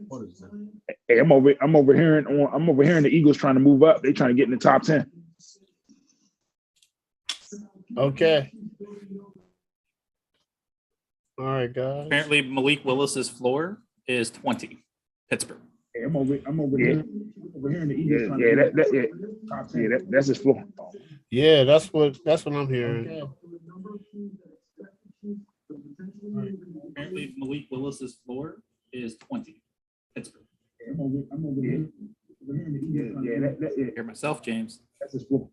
What is that? Hey, I'm over hearing the Eagles trying to move up. They trying to get in the top 10. Okay. All right, guys. Apparently, Malik Willis's floor is 20. Pittsburgh. Hey, I'm over hearing the Eagles trying to get in the top 10. That's his floor. Yeah, that's what I'm hearing. Apparently, Malik Willis's floor is 20. Pittsburgh. Hey, I'm over hearing the Eagles trying to get Hear myself, James. That's his floor.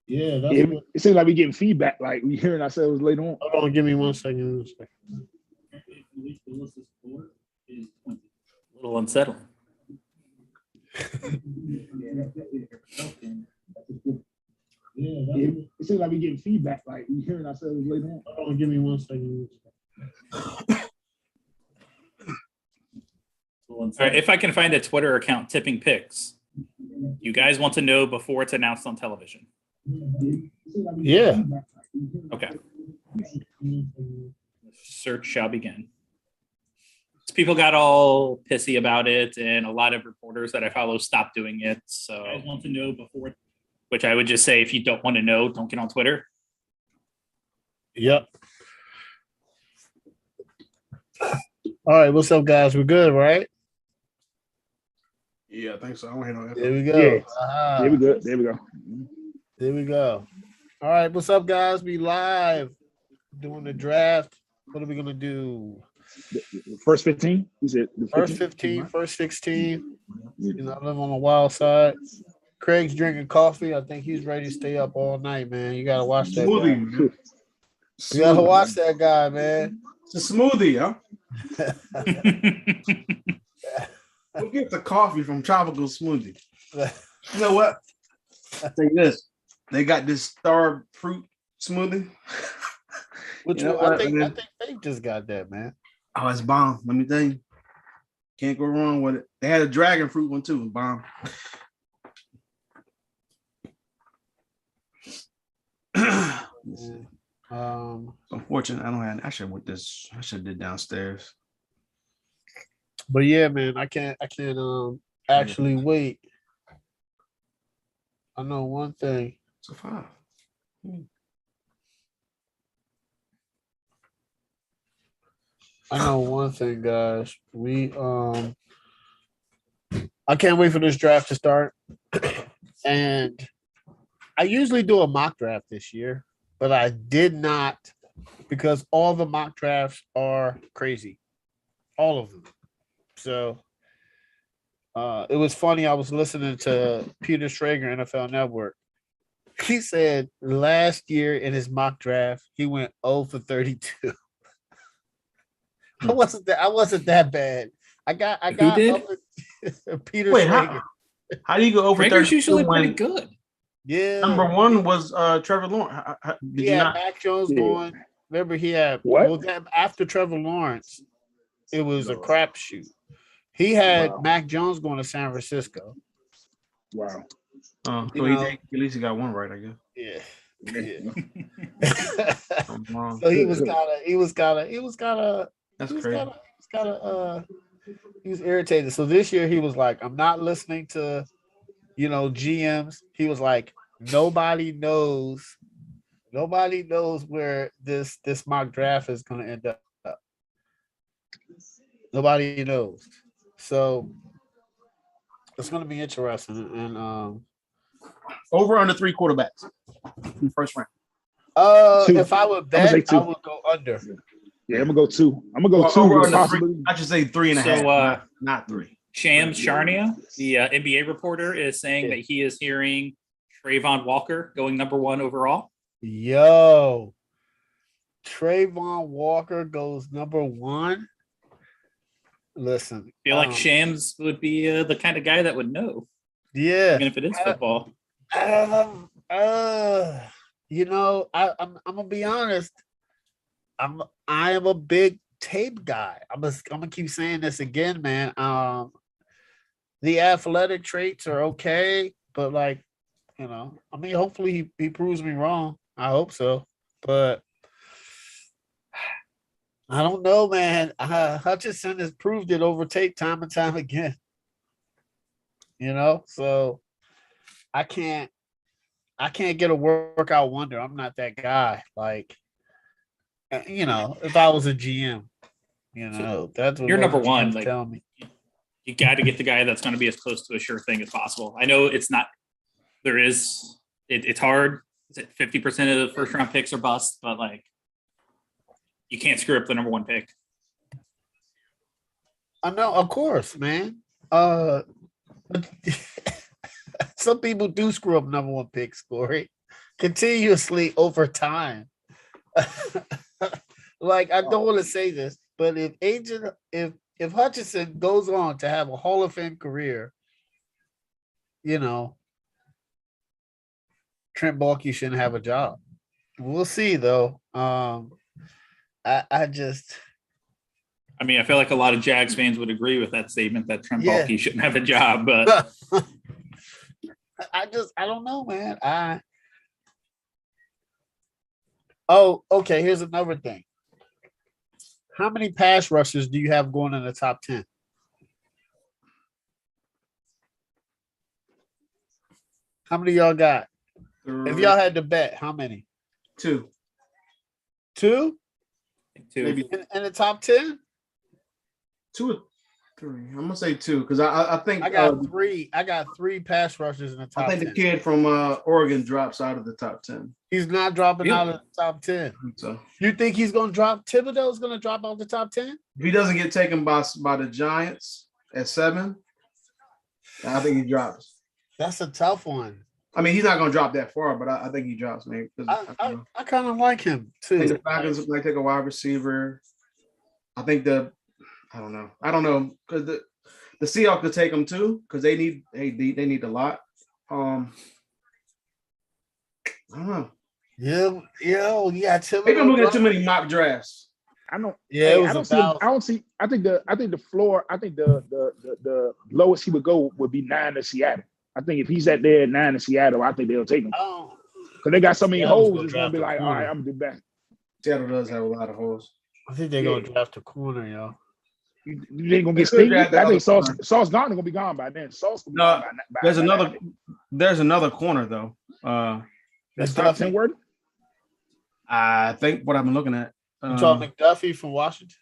Yeah, that's Yeah, what. it seems like we getting feedback, like we hearing ourselves later on. Hold on, give me 1 second. Apparently, Malik Willis's floor is 20. A little unsettling. Yeah, it seems like we getting feedback, like we hearing ourselves later on. Hold on, give me 1 second. All right, if I can find a Twitter account tipping picks, you guys want to know before it's announced on television. Yeah. Okay. Search shall begin. People got all pissy about it, and a lot of reporters that I follow stopped doing it. So I want to know before, which I would just say, if you don't want to know, don't get on Twitter. Yep. All right, what's up, guys? We're good, right? Yeah, I think so. I don't hear no echo. There we go. Yeah. Aha. There we go. There we go. There we go. All right, what's up, guys? We live doing the draft. What are we gonna do? The first 15? You said the First 15, first 16. You know, I live on the wild side. Craig's drinking coffee. I think he's ready to stay up all night, man. You gotta watch that guy. Smoothie, man. You gotta watch that guy, man. It's a smoothie, huh? We'll get the coffee from Tropical Smoothie. You know what? I think this. They got this star fruit smoothie. Which You know one? what? I think Faith just got that, man. Oh, it's bomb. Let me tell you. Can't go wrong with it. They had a dragon fruit one too. Bomb. Unfortunately, I don't have. I should with this. I should have did downstairs. But yeah, man, I can't actually wait. I know one thing. It's a 5. I know one thing, guys. I can't wait for this draft to start. And I usually do a mock draft this year, but I did not because all the mock drafts are crazy. All of them. So it was funny. I was listening to Peter Schrager, NFL Network. He said last year in his mock draft, he went 0 for 32. I wasn't that bad. I got Who did? Peter Wait, Schrager. how do you go over Traeger's 32 usually pretty when good. Yeah. number 1 was Trevor Lawrence? Did you Yeah, not? Mac Jones Yeah. going. Remember, he had What? after Trevor Lawrence, it was a crapshoot. He had Wow. Mac Jones going to San Francisco. Wow. So You he know. at least he got one right, I guess. Yeah. I'm wrong. So he was kind of That's he was crazy. he was irritated. So this year he was like, I'm not listening to, GMs. He was like, nobody knows where this mock draft is going to end up. Nobody knows. So it's going to be interesting. And Over under 3 quarterbacks in the first round. Two. if I would I'm gonna say bet, two. I would go under. Yeah, I'm gonna go 2. I'm gonna go Or 2 over with under 3. possibility. I should say 3.5. So, not 3. Shams Charania, the NBA reporter, is saying that he is hearing Trayvon Walker going number 1 overall. Yo, Trayvon Walker goes number 1. Listen, I feel like Shams would be the kind of guy that would know, yeah. even if it is football. I'm gonna be honest. I am a big tape guy. I'm gonna keep saying this again, man. The athletic traits are okay, but hopefully he proves me wrong. I hope so, but I don't know, man. Hutchinson has proved it over tape time and time again. So I can't get a workout wonder. I'm not that guy. Like, if I was a GM, that's what You're most number one. GMs Like, tell me. you got to get the guy that's going to be as close to a sure thing as possible. I know it's not. It's hard. Is it 50% of the first round picks are bust? But like, you can't screw up the number one pick. I know, of course, man. But some people do screw up number one picks, Corey, continuously over time. Like, I don't want to say this, but if Hutchinson goes on to have a Hall of Fame career, Trent Baalke shouldn't have a job. We'll see, though. I feel like a lot of Jags fans would agree with that statement that Trent Yeah. Baalke shouldn't have a job, but I don't know, man. Oh, okay. Here's another thing. How many pass rushers do you have going in the top 10? How many y'all got? If y'all had to bet, how many? 2, 2? maybe In the top 10? 2 or 3. I'm gonna say 2 because I think I got 3. I got 3 pass rushers in the top I think 10. the kid from Oregon drops out of the top 10. He's not dropping Yeah. out of the top 10. So You think he's going to drop? Thibodeau's going to drop out the top 10? if he doesn't get taken by the Giants at 7, I think he drops. That's a tough one. I mean, he's not going to drop that far, but I think he drops, man. I kind of like him I think too. the Falcons might take a wide receiver. I think I don't know because the Seahawks could take him too because they need a lot. I don't know. Yeah. Thibodeau. Maybe I'm looking at too many mock drafts. I don't. Yeah, Hey, it was I don't a see. I thousand. don't see. I think the floor. I think the lowest he would go would be 9 to Seattle. I think if he's at there at 9 to Seattle, I think they'll take him Oh, because they got so many Seattle's holes. gonna It's gonna be draft a like, all right, corner. I'm gonna do better. Seattle does have a lot of holes. I think they're going to draft a corner, yo. You ain't gonna get They could Stingley. draft I the think other Sauce Gardner gonna be gone by then. Sauce gonna be No, gone by There's another corner though. That's top 10 word. I think what I've been looking at. You talking McDuffie from Washington?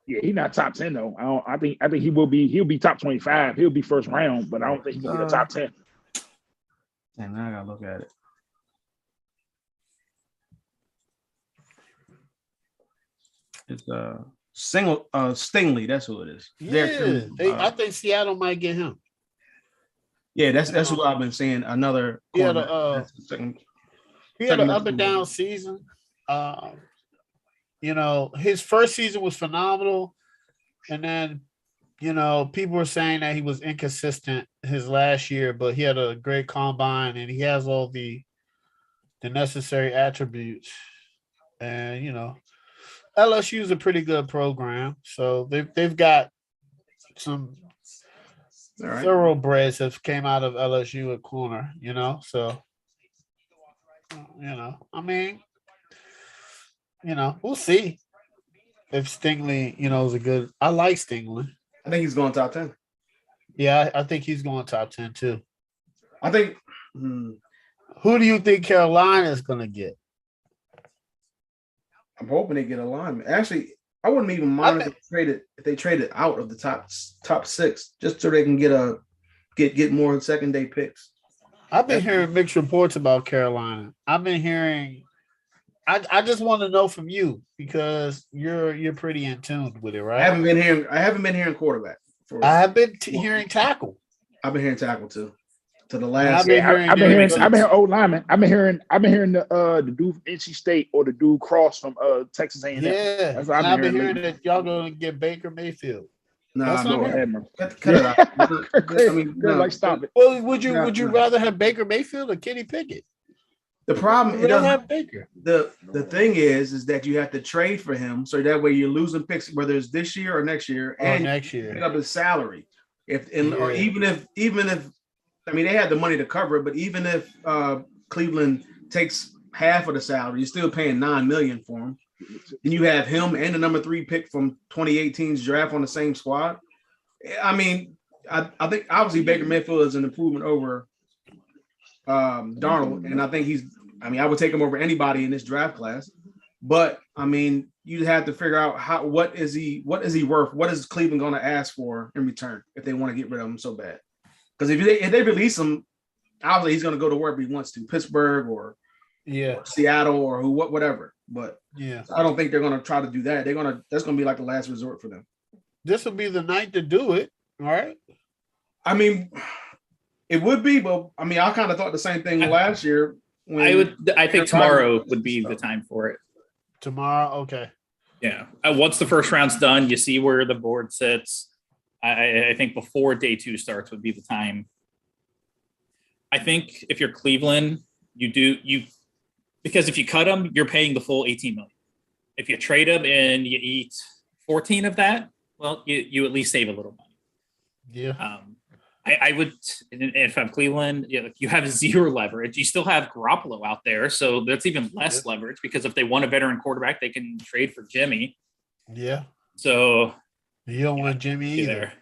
Yeah, he's not top 10 though. I think he will be. He'll be top 25. He'll be first round, but I don't think he's gonna be the top 10. And now I gotta look at it. It's Stingley. That's who it is. Derek Stingley. I think Seattle might get him. Yeah, that's what I've been seeing. Another He had corner. a, Second- he had an second up and down season. His first season was phenomenal, and then people were saying that he was inconsistent his last year, but he had a great combine and he has all the necessary attributes. And LSU is a pretty good program, so they've got some All right. thoroughbreds that came out of LSU at corner. So we'll see if Stingley, is a good. I like Stingley. I think he's going top 10. Yeah, I think he's going top 10 too. I think. Who do you think Carolina is going to get? I'm hoping they get a lineman. Actually, I wouldn't even mind if they traded out of the top 6 just so they can get more second day picks. I've been hearing mixed reports about Carolina. I've been hearing. I just want to know from you because you're pretty in tune with it, right? I haven't been hearing quarterback. I have been hearing tackle. I've been hearing tackle too. To the I've last. been hearing- I've been hearing makes sense. old linemen. I've been hearing the dude from NC State or the dude Cross from Texas A&M. Yeah, That's what and I've been hearing lately. that y'all going to get Baker Mayfield. Nah, That's not no. right. Go ahead, man. Cut it out. I mean, Good, no. like stop it. Well, would you Yeah. rather have Baker Mayfield or Kenny Pickett? The problem We'd rather have Baker. the thing is that you have to trade for him, so that way you're losing picks, whether it's this year or next year, Or and next pick year. up his salary. Or Yeah. even if I mean they had the money to cover it, but even if Cleveland takes half of the salary, you're still paying $9 million for him. and you have him and the number 3 pick from 2018's draft on the same squad. I mean, I think obviously Baker Mayfield is an improvement over Darnold, and I think I would take him over anybody in this draft class. But I mean, you have to figure out what is he worth? What is Cleveland going to ask for in return if they want to get rid of him so bad? Because if they release him, obviously he's going to go to wherever he wants to, Pittsburgh or Seattle or whatever. But I don't think they're going to try to do that. That's going to be like the last resort for them. This will be the night to do it, right? I mean, it would be, but I mean, I kind of thought the same thing last year. I think tomorrow would be the time for it. Tomorrow, okay. Yeah. Once the first round's done, you see where the board sits. I think before day 2 starts would be the time. I think if you're Cleveland, because if you cut them, you're paying the full $18 million. If you trade them and you eat 14 of that, well, you at least save a little money. Yeah. I would, if I'm Cleveland, you have 0 leverage. You still have Garoppolo out there, so that's even less leverage because if they want a veteran quarterback, they can trade for Jimmy. Yeah. So you don't want Jimmy either.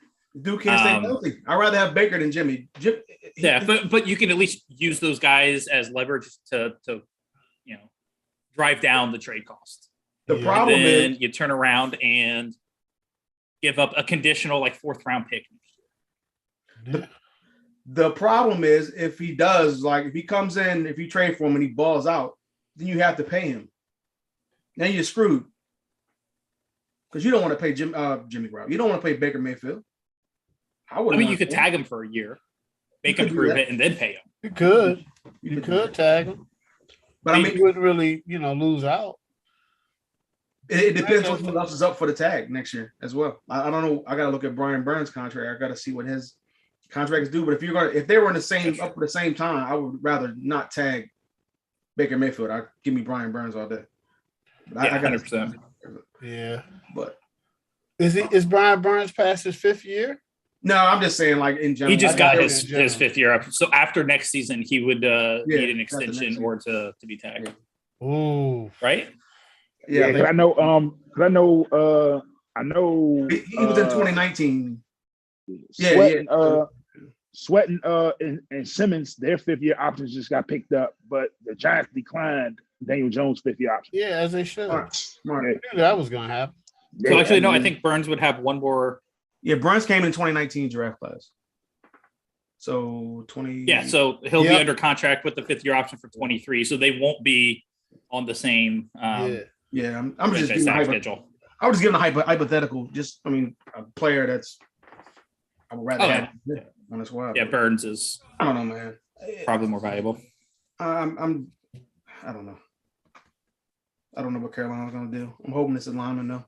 Duke can't stay healthy. I'd rather have Baker than Jimmy. But you can at least use those guys as leverage to drive down the trade cost. The problem is you turn around and give up a conditional 4th round pick. The problem is if he does, if he comes in, if you trade for him and he balls out, then you have to pay him. Then you're screwed. Because you don't want to pay Jimmy Garoppolo. You don't want to pay Baker Mayfield. You could tag him for a year, make him prove it, and then pay him. You could. You could tag him. But you wouldn't really, lose out. It depends on who else is up for the tag next year as well. I don't know. I got to look at Brian Burns' contract. I got to see what his contract is due. But if they were in up for the same time, I would rather not tag Baker Mayfield. Give me Brian Burns all day. But I got 100%. Yeah. But is Brian Burns past his 5th year? No, I'm just saying, in general. He just got his 5th year up. So after next season, he would need an extension or to be tagged. Ooh. Right? Yeah. I know. I know. He was in 2019. Sweating and Simmons, their 5th year options just got picked up, but the Giants declined Daniel Jones' 5th year option. Yeah, as they should. Smart. I knew that was going to happen. So actually, no, I think Burns would have one more. Yeah, Burns came in 2019 draft class. So 20. Yeah, so he'll be under contract with the 5th year option for 23. So they won't be on the same. I'm just giving schedule. I was just giving a hypothetical. A player that's I would rather have on the squad. Yeah, Burns is. I don't know, man. Probably more valuable. I don't know. I don't know what Carolina's gonna do. I'm hoping it's a lineman though.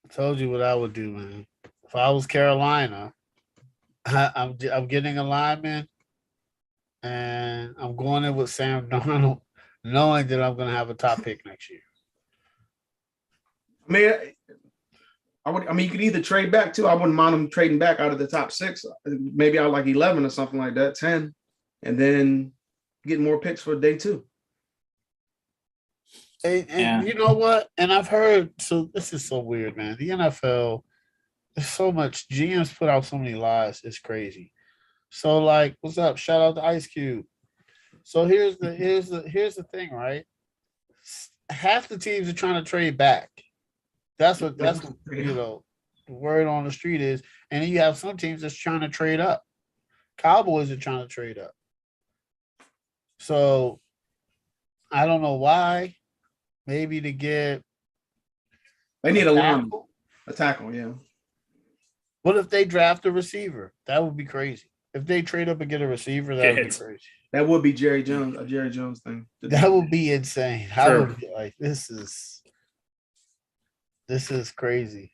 I told you what I would do, man. If I was Carolina, I'm getting a lineman, and I'm going in with Sam Darnold, knowing that I'm going to have a top pick next year. You could either trade back too. I wouldn't mind them trading back out of the top 6, maybe out 11 or something like that, 10, and then get more picks for day 2. And you know what? And I've heard, so this is so weird, man. The NFL, there's so much. GMs put out so many lies. It's crazy. So what's up? Shout out to Ice Cube. So here's the thing, right? Half the teams are trying to trade back. That's what the word on the street is. And then you have some teams that's trying to trade up. Cowboys are trying to trade up. So I don't know why. Maybe to get. They need a tackle, yeah. What if they draft a receiver? That would be crazy. If they trade up and get a receiver, that would be crazy. That would be Jerry Jones thing. That would be insane. I would be like, this is crazy.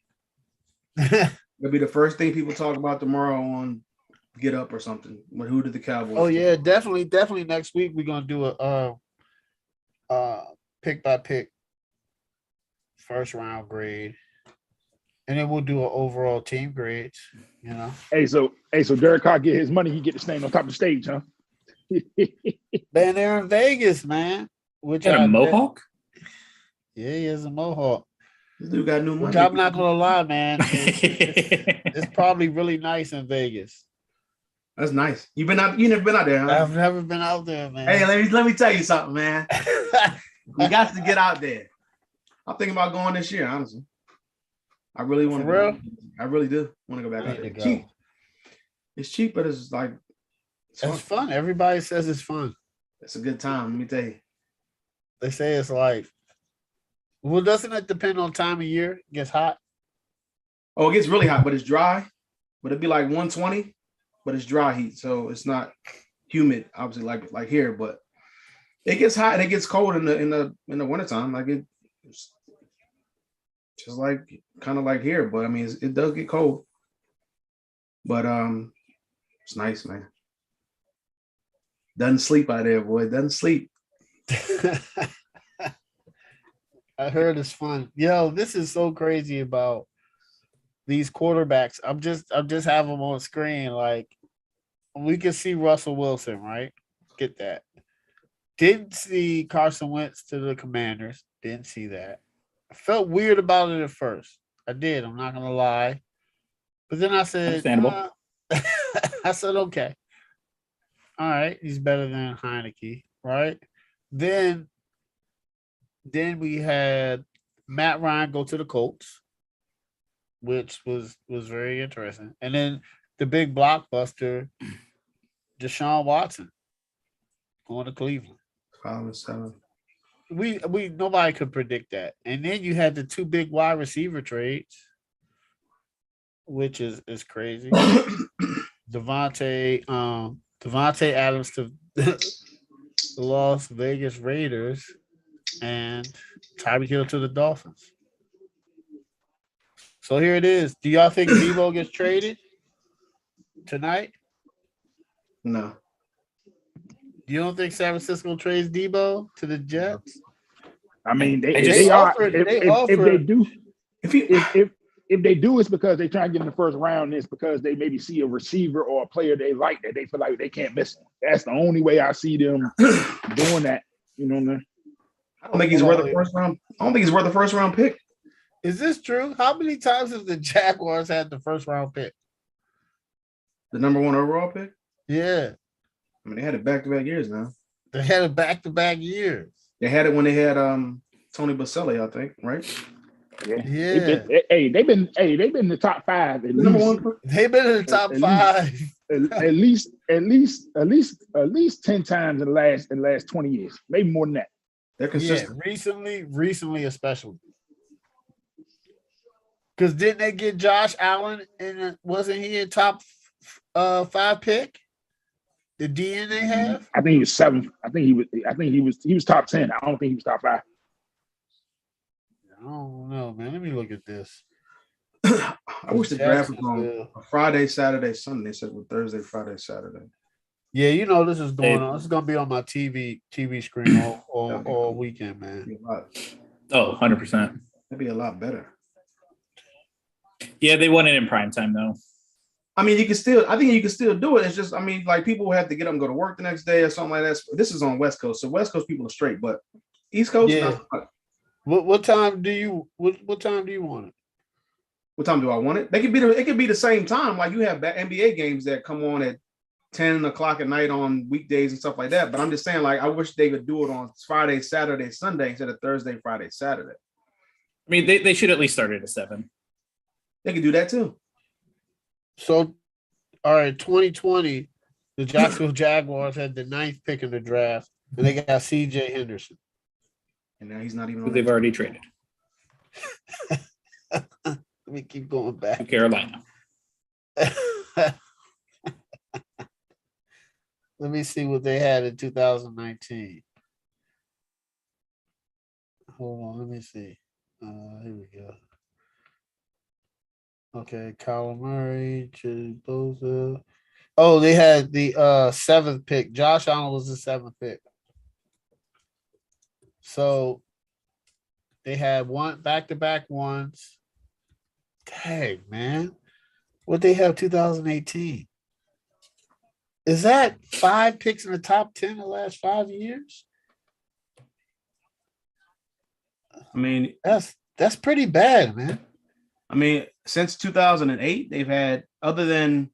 It'll be the first thing people talk about tomorrow on Get Up or something. But who did the Cowboys? Oh yeah, definitely. Next week we're gonna do a pick by pick first round grade, and then we'll do an overall team grades. So Derek Carr get his money, he get to stand on top of the stage, huh? Man, they're in Vegas, man. Which a Mohawk? Yeah, he has a mohawk. This dude got new Which money. I'm not gonna lie, man. It's probably really nice in Vegas. That's nice. You never been out there, huh? I've never been out there, man. Hey, let me tell you something, man. We got to get out there. I'm thinking about going this year, honestly. I really want to For go. real? I really do want to go back I out need there. to Cheap. go. It's cheap, but it's like It's fun. Everybody says it's fun. It's a good time. Let me tell you. They say it's like, well, doesn't it depend on time of year? It gets hot. Oh, it gets really hot, but it's dry. But it'd be like 120, but it's dry heat, so it's not humid, obviously, like here. But it gets hot and it gets cold in the wintertime. Like it's just like kind of like here, but I mean it does get cold. But it's nice, man. Doesn't sleep out there, boy. Doesn't sleep. I heard it's fun. Yo, this is so crazy about these quarterbacks. I'm just having them on screen. Like we can see Russell Wilson, right? Get that. Didn't see Carson Wentz to the Commanders. Didn't see that. I felt weird about it at first. I did. I'm not gonna lie. But then I said, Understandable. I said, okay. All right, he's better than Heineke, right? Then we had Matt Ryan go to the Colts, which was very interesting. And then the big blockbuster, Deshaun Watson going to Cleveland. 5-7. We nobody could predict that. And then you had the two big wide receiver trades, which is crazy. Devontae Adams to the Las Vegas Raiders and Tyreek Hill to the Dolphins. So here it is. Do y'all think Debo gets traded tonight? No. You don't think San Francisco trades Debo to the Jets? I mean, They they are. offered- If they they offered- do, If if they do, it's because they try to get in the first round. It's because they maybe see a receiver or a player they like that they feel like they can't miss. That's the only way I see them doing that. You know what I mean? I don't think he's worth the first round. I don't think he's worth the first round pick. Is this true? How many times have the Jaguars had the first round pick? The number 1 overall pick. Yeah, I mean, they had it back-to-back years now. they had it back-to-back years. They had it when they had Tony Baselli, I think, right? Yeah. They've been in the top 5 at Number least. 1. They've been in the top At five. At least 10 times in the last 20 years, maybe more than that. They're consistent. Yeah, recently especially. Because didn't they get Josh Allen and wasn't he a top 5 pick? The DN they have? I think he was 7th. I think he was top 10. I don't think he was top 5. I don't know, man. Let me look at this. I wish the draft was on a Friday, Saturday, Sunday. Instead of Thursday, Friday, Saturday. Yeah, you know this is going on. This is gonna be on my TV screen all weekend, man. Oh, 100%. That'd be a lot better. Yeah, they won it in prime time though. I mean, I think you can still do it. It's just, I mean, like people will have to get up and go to work the next day or something like that. This is on West Coast. So West Coast people are straight, but East Coast, Yeah. not. What time do you what time do you want it? What time do I want it? It could be the same time. Like you have NBA games that come on at 10 o'clock at night on weekdays and stuff like that. But I'm just saying, like, I wish they could do it on Friday, Saturday, Sunday instead of Thursday, Friday, Saturday. I mean, they should at least start it at 7. They could do that too. So, all right, 2020, the Jacksonville Jaguars had the 9th pick in the draft, and they got C.J. Henderson. And now he's not even Who on they've that. already traded Let me keep going to back. Carolina. Let me see what they had in 2019. Hold on, let me see. Here we go. Okay, Kyler Murray, Chili Boza. Oh, they had the 7th pick. Josh Allen was the 7th pick. So they had one back-to-back ones. Dang, man. What they have 2018? Is that 5 picks in the top 10 the last 5 years? I mean, That's pretty bad, man. I mean, since 2008, they've had, other than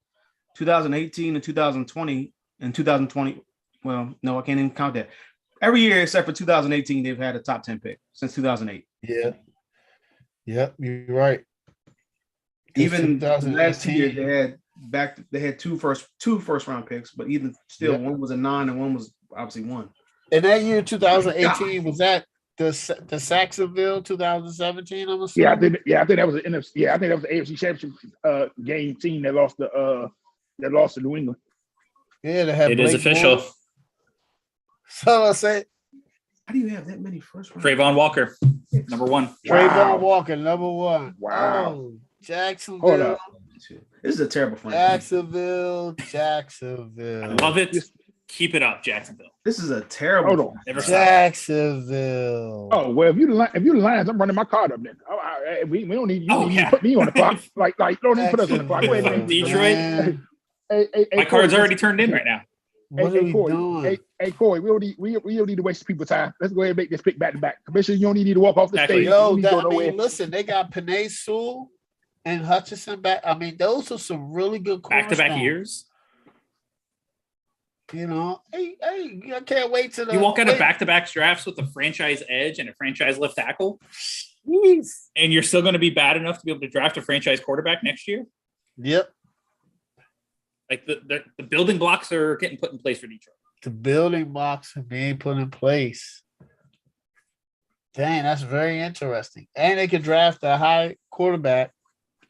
2018 and 2020 and 2020. Well, no, I can't even count that. Every year except for 2018, they've had a top 10 pick since 2008. Yeah. Yep, you're right. Even the last 2 years, 2018. they had two first round picks, but even still, Yep. one was a 9 and one was obviously 1. And that year, 2018, was that the Saxonville 2017? I'm assuming. I think that was an NFC. Yeah, I think that was the AFC Championship game team that lost to New England. Yeah, they had It is Blake official. Bortles. So I say How do you have that many first round? Trayvon Walker, number 1. Trayvon Wow. Walker, number 1. Wow. Oh, Hold Jacksonville, up. This is a terrible franchise. Jacksonville. Love it. Keep it up, Jacksonville. This is a terrible. Hold on. Never stop. Jacksonville. Oh well, if you the Lions, I'm running my card up then. We don't need you. Oh, Don't need yeah. to put me on the clock. Like don't even put us on the clock. Go ahead, man. Detroit. Man, Hey, My Corey, card's already turned in right now. what are we Corey, doing? Hey, Corey, we don't need to waste people's time. Let's go ahead and make this pick back to back. Commissioner, you don't need to walk off the Exactly. stage. Yo, You need to go nowhere. listen, they got Penei Sewell and Hutchinson back. I mean, those are some really good Back-to-back cornerstones. years. You know, hey, I can't wait to the. You walk out of wait. back-to-back drafts with a franchise edge and a franchise left tackle, Jeez. and you're still going to be bad enough to be able to draft a franchise quarterback next year. Yep, Like the building blocks are getting put in place for Detroit. the building blocks are being put in place. Dang, that's very interesting. And they could draft a high quarterback.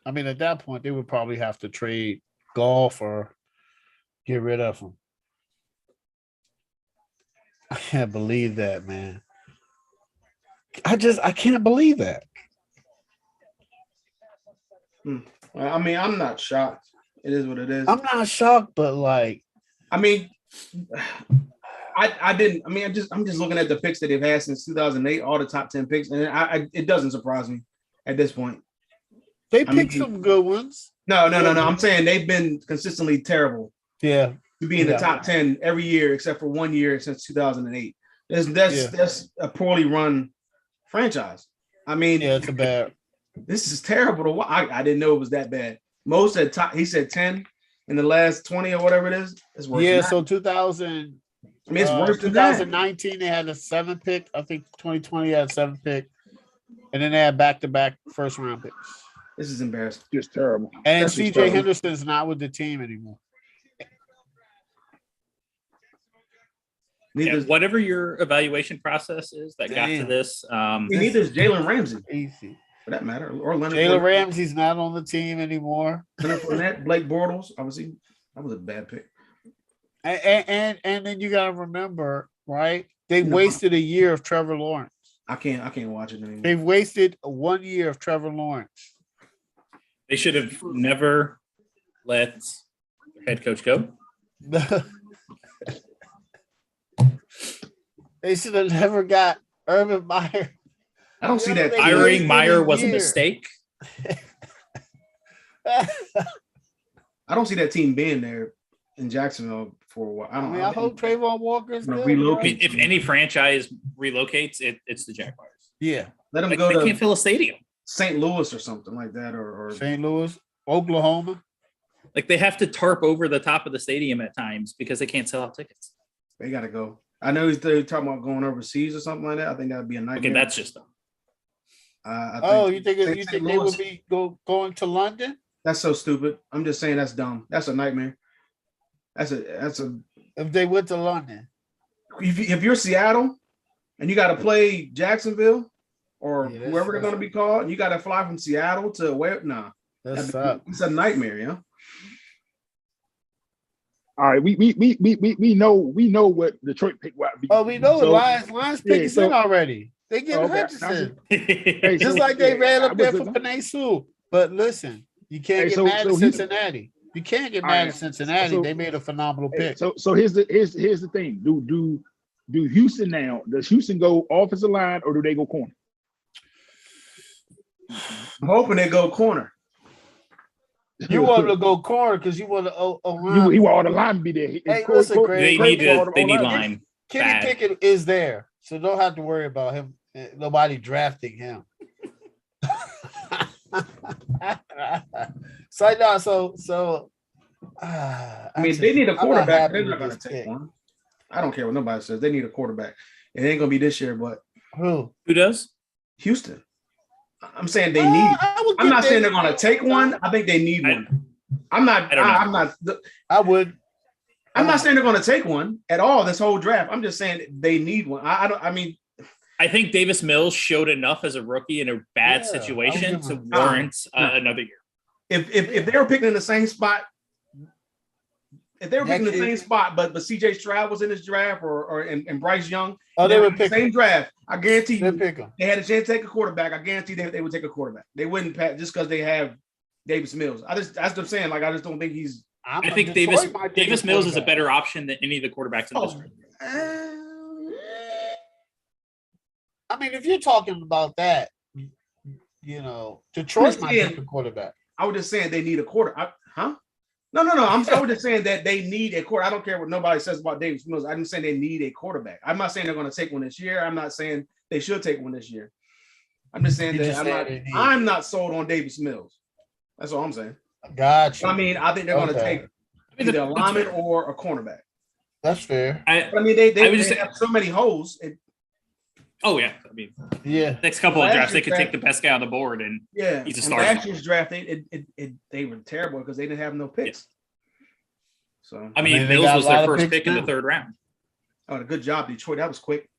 I mean, at that point, they would probably have to trade Golf or get rid of him. I can't believe that, man. I can't believe that. I mean, I'm not shocked. It is what it is. I'm not shocked, but like, I mean, I didn't. I mean, I'm just looking at the picks that they've had since 2008, all the top 10 picks, and it doesn't surprise me at this point. they I mean, picked some good ones. No. I'm saying they've been consistently terrible Yeah. to be in Yeah. the top 10 every year except for 1 year since 2008. That's a poorly run franchise. I mean, Yeah, it's a bad. this is terrible to watch. I didn't know it was that bad. Mo said he said 10 in the last 20 or whatever it is. It's worse. Yeah, than that. so 2000. I mean, it's worse than that. 2019, they had a 7 pick. I think 2020 had a 7 pick. And then they had back-to-back first round picks. This is embarrassing. Just terrible. And That's just CJ terrible. Henderson's not with the team anymore. Neither, Yeah, whatever your evaluation process is that got to Damn. this. neither is Jalen Ramsey, Easy. for that matter, or Leonard Jalen Fournette. Ramsey's not on the team anymore. Leonard Fournette, Blake Bortles. Obviously, that was a bad pick. And then you gotta remember, right? They No. wasted a year of Trevor Lawrence. I can't watch it anymore. They've wasted 1 year of Trevor Lawrence. They should have never let their head coach go. They should have never got Urban Meyer. I don't see that. They Hiring wasted Meyer a was a year. mistake. I don't see that team being there in Jacksonville for a while. I I don't. mean, I hope Trayvon Walker's Gonna good. relocate. If any franchise relocates, it's the Jaguars. Yeah. Let them Like, go they to can't fill a stadium. St. Louis or something like that, or St. Louis, Oklahoma. Like they have to tarp over the top of the stadium at times because they can't sell out tickets. they got to go. I know they're talking about going overseas or something like that. I think that would be a nightmare. Okay, that's just dumb. Oh, you think St. they Louis- would be going to London That's so stupid. I'm just saying that's dumb. That's a nightmare. That's a. if they went to London? If you're Seattle and you got to play Jacksonville or Yeah, that's- whoever they're going to be called, you got to fly from Seattle to where? Nah, That's up. it's a nightmare. Yeah. All right, we know what Detroit pick would be. Oh, we know So- Lions pick is in already. They get Okay, Hutchinson. Hey, Just so- like they yeah, ran I up there was- for Penei Sewell. But listen, you can't Hey, get so- mad so at he- Cincinnati. You can't get All mad right, at Cincinnati. so- They made a phenomenal Hey, pick. so here's the thing. Do Houston now? Does Houston go offensive line or do they go corner? I'm hoping they go corner. You want to go corner because you want to He want all the line to be there. Hey, listen, Greg. They Greg need want all they need the line. Kenny Bad. Pickett is there, so don't have to worry about him Nobody drafting him. I mean, they need a quarterback. They're not going to take pick. one. I don't care what nobody says. They need a quarterback. It ain't going to be this year, but Who does? Houston. I'm saying they need. I'm not saying they're going to take one. I think they need one. I'm not. I would. I'm not saying they're going to take one at all. This whole draft. I'm just saying they need one. I mean, I think Davis Mills showed enough as a rookie in a bad situation to warrant another year. If they were picking in the same spot, but CJ Stroud was in this draft and Bryce Young, they would pick the same draft. I guarantee you, pick them. They had a chance to take a quarterback. I guarantee they would take a quarterback. They wouldn't pass just because they have Davis Mills. That's what I'm saying. Like I just don't think he's. I think Davis Mills is a better option than any of the quarterbacks in this draft. I mean, if you're talking about that, Detroit might take a quarterback. I was just saying they need a quarter. No. I was just saying that they need a quarter. I don't care what nobody says about Davis Mills. I'm saying they need a quarterback. I'm not saying they're going to take one this year. I'm not saying they should take one this year. I'm just saying I'm not sold on Davis Mills. That's all I'm saying. Gotcha. I mean, I think they're going to take either a lineman or a cornerback. That's fair. I mean, they have so many holes. Oh yeah, I mean, Next couple of drafts, they could take the best guy on the board, and he's a starter. Last year's draft, they were terrible because they didn't have no picks. So I mean Mills was their first pick in the third round. Oh, good job, Detroit. That was quick.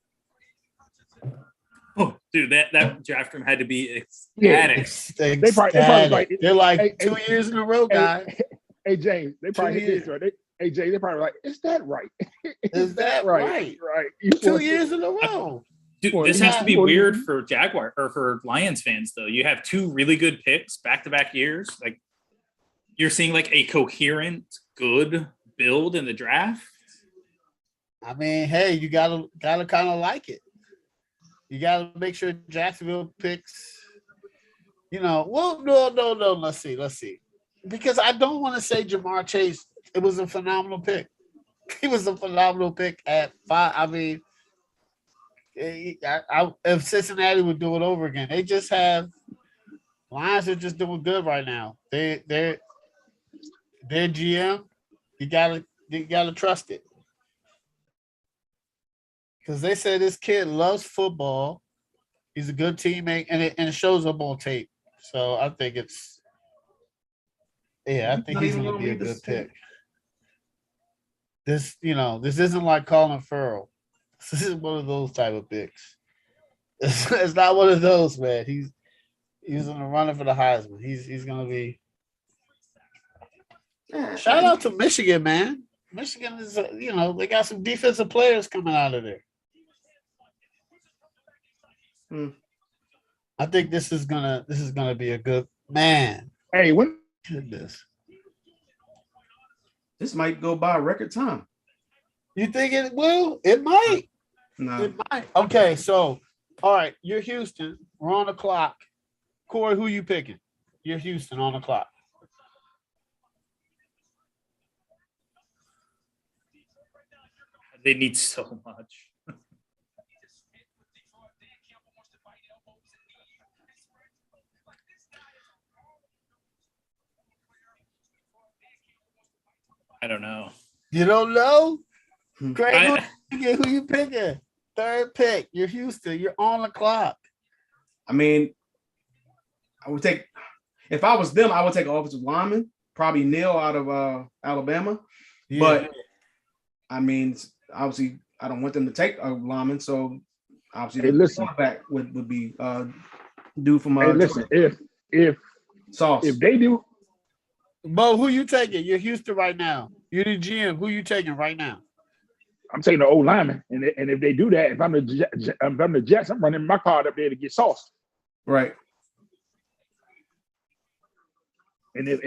Oh, dude, that draft room had to be ecstatic. They probably they're like 2 years in a row, guys. Hey James, they probably hit this right. They probably like, is that right? Is that right? Right. 2 years in a row. Dude, this has to be weird for Jaguar or for Lions fans, though. You have two really good picks back-to-back years. Like you're seeing like a coherent, good build in the draft. I mean, hey, you gotta kind of like it. You gotta make sure Jacksonville picks. No. Let's see. Because I don't want to say Jamar Chase. It was a phenomenal pick. He was a phenomenal pick at 5. I mean. If Cincinnati would do it over again, they just have Lions are just doing good right now. Their GM, you gotta trust it because they said this kid loves football. He's a good teammate, and it shows up on tape. So I think I think he's going to be a good pick. This isn't like Colin Farrell. This is one of those type of picks. It's not one of those, man. He's in the running for the Heisman. He's gonna be. Shout out to Michigan, man. Michigan is they got some defensive players coming out of there. I think this is gonna be a good man. Hey, when goodness, this might go by record time. You think it will? It might. No. It might. Okay, so all right, you're Houston. We're on the clock. Corey, who you picking? You're Houston on the clock. They need so much. I don't know. You don't know? Craig, who you picking? Third pick. You're Houston. You're on the clock. I mean, I would take if I was them, I would take an offensive lineman, probably Neal out of Alabama. Yeah. But I mean, obviously, I don't want them to take a lineman, so obviously, the back would be due from. If Sauce, if they do, Mo, who you taking? You're Houston right now. You're the GM. Who you taking right now? I'm taking the old lineman, and if they do that, if I'm the Jets, I'm running my card up there to get Sauce. Right. And if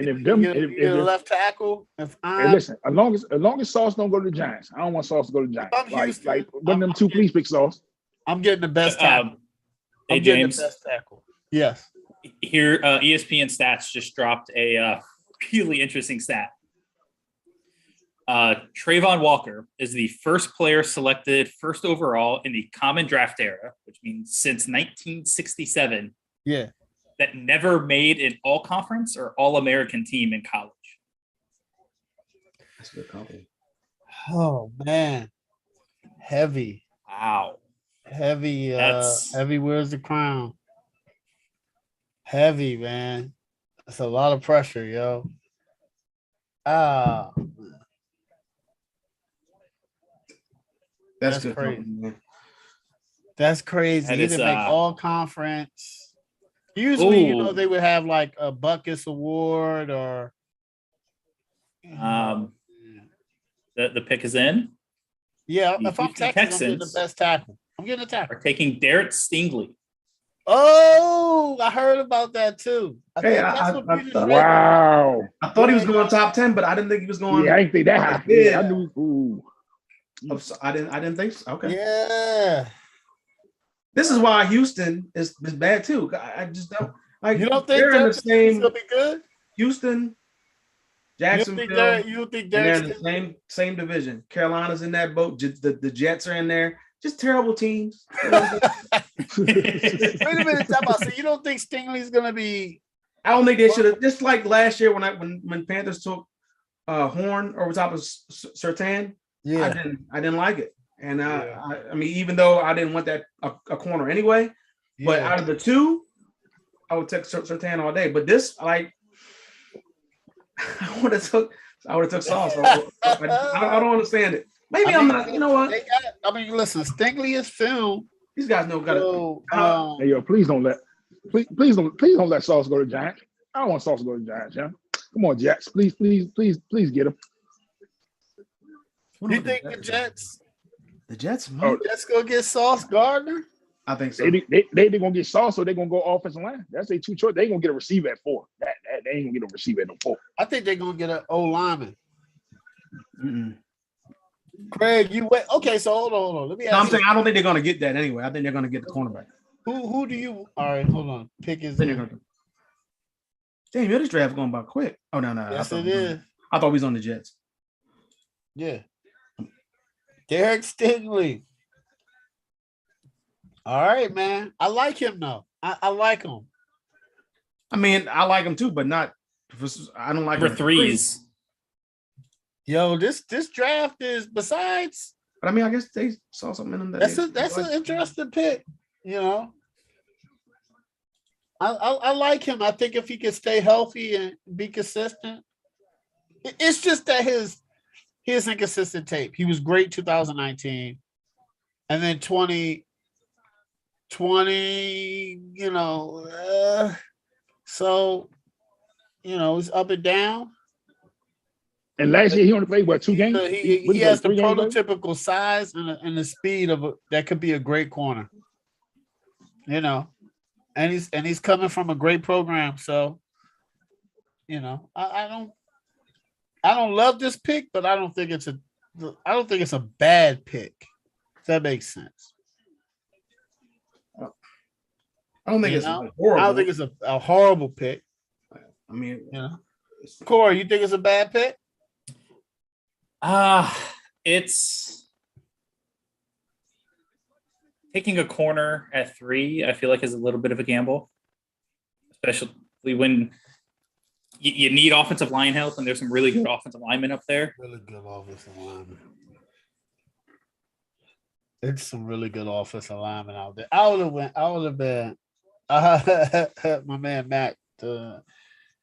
left tackle, listen, as long as Sauce don't go to the Giants, I don't want Sauce to go to the Giants. Like one of them two, please pick Sauce. I'm getting the best tackle. Hey James, the best tackle. Yes. Here, ESPN Stats just dropped a really interesting stat. Trayvon Walker is the first player selected first overall in the common draft era, which means since 1967, Yeah. that never made an all-conference or all-American team in college. That's a good compliment. Oh man. Heavy. Wow. Heavy. That's- Heavy wears the crown. Heavy, man. That's a lot of pressure, yo. Ah, That's That's good crazy. compliment, man. that's crazy. That He is, didn't make all conference. Usually, Ooh. they would have like a Buckus Award or The pick is in. yeah. the If I'm Houston Texas, I'm getting the Texans best tackle. I'm getting a tackle. are taking Derek Stingley. Oh, I heard about that too. I Hey, think I- that's what I Peter thought- Schrager- Wow. I thought he was going top 10, but I didn't think he was going. Yeah, I ain't think that high. Yeah. Yeah, I knew. Ooh. I didn't think so. Okay. Yeah. This is why Houston is bad too. I just don't like. You don't think they're in the Derek's same gonna be good? Houston, You don't Jacksonville, think Derek? You don't think and they're in Derek's the same division. Carolina's in that boat. The Jets are in there. Just terrible teams. Wait a minute, time out. So you don't think Stingley's gonna be? I don't think they should have. Just like last year when Panthers took Horn over top of Surtain, I didn't like it. And I mean, even though I didn't want that a corner anyway, but out of the two, I would take Surtain all day. But this, like, I would have took Sauce. I don't understand it. Maybe I'm not. You know what? Listen, Stingley is film. These guys know got it. So, Hey, yo, please don't let Sauce go to Giants. I don't want Sauce to go to Giants, yeah. Come on, Jets. Please get him. you think the Jets? The Jets? Oh, Let's go get Sauce Gardner. I think so. They gonna get Sauce, or they gonna go offensive line. That's a two choice. They gonna get a receiver at 4. That they ain't gonna get a receiver at no 4. I think they're gonna get an O lineman. Mm-mm. Craig, you wait. Okay, so hold on. Let me No, I'm ask you. saying I don't think they're gonna get that anyway. I think they're gonna get the cornerback. Who do you? All right, hold on. Pick is. Then they're gonna. Damn, this draft going by quick. Oh no. Yes, it is. I thought we was on the Jets. Yeah. Derek Stingley. All right, man. I like him though. I like him. I mean, I like him too, but not. I don't like Number him at threes. Yo, this draft is besides. But I mean, I guess they saw something in him. That's an interesting pick. You know. I like him. I think if he can stay healthy and be consistent, it's just that his inconsistent tape. He was great 2019, and then 2020. So it's up and down. And last year he only played 2 games. He has the prototypical size and the speed of that could be a great corner. And he's coming from a great program, so I don't love this pick, but I don't think it's a bad pick. If that makes sense. I don't think it's horrible. I don't think it's a horrible pick. I mean, Corey, you think it's a bad pick? It's taking a corner at 3. I feel like is a little bit of a gamble, especially when you need offensive line help, and there's some really good offensive linemen up there. Really good offensive linemen. It's some really good offensive linemen out there. I would have been. My man Matt.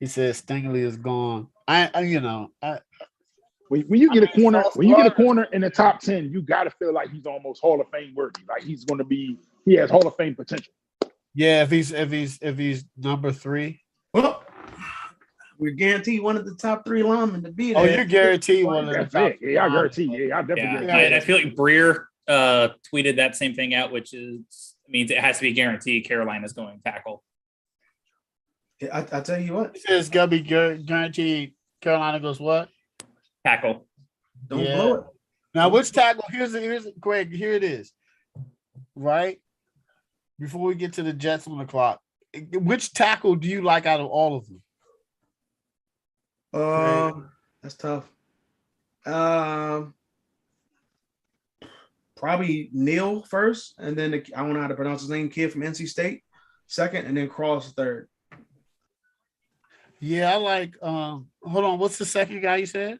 He said Stingley is gone. When you get a corner in the top 10, you got to feel like he's almost Hall of Fame worthy. Like he's going to be. He has Hall of Fame potential. Yeah, if he's number 3. Well, we're guaranteed one of the top 3 linemen to be there. Oh, you're guaranteed one of the top. Yeah, I guarantee. Yeah, I definitely. And I feel like Breer tweeted that same thing out, which means it has to be guaranteed Carolina's going tackle. I tell you what, it's gonna be guaranteed. Carolina goes what? Tackle. Don't blow it. Now, which tackle? Here's Greg. Here it is. Right before we get to the Jets on the clock, which tackle do you like out of all of them? That's tough. Probably Neil first, and then I don't know how to pronounce his name. Kid from NC State second, and then Cross third. Yeah, I like. Hold on. What's the second guy you said?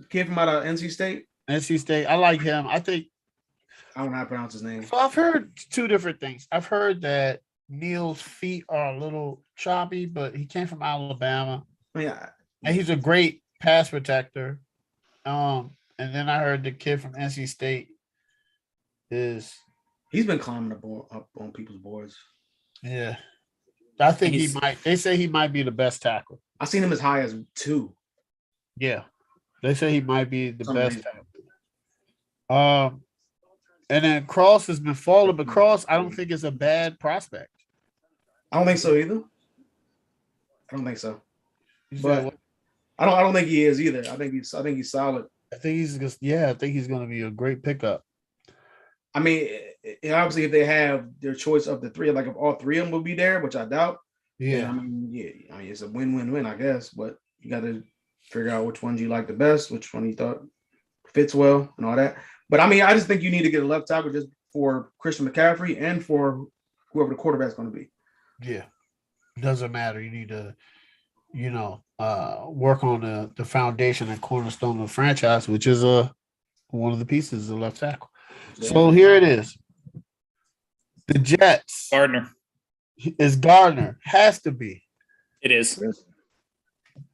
Kid from out of NC State. NC State. I like him. I think. I don't know how to pronounce his name. So I've heard two different things. I've heard that Neil's feet are a little choppy, but he came from Alabama, Yeah, and he's a great pass protector. And then I heard the kid from NC State is. he's been climbing up on people's boards. Yeah. I think he might. They say he might be the best tackle. I've seen him as high as 2. Yeah. They say he might be the best Amazing. tackle. And then Cross has been falling, but Cross, I don't think is a bad prospect. I don't think so either. I don't think so. You But said what? I don't think he is either. I think he's solid. I think he's just I think he's going to be a great pickup. I mean, obviously, if they have their choice of the 3, like if all 3 of them will be there, which I doubt. Yeah. I mean, it's a win-win-win, I guess. But you got to figure out which ones you like the best, which one you thought fits well, and all that. But I mean, I just think you need to get a left tackle just for Christian McCaffrey and for whoever the quarterback's going to be. Yeah. Doesn't matter. You need to, work on the foundation and cornerstone of the franchise, which is one of the pieces of left tackle. So here it is. The Jets Gardner. is Gardner. Has to be. It is.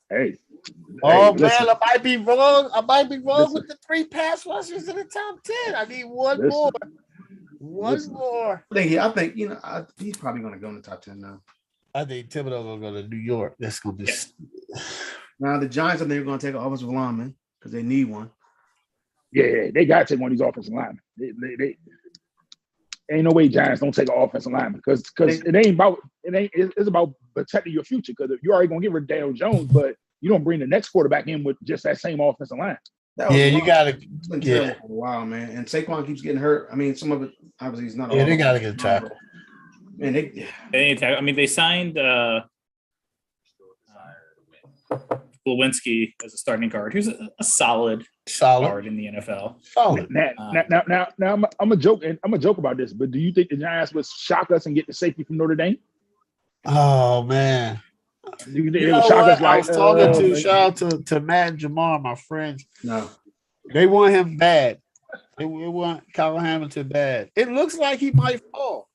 Hey. Oh, Hey, listen. man, I might be wrong. Listen. With the 3 pass rushers in the top 10. I need one Listen. more. One Listen. more. I think he's probably going to go in the top 10 now. I think Thibodeau going to go to New York. That's going to be. Now the Giants, I think they're going to take an offensive lineman because they need one. Yeah, they got to take one of these offensive linemen. They ain't no way Giants don't take an offensive lineman because it's about protecting your future. Because if you're already gonna get rid of Daniel Jones, but you don't bring the next quarterback in with just that same offensive line. You got to. It's been terrible for a while, man. And Saquon keeps getting hurt. I mean, some of it obviously he's not. Yeah, they got to get a tackle. Man, They signed Lewinsky as a starting guard, who's a solid guard in the NFL. Solid. Now, I'm a joke, and I'm a joke about this. But do you think the Giants would shock us and get the safety from Notre Dame? Oh man. Do you think You they know would shock what? us? Like, I was talking to shout out to Matt and Jamar, my friends. No. They want him bad. They want Kyle Hamilton bad. It looks like he might fall.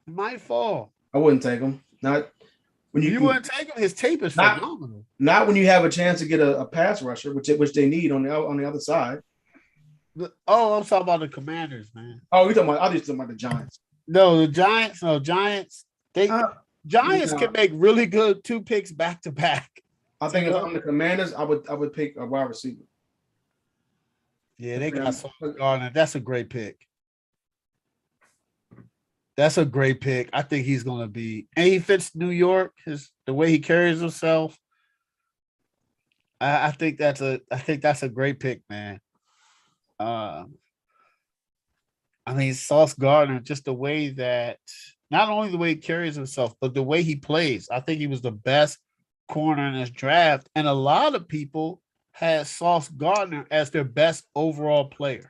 He might fall. I wouldn't take him. Not when You wouldn't take him. His tape is Not- phenomenal. Not when you have a chance to get a pass rusher, which they need on the other side. Oh, I'm talking about the Commanders, man. Oh, you're talking about? I was talking about the Giants. No, the Giants. No, Giants. Giants no. can make really good 2 picks back to back. I think if I'm the Commanders, I would pick a wide receiver. Yeah, they got Sauce Gardner. That's a great pick. That's a great pick. I think he's going to be, and he fits New York. The way he carries himself. I think that's a great pick, man. I mean, Sauce Gardner, just the way that not only the way he carries himself, but the way he plays. I think he was the best corner in this draft, and a lot of people had Sauce Gardner as their best overall player.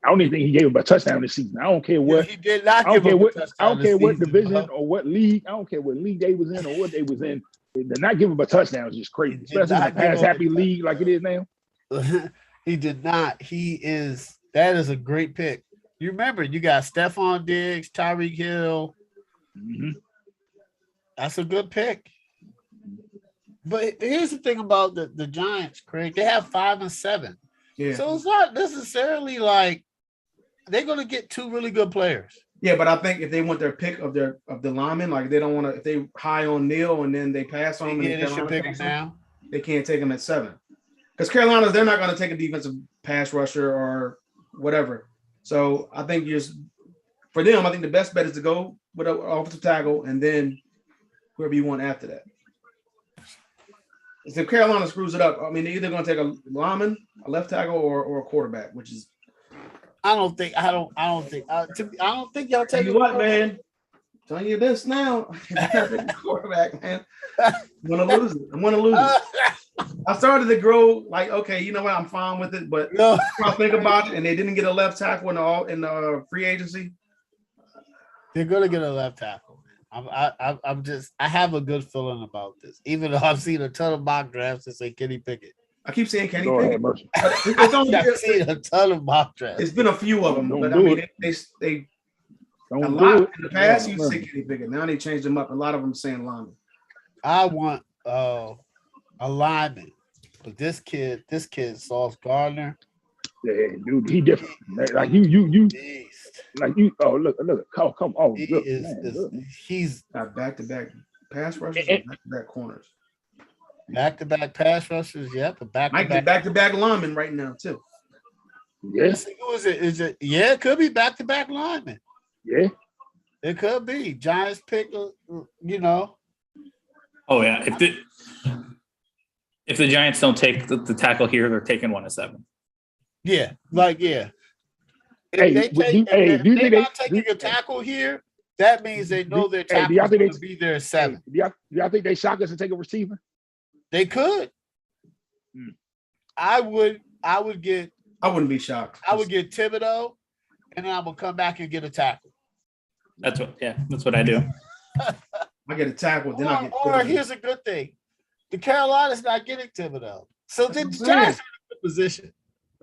I don't even think he gave him a touchdown this season. I don't care what. He did not I don't give care him a what. touchdown I don't care this what season, division bro. or what league. I don't care what league they was in or what they was in. To not give him a touchdown is just crazy, He did especially in a not give him pass a happy league like it is now. He did not. That is a great pick. You remember, you got Stephon Diggs, Tyreek Hill. Mm-hmm. That's a good pick. But here's the thing about the Giants, Craig. They have 5 and 7. Yeah. So it's not necessarily like they're going to get 2 really good players. Yeah, but I think if they want their pick of the linemen, like they don't want to, if they high on Neal and then they pass on him, Yeah, and they should Carolina pick him takes him, now. they can't take him at 7. Because Carolina, they're not going to take a defensive pass rusher or whatever. So I think for them, I think the best bet is to go with an offensive tackle and then whoever you want after that. If Carolina screws it up, I mean, they're either going to take a lineman, a left tackle, or a quarterback, which is. I don't think y'all Tell take you what, man. Telling you this now, quarterback, man. I'm gonna lose it. I started to grow like, okay, you know what? I'm fine with it, but No, I think about it, and they didn't get a left tackle in the free agency. they're gonna get a left tackle. I'm just I have a good feeling about this, even though I've seen a ton of mock drafts that say Kenny Pickett. I keep saying Kenny Lord have Pickett. mercy. But it's only I've seen a ton of mock drafts. it's been a few of them, Don't but I do mean it. they a Don't lot do it. in the past Lord you have say mercy. Kenny Pickett. Now they changed them up. A lot of them saying Lyman. I want a lineman, but this kid, Sauce Gardner, Yeah, dude, he different. Like you, beast. like you. Oh, look, come on, He look, is, man, is look, man. he's Got back-to-back pass rushers Eh, eh. and back-to-back corners. back-to-back pass rushers. Yep, but Might be back-to-back. back-to-back linemen right now too. Yes, Who is it? Is it? Yeah, it could be back-to-back linemen. yeah. It could be. Giants pick, you know. Oh yeah, if the Giants don't take the tackle here, they're taking 1 of 7. Yeah, like yeah. If Hey, they take, hey, do you they're think they? not taking a tackle here, that means they know their Hey, do y'all tackle is think going they- to be there at Hey, 7. do y'all think they shock us and take a receiver? They could. Hmm. I would get I wouldn't be shocked. Thibodeau, and then I will come back and get a tackle. That's what I do. I get a tackle, then I get. Or here's a good thing: the Carolina's not getting Thibodeau, so then the That's what I'm Giants are in a good position.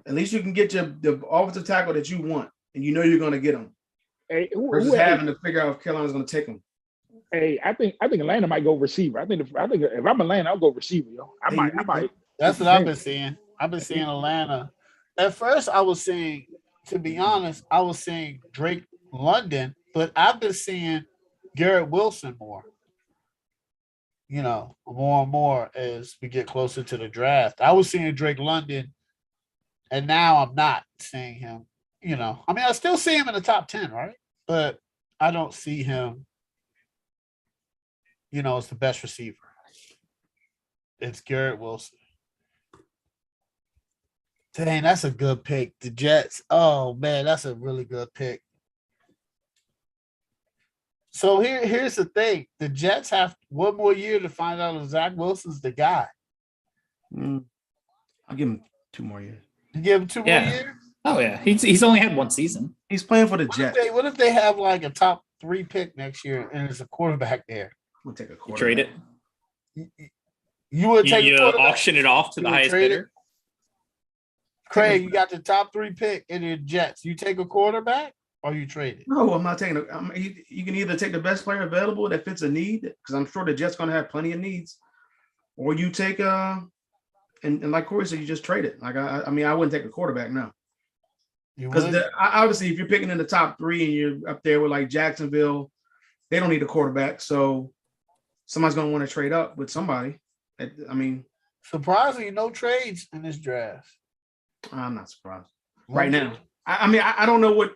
At least you can get the offensive tackle that you want, and you know you're going to get them. Hey, Versus having to figure out if Carolina's going to take them. hey, I think Atlanta might go receiver. I think if I'm Atlanta, I'll go receiver, yo. I Hey, might. That's what I've been seeing. I've been seeing Atlanta. At first, I was saying, to be honest, I was saying Drake London, but I've been seeing Garrett Wilson more. You know, more and more as we get closer to the draft. I was seeing Drake London, and now I'm not seeing him. You know, I mean, I still see him in the top 10, right? But I don't see him, you know, as the best receiver. It's Garrett Wilson. Dang, that's a good pick. The Jets. Oh man, that's a really good pick. So here's the thing: the Jets have one more year to find out if Zach Wilson's the guy. I'll give him 2 more years. You give him 2 more Yeah. years. Oh yeah, he's only had 1 season. He's playing for the What Jets. what if they have like a top 3 pick next year and there's a quarterback there? We'll take a You quarterback. trade it. You would take You a quarterback? auction it off to You the would highest trade it? bidder. Craig, you got the top 3 pick in the Jets. You take a quarterback or you trade it? No, I'm not taking it. You can either take the best player available that fits a need, because I'm sure the Jets going to have plenty of needs, or you take and like Corey said, you just trade it. Like I mean, I wouldn't take a quarterback now, You because would? obviously if you're picking in the top 3 and you're up there with like Jacksonville, they don't need a quarterback, so somebody's going to want to trade up with somebody. I mean, Surprisingly, no trades in this draft. I'm not surprised right now. I mean, I don't know what.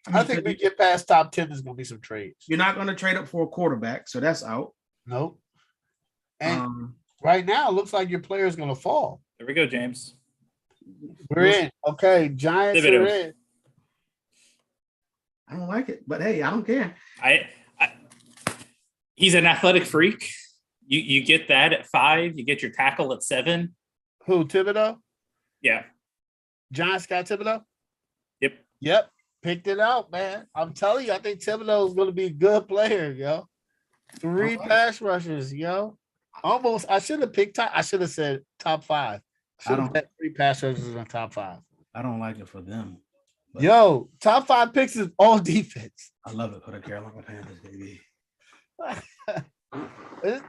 I think we get past top 10, there's going to be some trades. You're not going to trade up for a quarterback, so that's out. Nope. And right now, it looks like your player is going to fall. There we go, James. We're in. Okay, Giants Thibodeau. are in. I don't like it, but hey, I don't care. He's an athletic freak. You get that at 5. You get your tackle at 7. Who, Thibodeau? Yeah. Giants got Thibodeau? Yep. Yep. Picked it out, man. I'm telling you, I think Thibodeau is going to be a good player, yo. 3 pass rushers, yo. Almost, I should have picked top. I should have said top 5. Should have had 3 pass rushers in the top 5. I don't like it for them. But Yo, top 5 picks is all defense. I love it for the Carolina Panthers, baby.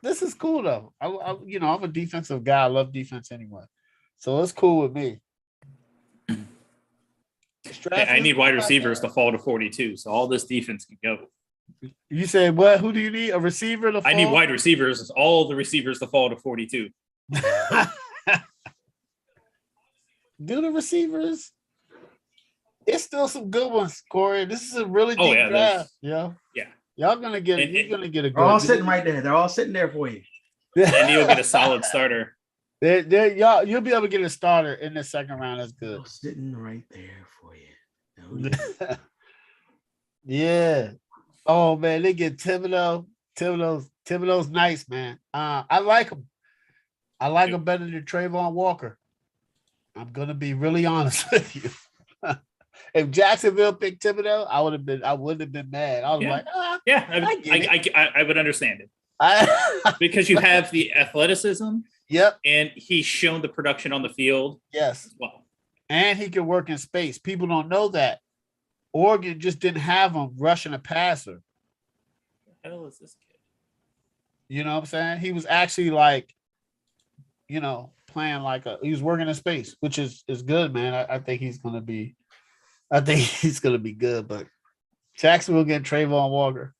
This is cool though. I'm a defensive guy. I love defense anyway, so it's cool with me. I need wide receivers to fall to 42, so all this defense can go. You said what? Who do you need? A receiver to fall? I need wide receivers, all the receivers to fall to 42. Do the receivers? It's still some good ones, Corey. This is a really deep yeah, draft. Yeah. Y'all gonna get it. And- You're gonna get a good. They're all sitting right there. They're all sitting there for you. And you'll get a solid starter. Y'all, you'll be able to get a starter in the second round. That's good. They're sitting right there for you. No, Yeah. Oh man, they get Thibodeau. Thibodeau's nice, man. I like him. I like him better than Trayvon Walker. I'm gonna be really honest with you. If Jacksonville picked Thibodeau, I wouldn't have been mad. I was like, I would understand it because you have the athleticism. Yep. And he's shown the production on the field. Yes. As well. And he can work in space. People don't know that. Oregon just didn't have him rushing a passer. What the hell is this kid? You know what I'm saying? He was actually like, playing he was working in space, which is good, man. I think he's gonna be good, but Jacksonville getting Trayvon Walker.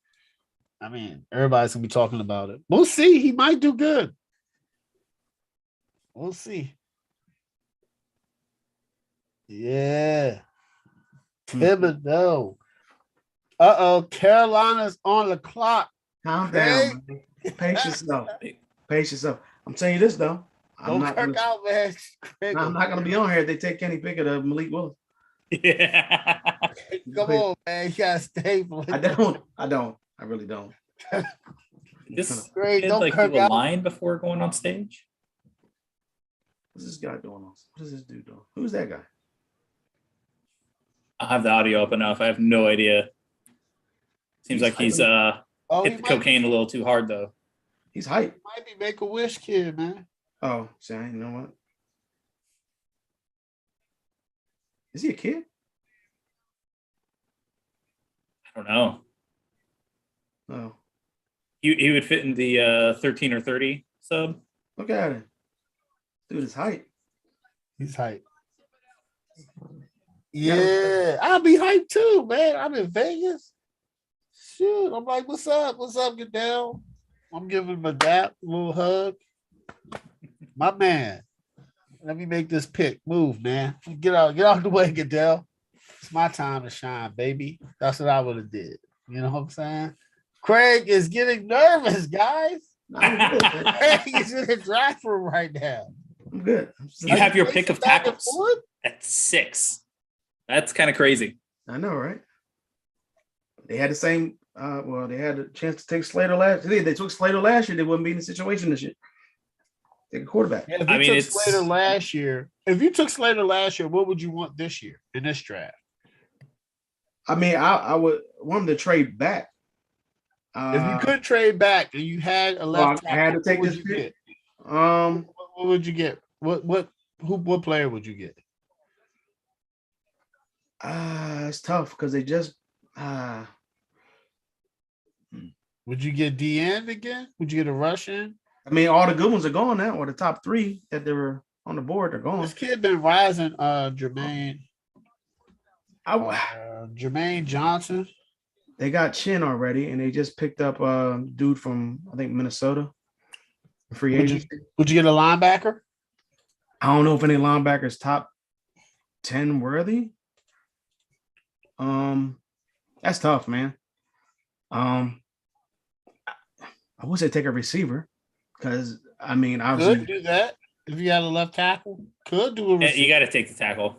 I mean, everybody's gonna be talking about it. We'll see. He might do good. We'll see. Yeah. Thibodeau. Carolina's on the clock. Calm down. Pace yourself. I'm telling you this though. I'm not going to be on here if they take Kenny Pickett or Malik Willis. Yeah. Come on, man. You gotta stay. I don't. I really don't. This great. Don't like do a line before going on stage. What's this guy doing? What is this dude doing? Who's that guy? I have the audio up enough. I have no idea. Seems like he's hit the cocaine a little too hard though. He's hype. Might be Make-A-Wish kid, man. Oh, see, you know what? Is he a kid? I don't know. Oh. He would fit in the 13 or 30 sub. Look at it. Dude is hype. He's hype. Yeah, I'll be hyped too, man. I'm in Vegas. Shoot, I'm like, what's up? What's up, Goodell? I'm giving him a dap, a little hug. My man, let me make this pick. Move, man. Get out the way, Goodell. It's my time to shine, baby. That's what I would have did. You know what I'm saying? Craig is getting nervous, guys. Craig is in the draft room right now. I'm good. You have your pick of tackles at 6. That's kind of crazy. I know, right? They had the same. They had a chance to take Slater last. They took Slater last year. They wouldn't be in the situation this year. Take a quarterback. Yeah, if you took Slater last year, what would you want this year in this draft? I mean, I would want them to trade back. If you could trade back and you had a left tackle, I had to take this pick. What would you get? What player would you get? It's tough because they just. Would you get DN again? Would you get a Russian? I mean, all the good ones are gone now, or the top 3 that they were on the board are gone. This kid been rising, Jermaine. Jermaine Johnson. They got Chin already, and they just picked up a dude from, I think, Minnesota. Free agent. Would you get a linebacker? I don't know if any linebackers top 10 worthy. That's tough, man. I would say take a receiver because I mean, obviously could do that if you had a left tackle. Could do a receiver. You got to take the tackle.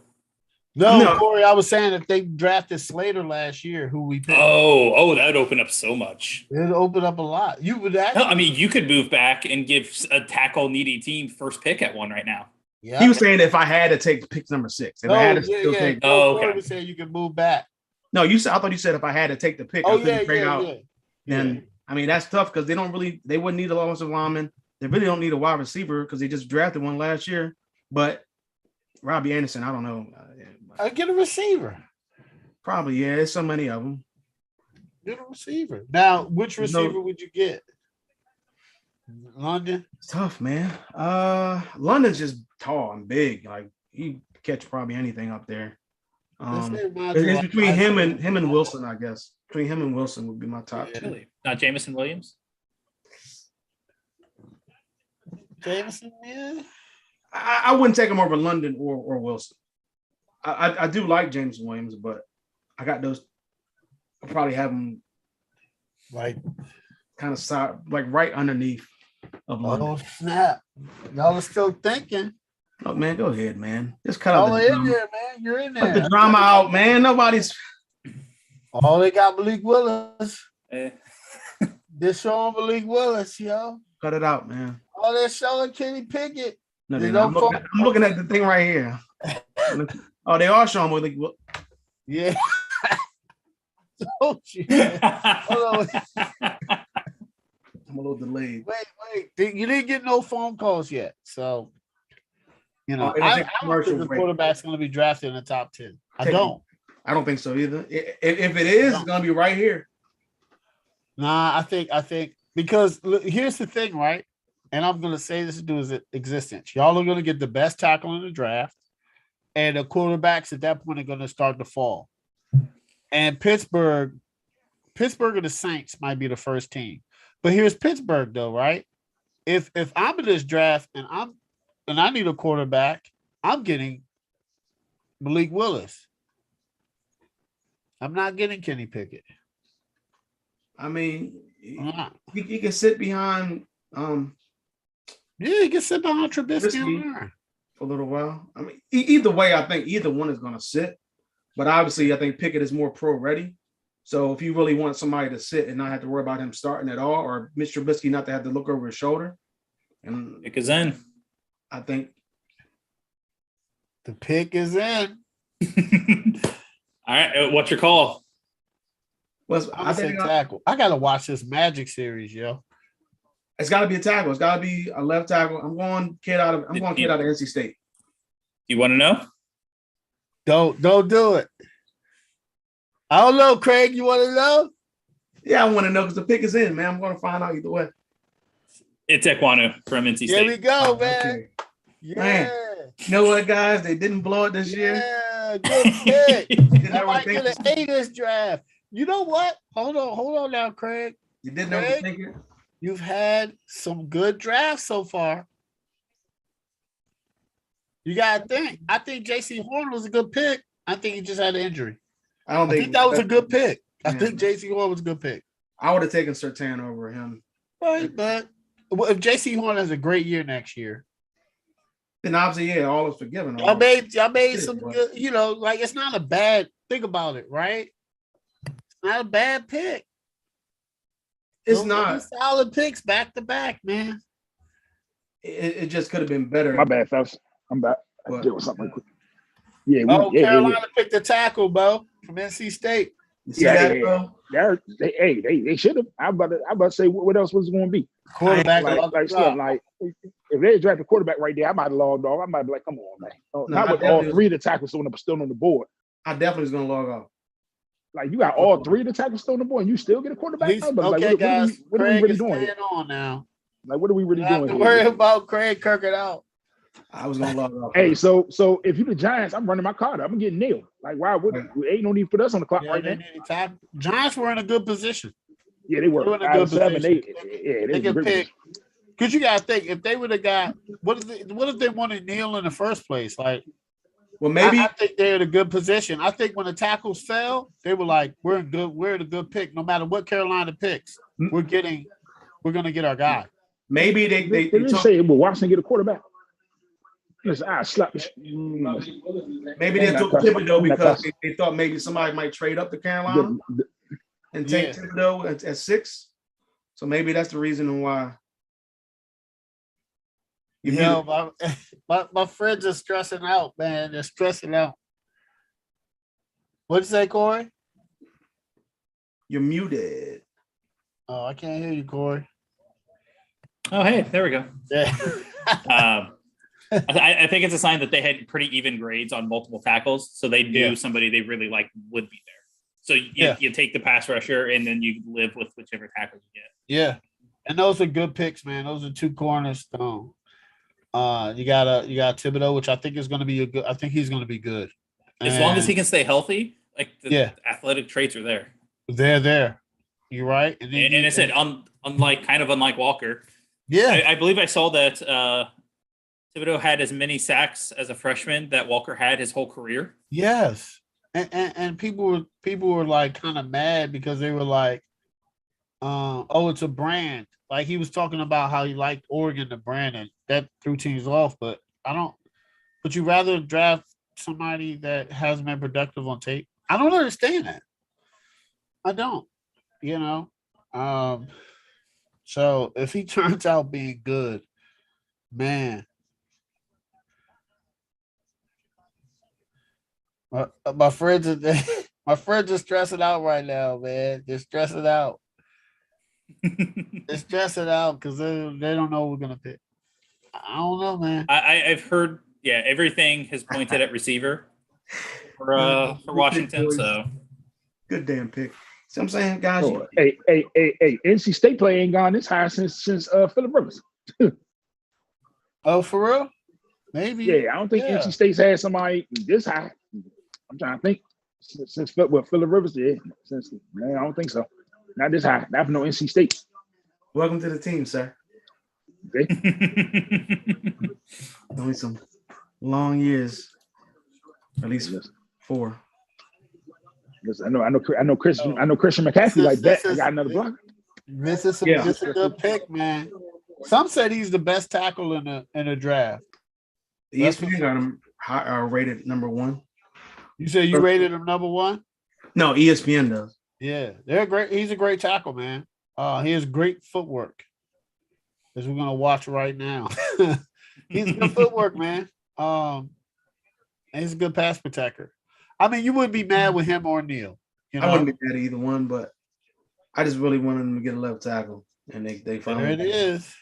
No, Corey, I was saying if they drafted Slater last year, who we picked. Oh, that would open up so much. It would open up a lot. You would actually. No, I mean, you could move back and give a tackle needy team first pick at 1 right now. Yeah. He was saying if I had to take pick number 6, if I had to still take. Corey was saying you could move back. No, I thought you said if I had to take the pick, then I mean that's tough because they wouldn't need a offensive lineman. They really don't need a wide receiver because they just drafted one last year. But Robbie Anderson, I don't know. I get a receiver. Probably, yeah. There's so many of them. Get a receiver. Now, which receiver would you get? London? It's tough, man. London's just tall and big. Like he catch probably anything up there. It's between him and Wilson, I guess. Between him and Wilson would be my top 2. Not Jameson Williams? Jameson, yeah. I wouldn't take him over London or Wilson. I do like Jameson Williams, but I got those. I'll probably have him like kind of side, like right underneath of London. Oh snap! Y'all are still thinking. Oh man, go ahead, man. Just cut out the drama. There, man. You're in there. Cut the drama out, man. Nobody's. Oh, they got Malik Willis. They're showing Malik Willis, yo. Cut it out, man. Oh, they're showing Kenny Pickett. No, They they're not. don't I'm looking at the thing right here. Oh, they are showing me. Like, Yeah. Told you. Hold on. I'm a little delayed. Wait. You didn't get no phone calls yet. So, you know, Oh, it'll I take a don't commercial think the break. quarterback's going to be drafted in the top 10. I Take a- don't. I don't think so either. If it is, it's gonna be right here. Nah, I think because look, here's the thing, right? And I'm going to say this to his existence. Y'all are going to get the best tackle in the draft, and the quarterbacks at that point are going to start to fall. And Pittsburgh and the Saints might be the first team. But here's Pittsburgh, though, right? If I'm in this draft and I need a quarterback, I'm getting Malik Willis. I'm not getting Kenny Pickett. I mean, I'm not. he can sit behind Yeah, he can sit behind Trubisky Trubisky. on there. for a little while. I mean, either way, I think either one is gonna sit. But obviously, I think Pickett is more pro ready. So if you really want somebody to sit and not have to worry about him starting at all, or Mr. Trubisky not to have to look over his shoulder, and Pick is in. I think The pick is in. All right. What's your call? I say tackle. I gotta watch this Magic series, yo. it's got to be a tackle. It's got to be a left tackle. I'm going kid out of NC State. You want to know? Don't do it. I don't know, Craig. You want to know? Yeah, I want to know because the pick is in, man. I'm going to find out either way. It's Ekwonu from NC State. Here we go, Oh, man. okay. Yeah. Man. You know what, guys? They didn't blow it this year. Yeah, good pick. Didn't I might everyone get think an A this draft. You know what? Hold on now, Craig. you didn't Craig? overthink it? You've had some good drafts so far. You gotta think. I think J.C. Horn was a good pick. I think he just had an injury. I don't I think that was a good pick. I Yeah. think J.C. Horn was a good pick. I would have taken Surtain over him. Right, but if J.C. Horn has a great year next year, Then obviously, yeah, all is forgiven. y'all made Yeah, some but- good, like it's not a bad think about it, right? It's not a bad pick. It's Those not. are solid picks back to back, man. It just could have been better. My bad, fellas. I'm back. I What? deal with something real quick. Yeah, Carolina picked the tackle, Bo, from NC State. You see Yeah, that, yeah, bro? They should have. I'm about to say what else was it going to be? Quarterback, Like if they draft a quarterback right there, I might have logged off. I might be like, come on, man. No, Not I with all definitely- three of the tackles still on the board. I definitely was going to log off. Like you got all three of the tackles still on the board, and you still get a quarterback. He's, I'm like, okay, guys. what are we Craig really is doing staying here? on now. Like, what are we really You have doing to here? worry about Craig kirking out. I was going to log off. Hey, so if you the Giants, I'm running my card. I'm getting nailed. Like, why would ain't no need to put us on the clock Yeah, right they now? need a tackle. Giants were in a good position. Yeah, they were. They're in a Out good of 7, position. they They can pick. Because you got to think, if they would have got, what if they wanted Neal in the first place? Like, Well, maybe I think they're in a good position. I think when the tackles fell, they were like, we're in a good pick. No matter what Carolina picks, we're going to get our guy. maybe They they didn't talk, say, well, Washington get a quarterback. Listen, I slap this. maybe they took Thibodeau because they thought maybe somebody might trade up to Carolina and take Yeah. Thibodeau at 6. So maybe that's the reason why. You muted. My friends are stressing out, man. They're stressing out. What'd you say, Corey? You're muted. Oh, I can't hear you, Corey. Oh, hey, there we go. Yeah. I think it's a sign that they had pretty even grades on multiple tackles, so they knew Yeah. somebody they really liked would be there. So you take the pass rusher, and then you live with whichever tackle you get. Yeah. And those are good picks, man. Those are two cornerstone. You got Thibodeau, which I think is going to be a good. I think he's going to be good. As long as he can stay healthy, like the Yeah. athletic traits are there. They're there. You're right. And, then And I said, unlike Walker, yeah. I believe I saw that Thibodeau had as many sacks as a freshman that Walker had his whole career. Yes. And people were like kind of mad because they were like, oh, it's a brand. Like he was talking about how he liked Oregon, the brand, and that threw teams off. But would you rather draft somebody that hasn't been productive on tape? I don't understand that. I don't, So if he turns out being good, man. My friends are my friends are stressing out right now, man. They're stressing out. They're stressing out because they don't know what we're gonna pick. I don't know, man. I've heard, everything has pointed at receiver for Washington. So good damn pick. See what I'm saying, guys? Oh, hey, NC State play ain't gone this high since Phillip Rivers. Oh, for real? Maybe. Yeah, I don't think NC State's had somebody this high. I'm trying to think since Phillip Rivers did. Man, I don't think so. Not this high. Not for no NC State. Welcome to the team, sir. Okay. Only some long years, at least 4. Listen, I know Christian McCaffrey like that. I got another block. This is a good pick, man. Some said he's the best tackle in a draft. ESPN got him rated number 1. You said you rated him number 1? No, ESPN does. Yeah, they're great. He's a great tackle, man. He has great footwork, as we're gonna watch right now. He's good footwork, man. And he's a good pass protector. I mean, you wouldn't be mad with him or Neal. You know? I wouldn't be mad at either one, but I just really wanted them to get a left tackle, and they finally. There it is.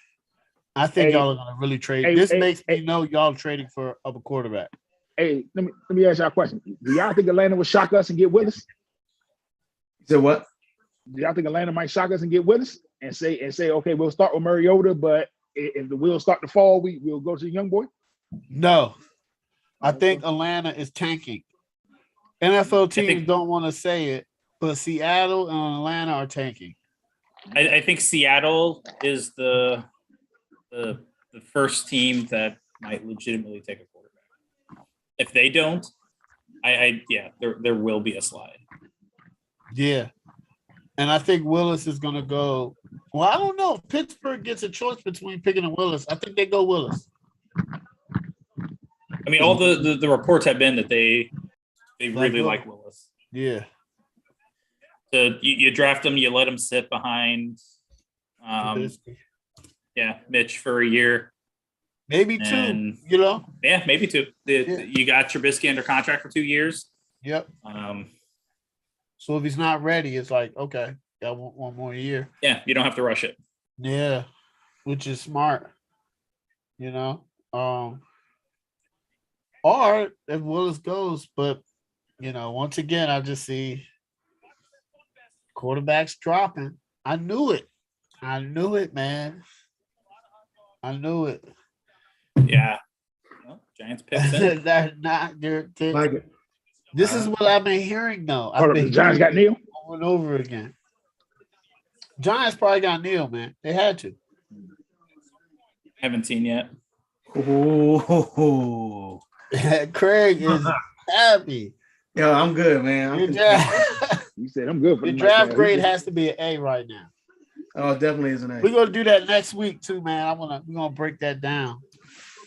I think y'all are gonna really trade. This makes me know y'all trading for a quarterback. Hey, let me ask y'all a question. Do y'all think Atlanta will shock us and get Willis? You said what? Do y'all think Atlanta might shock us and get Willis and say, okay, we'll start with Mariota, but if the wheels start to fall, we'll go to the young boy? No. I think Atlanta is tanking. NFL teams don't want to say it, but Seattle and Atlanta are tanking. I think Seattle is the first team that might legitimately take a quarterback. If they don't, there will be a slide. Yeah. And I think Willis is going to go. Well, I don't know if Pittsburgh gets a choice between picking and Willis. I think they go Willis. I mean, all the reports have been that they really like Willis. Yeah. So you draft him, you let him sit behind, Mitch for a year. Maybe 2, you know? Yeah, maybe 2. You got Trubisky under contract for 2 years. Yep. So if he's not ready, it's like, okay, got one more year. Yeah, you don't have to rush it. Yeah, which is smart, you know. Or if Willis goes, but, you know, once again, I just see quarterbacks dropping. I knew it, man. I knew it. Yeah. Well, Giants picked it. They're not. Like it. This is what I've been hearing, though. The Giants got Neal over and over again. Giants probably got Neal, man. They had to. Haven't seen yet. Oh. Craig is happy. Yo, I'm good, man. You said I'm good. The draft grade has to be an A right now. Oh, it definitely is an A. We're gonna do that next week too, man. We're gonna break that down.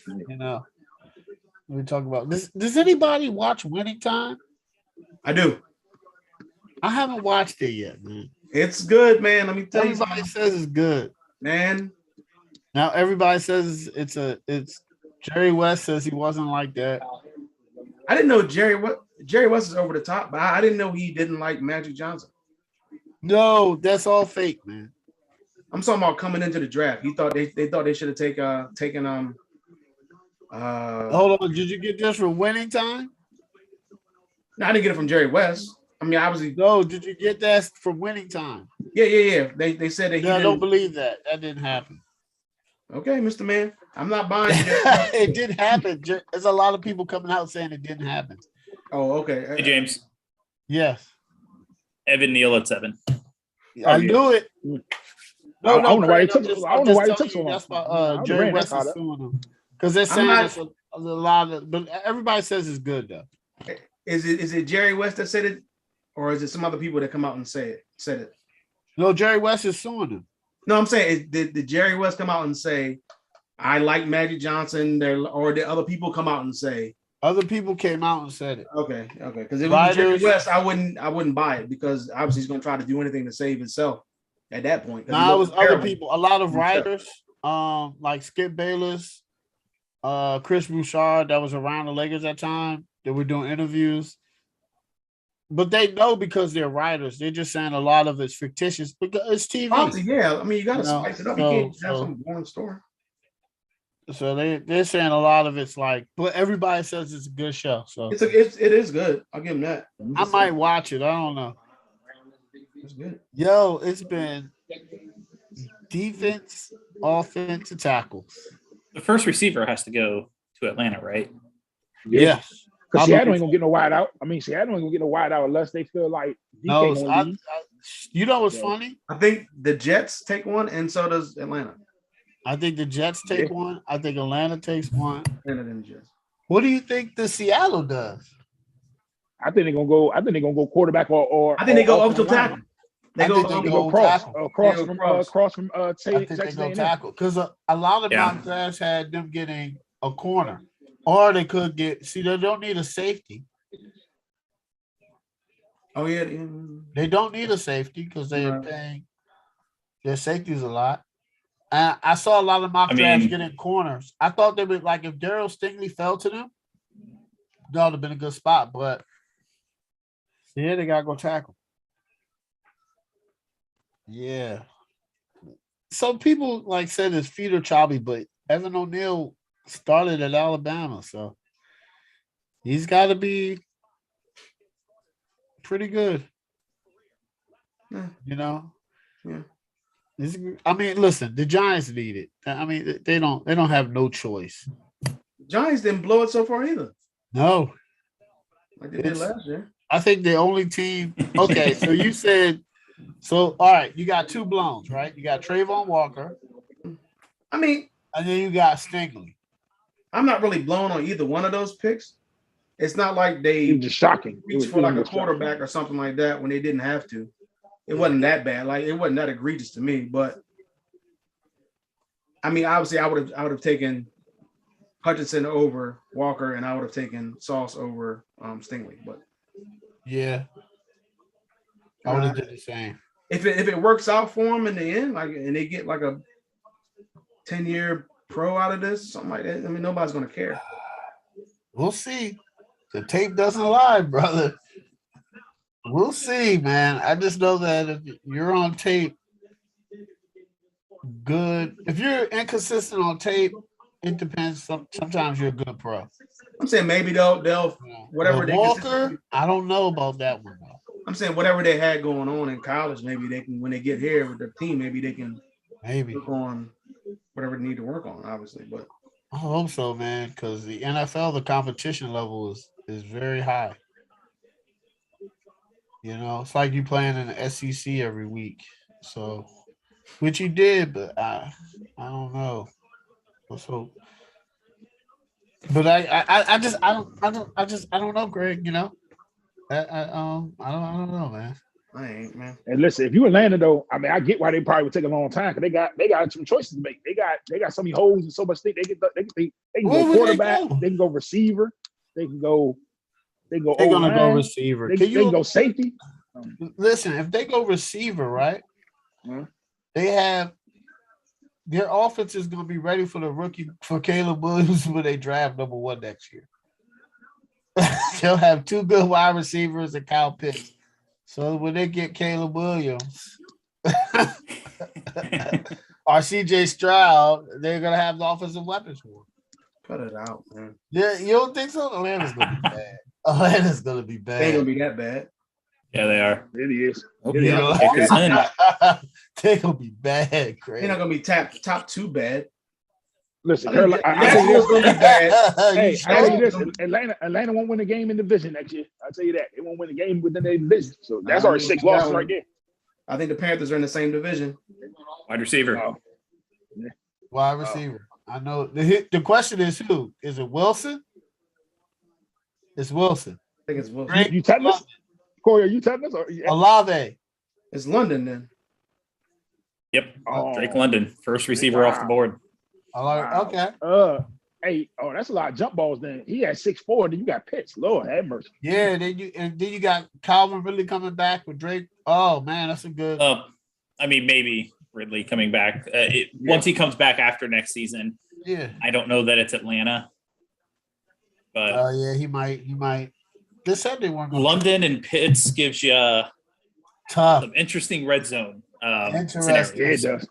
You know. We talk about this. Does anybody watch Winning Time? I do. I haven't watched it yet, man. It's good, man. Let me tell you. Everybody says it's good, man. Now everybody says it's Jerry West says he wasn't like that. I didn't know Jerry West is over the top, but I didn't know he didn't like Magic Johnson. No, that's all fake, man. I'm talking about coming into the draft. He thought they thought they should have taken Hold on, did you get this from Winning Time? No, I didn't get it from Jerry West. I mean, obviously. No, did you get that from Winning Time? Yeah. They said that he. I don't believe that. That didn't happen. Okay, Mr. Man, I'm not buying it. It did happen. There's a lot of people coming out saying it didn't happen. Oh, okay. Hey, James. Yes. Evan Neal at 7. I knew it. No, I don't know why he took. I don't know why he took so long. That's why Jerry West is suing him. Because they're saying it's a lot of, but everybody says it's good though. Is it Jerry West that said it, or is it some other people that come out and said it? No, Jerry West is suing him. No, I'm saying did Jerry West come out and say, I like Magic Johnson, or did other people come out and say? Other people came out and said it. Okay. Because if it was Jerry West, I wouldn't buy it because obviously he's going to try to do anything to save himself. at that point. Now it was other people, a lot of himself. writers, like Skip Bayless, Chris Bouchard, that was around the Lakers at that time. They were doing interviews. But they know because they're writers. They're just saying a lot of it's fictitious because it's TV. Yeah, I mean, you got to spice it up. You can't have some boring story. So they're saying a lot of it's like, but everybody says it's a good show. So it is good. I'll give them that. I might watch it. I don't know. It's good. Yo, it's been defense, offense, and tackles. The first receiver has to go to Atlanta, right? Yes. Because Seattle ain't gonna get no wide out. I mean, Seattle ain't gonna get no wide out unless they feel like DK no. You know what's funny? I think the Jets take one, and so does Atlanta. I think the Jets take one. I think Atlanta takes one. And then the Jets. What do you think the Seattle does? I think they're gonna go quarterback or I think they go up to tackle. They go cross from Texas A&M. Tackle because a lot of mock drafts had them getting a corner, or they could get. See, they don't need a safety. Oh yeah, they don't need a safety because they're paying their safeties a lot. And I saw a lot of mock drafts getting corners. I thought they would like if Daryl Stingley fell to them, that would have been a good spot. But yeah, they gotta go tackle. Yeah. Some people like said his feet are choppy, but Evan O'Neal started at Alabama, so he's got to be pretty good. Yeah. You know. Yeah. I mean, listen, the Giants need it. I mean, they don't have no choice. Giants didn't blow it so far either. No. Like they did last year. I think the only team. Okay, so you said. So, all right, you got two blowns, right? You got Trayvon Walker. I mean, and then you got Stingley. I'm not really blown on either one of those picks. It's not like they just shocking. Reached for like a quarterback or something like that when they didn't have to. It wasn't that bad. Like it wasn't that egregious to me. But I mean, obviously, I would have taken Hutchinson over Walker, and I would have taken Sauce over Stingley. But yeah. I would have did the same. If it works out for them in the end, like and they get like a 10-year pro out of this, something like that, I mean, nobody's gonna care. We'll see. The tape doesn't lie, brother. We'll see, man. I just know that if you're on tape, good. If you're inconsistent on tape, it depends. Sometimes you're a good pro. I'm saying maybe they'll whatever they Walker. I don't know about that one though. I'm saying whatever they had going on in college, maybe they can, when they get here with their team, maybe they can work on whatever they need to work on, obviously. But I hope so, man, because the NFL, the competition level is very high. You know, it's like you playing in the SEC every week. So, which you did, but I don't know. Let's hope. But I don't know, Greg. You know. I don't know, man. I ain't, man. And listen, if you Atlanta though, I mean, I get why they probably would take a long time because they got some choices to make. They got so many holes and so much things. They can go quarterback, they can go receiver, they're gonna go receiver. They can go safety. Listen, if they go receiver, right? They have their offense is gonna be ready for the rookie for Caleb Williams when they draft number 1 next year. They'll have 2 good wide receivers and Kyle Pitts. So when they get Caleb Williams or CJ Stroud, they're gonna have the offensive weapons for him. Cut it out, man. Yeah, you don't think so? Atlanta's gonna be bad. Atlanta's gonna be bad. They ain't gonna be that bad. Yeah, they are. It is. They're gonna be bad, Craig. They're not gonna be top 2 bad. Listen, Carolina, gonna be bad. Hey, I tell you this: Atlanta won't win a game in the division next year. I'll tell you that they won't win a game within their division. So that's already 6 losses right there. I think the Panthers are in the same division. Wide receiver. Wide receiver. I know. The question is who? Is it Wilson? It's Wilson. I think it's Wilson. You tetanus? Corey, are you tetanus? Olave. It's London then. Yep. Drake London, first receiver off the board. Okay. Hey, that's a lot of jump balls. Then he had 6'4". Then you got Pitts. Lord have mercy. Yeah. Then you got Calvin really coming back with Drake. Oh man, that's a good. I mean, maybe Ridley coming back. Once he comes back after next season, Yeah. I don't know that it's Atlanta. But yeah, he might. They said they weren't going London and Pitts gives you tough. some interesting red zone Interesting. scenarios. Yeah, it does.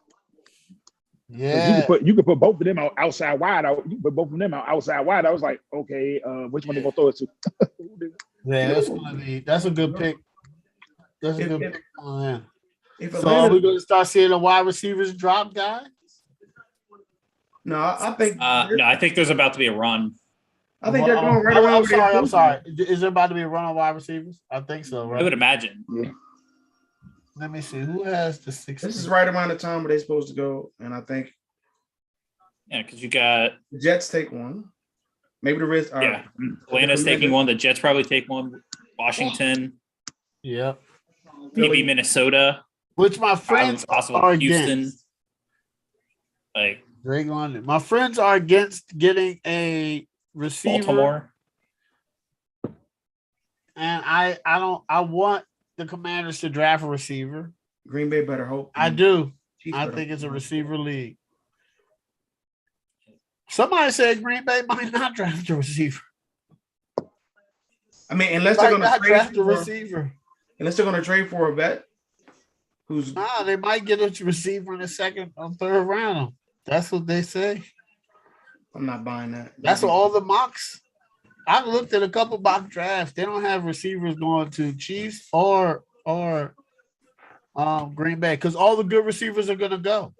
Yeah. You could put both of them outside wide. You can put both of them outside wide. I was like, okay, which one they gonna throw it to? Yeah, that's a good pick. That's a good pick. If So Atlanta, are we going to start seeing the wide receivers drop, guys? no, I think No, I think there's about to be a run. I think they're going right around. I'm sorry. Is there about to be a run on wide receivers? I think so, right? I would imagine. Yeah. Let me see. Who has the 6? This is right around the time where they're supposed to go, and I think Yeah, because you got the Jets take one. Maybe the Reds. Yeah. Atlanta's taking one. The Jets probably take one. Washington, Yep. maybe Minnesota, Which my friends possible are Houston. against. Like Drake London. My friends are against getting a receiver. Baltimore. And I want the Commanders to draft a receiver. Green Bay better hope. I do. Chiefs I better think it's a hope. receiver league. Somebody said Green Bay might not draft a receiver. I mean, unless Might they're going not to draft trade a for, receiver. unless they're going to trade for a vet who's Nah, they might get a receiver in the second or third round. That's what they say. I'm not buying that. That's what all the mocks. I've looked at a couple mock drafts. They don't have receivers going to Chiefs or Green Bay because all the good receivers are going to go.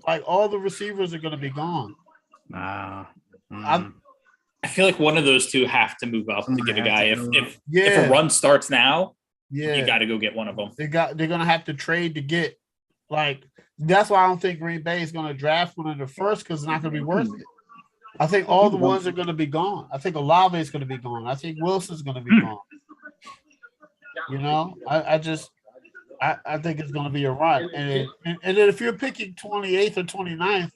Like all the receivers are going to be gone. Nah. I feel like one of those two have to move up to get a guy. If Yeah, a run starts now, yeah, you got to go get one of them. they're going to have to trade to get like. That's why I don't think Green Bay is going to draft one of the first because it's not going to be worth it. I think all the ones are going to be gone. I think Olave is going to be gone. I think Wilson's going to be gone. You know, I think it's going to be a run. And then if you're picking 28th or 29th,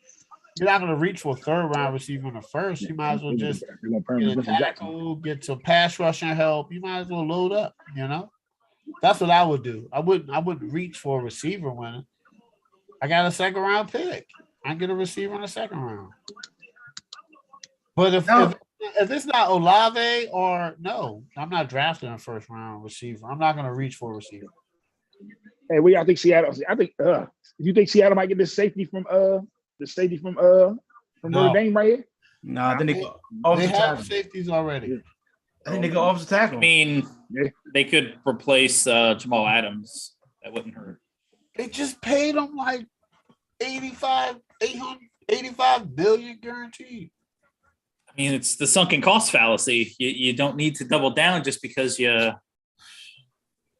you're not going to reach for a third round receiver in the first. You might as well just get a tackle, get some pass rushing help. You might as well load up. You know, that's what I would do. I wouldn't reach for a receiver winner. I got a second round pick. I get a receiver in the second round. But if it's not Olave or no, I'm not drafting a first round receiver. I'm not going to reach for a receiver. Hey, what y'all think Seattle? I think you think Seattle might get this safety from Notre Dame right here? No, I think they go They offensive have tackle. safeties already. I think they go offensive tackle. I mean, they could replace Jamal Adams. That wouldn't hurt. They just paid him like 85 million guaranteed. I mean, it's the sunken cost fallacy. You don't need to double down just because you.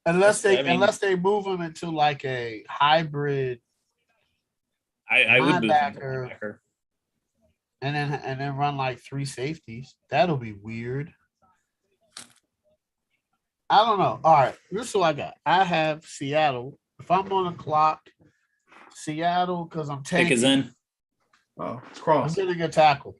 Unless they move him into like a hybrid I would move him to linebacker. linebacker. and then run like 3 safeties. That'll be weird. I don't know. All right, this is what I got. I have Seattle. If I'm on the clock, Seattle because I'm Pick is taking. in. Oh, it's I'm cross. getting a tackle.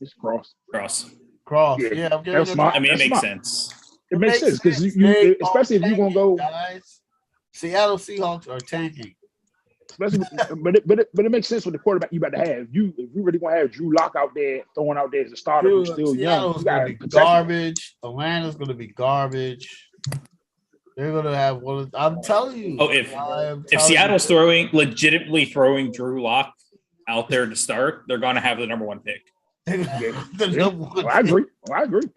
It's cross. Cross. Cross. Yeah, Yeah, I'm getting that's a smart. I mean, it That's makes smart. sense. It makes sense because They you especially if are you're gonna go, tanking, guys. Seattle Seahawks are tanking. especially, but it makes sense with the quarterback you about to have. If you really gonna have Drew Lock out there throwing out there as a starter who's still young, Seattle's you gonna gotta be protect him. garbage. Atlanta's gonna be garbage. They're gonna have one. I'm telling you. Oh, if telling Seattle's legitimately throwing Drew Lock out there to start, they're going to have the number 1 pick. the number one. I agree.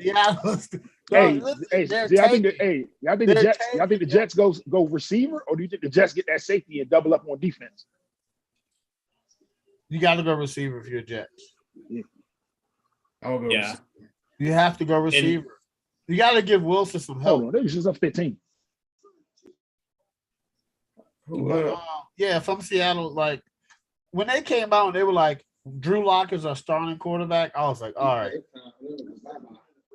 Seattle's. Hey, Listen, hey, they're do y'all think that? tanking. Hey, y'all think the Jets go receiver, or do you think the Jets get that safety and double up on defense? You got to go receiver if you're Jets. I'll go. Yeah. You have to go receiver. You got to give Wilson some help. Hold on, they just up 15. Yeah, if I'm Seattle, like when they came out and they were like, Drew Lock is our starting quarterback, I was like, all right.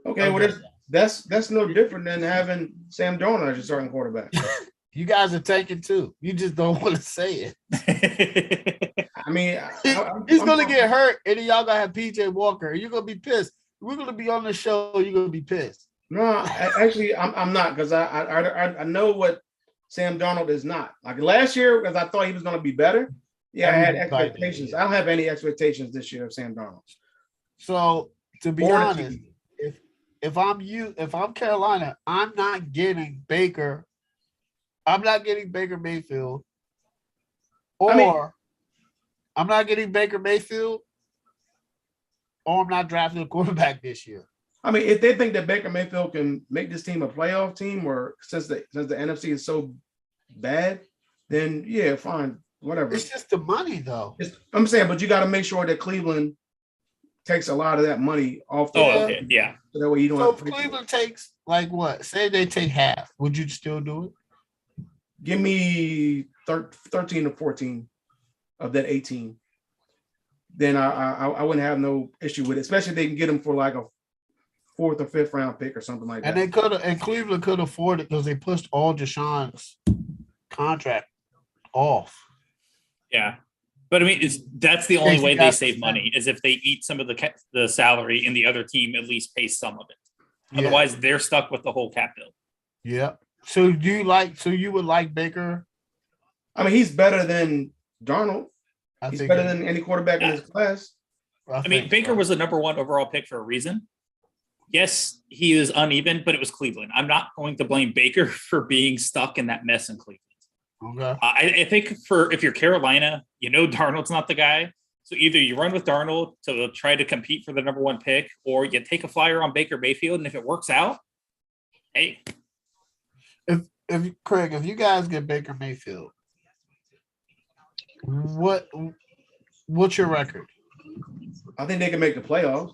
Okay, well, that's no different than having Sam Darnold as your starting quarterback. You guys are taking too. You just don't want to say it. I mean, He's going to get hurt, and then y'all going to have PJ Walker. You're going to be pissed. We're going to be on the show. You're going to be pissed. No, actually, I'm not because I know what Sam Darnold is not. Like last year, because I thought he was going to be better. Yeah, I had Everybody did, expectations. yeah. I don't have any expectations this year of Sam Darnold. So to be Or the honest, QB. if I'm Carolina, I'm not getting Baker. I'm not getting Baker Mayfield. Or I'm not getting Baker Mayfield, or I'm not drafting a quarterback this year. I mean, if they think that Baker Mayfield can make this team a playoff team, or since the NFC is so bad, then yeah, fine, whatever. It's just the money, though. I'm saying, but you got to make sure that Cleveland takes a lot of that money off. Okay, yeah. So that way you don't. So have if to pay for it. Cleveland takes like what? Say they take half, would you still do it? Give me 13 to 14 of that 18. Then I wouldn't have no issue with it, especially if they can get him for like a 4th or 5th round pick or something like that. And they could have, and Cleveland could afford it because they pushed all Deshaun's contract off. Yeah. But I mean, that's the only way they save 65%. money is if they eat some of the salary and the other team at least pays some of it. Yeah. Otherwise, they're stuck with the whole cap bill. Yeah. So you would like Baker? I mean, he's better than Darnold. I He's think better than any quarterback in his class. I mean, Baker was the number 1 overall pick for a reason. Yes, he is uneven, but it was Cleveland. I'm not going to blame Baker for being stuck in that mess in Cleveland. Okay. I think if you're Carolina, Darnold's not the guy. So either you run with Darnold to try to compete for the number 1 pick, or you take a flyer on Baker Mayfield, and if it works out, hey. If you guys get Baker Mayfield, what's your record? I think they can make the playoffs.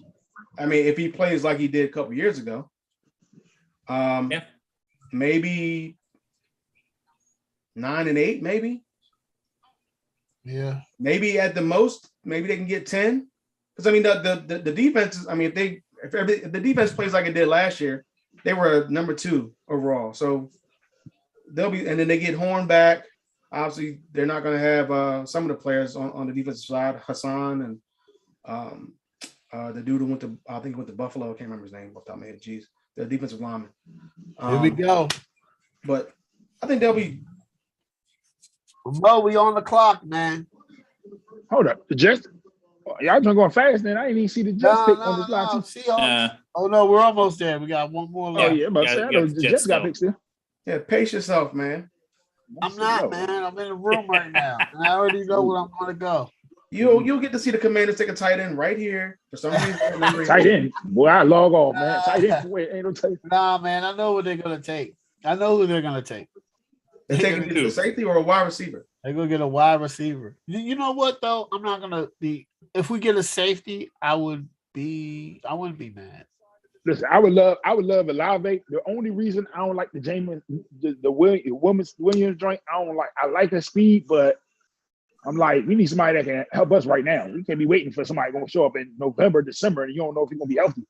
I mean, if he plays like he did a couple years ago, maybe 9-8, maybe. Yeah. Maybe at the most, maybe they can get 10. Because I mean, the defense. I mean, if the defense plays like it did last year, they were number 2 overall. So they'll be, and then they get Horn back. Obviously, they're not going to have some of the players on the defensive side, Hassan and the dude who went to Buffalo. I can't remember his name off the top of my head. Jeez, the defensive lineman. Here we go. But I think they'll be. Mo, we on the clock, man. Hold up. The Jets. Y'all going fast, then. I didn't even see the Jets pick on this line. Seahawks. Oh, no, we're almost there. We got one more left. Oh, yeah. But I know the Jets got picked still. Yeah, pace yourself, man. I'm not, man. I'm in the room right now. And I already know where I'm going to go. You'll get to see the Commanders take a tight end right here. For some reason. Tight end. Boy, I log off, man. Tight end. Wait, ain't no tight end. Nah, man. I know what they're going to take. I know who they're going to take. They're taking a safety or a wide receiver. They're going to get a wide receiver. You know what, though? I'm not going to be – if we get a safety, I wouldn't be mad. Listen, I would love Olave. The only reason I don't like the Williams joint, I like his speed, but I'm like, we need somebody that can help us right now. We can't be waiting for somebody going to show up in November, December, and you don't know if he's going to be healthy.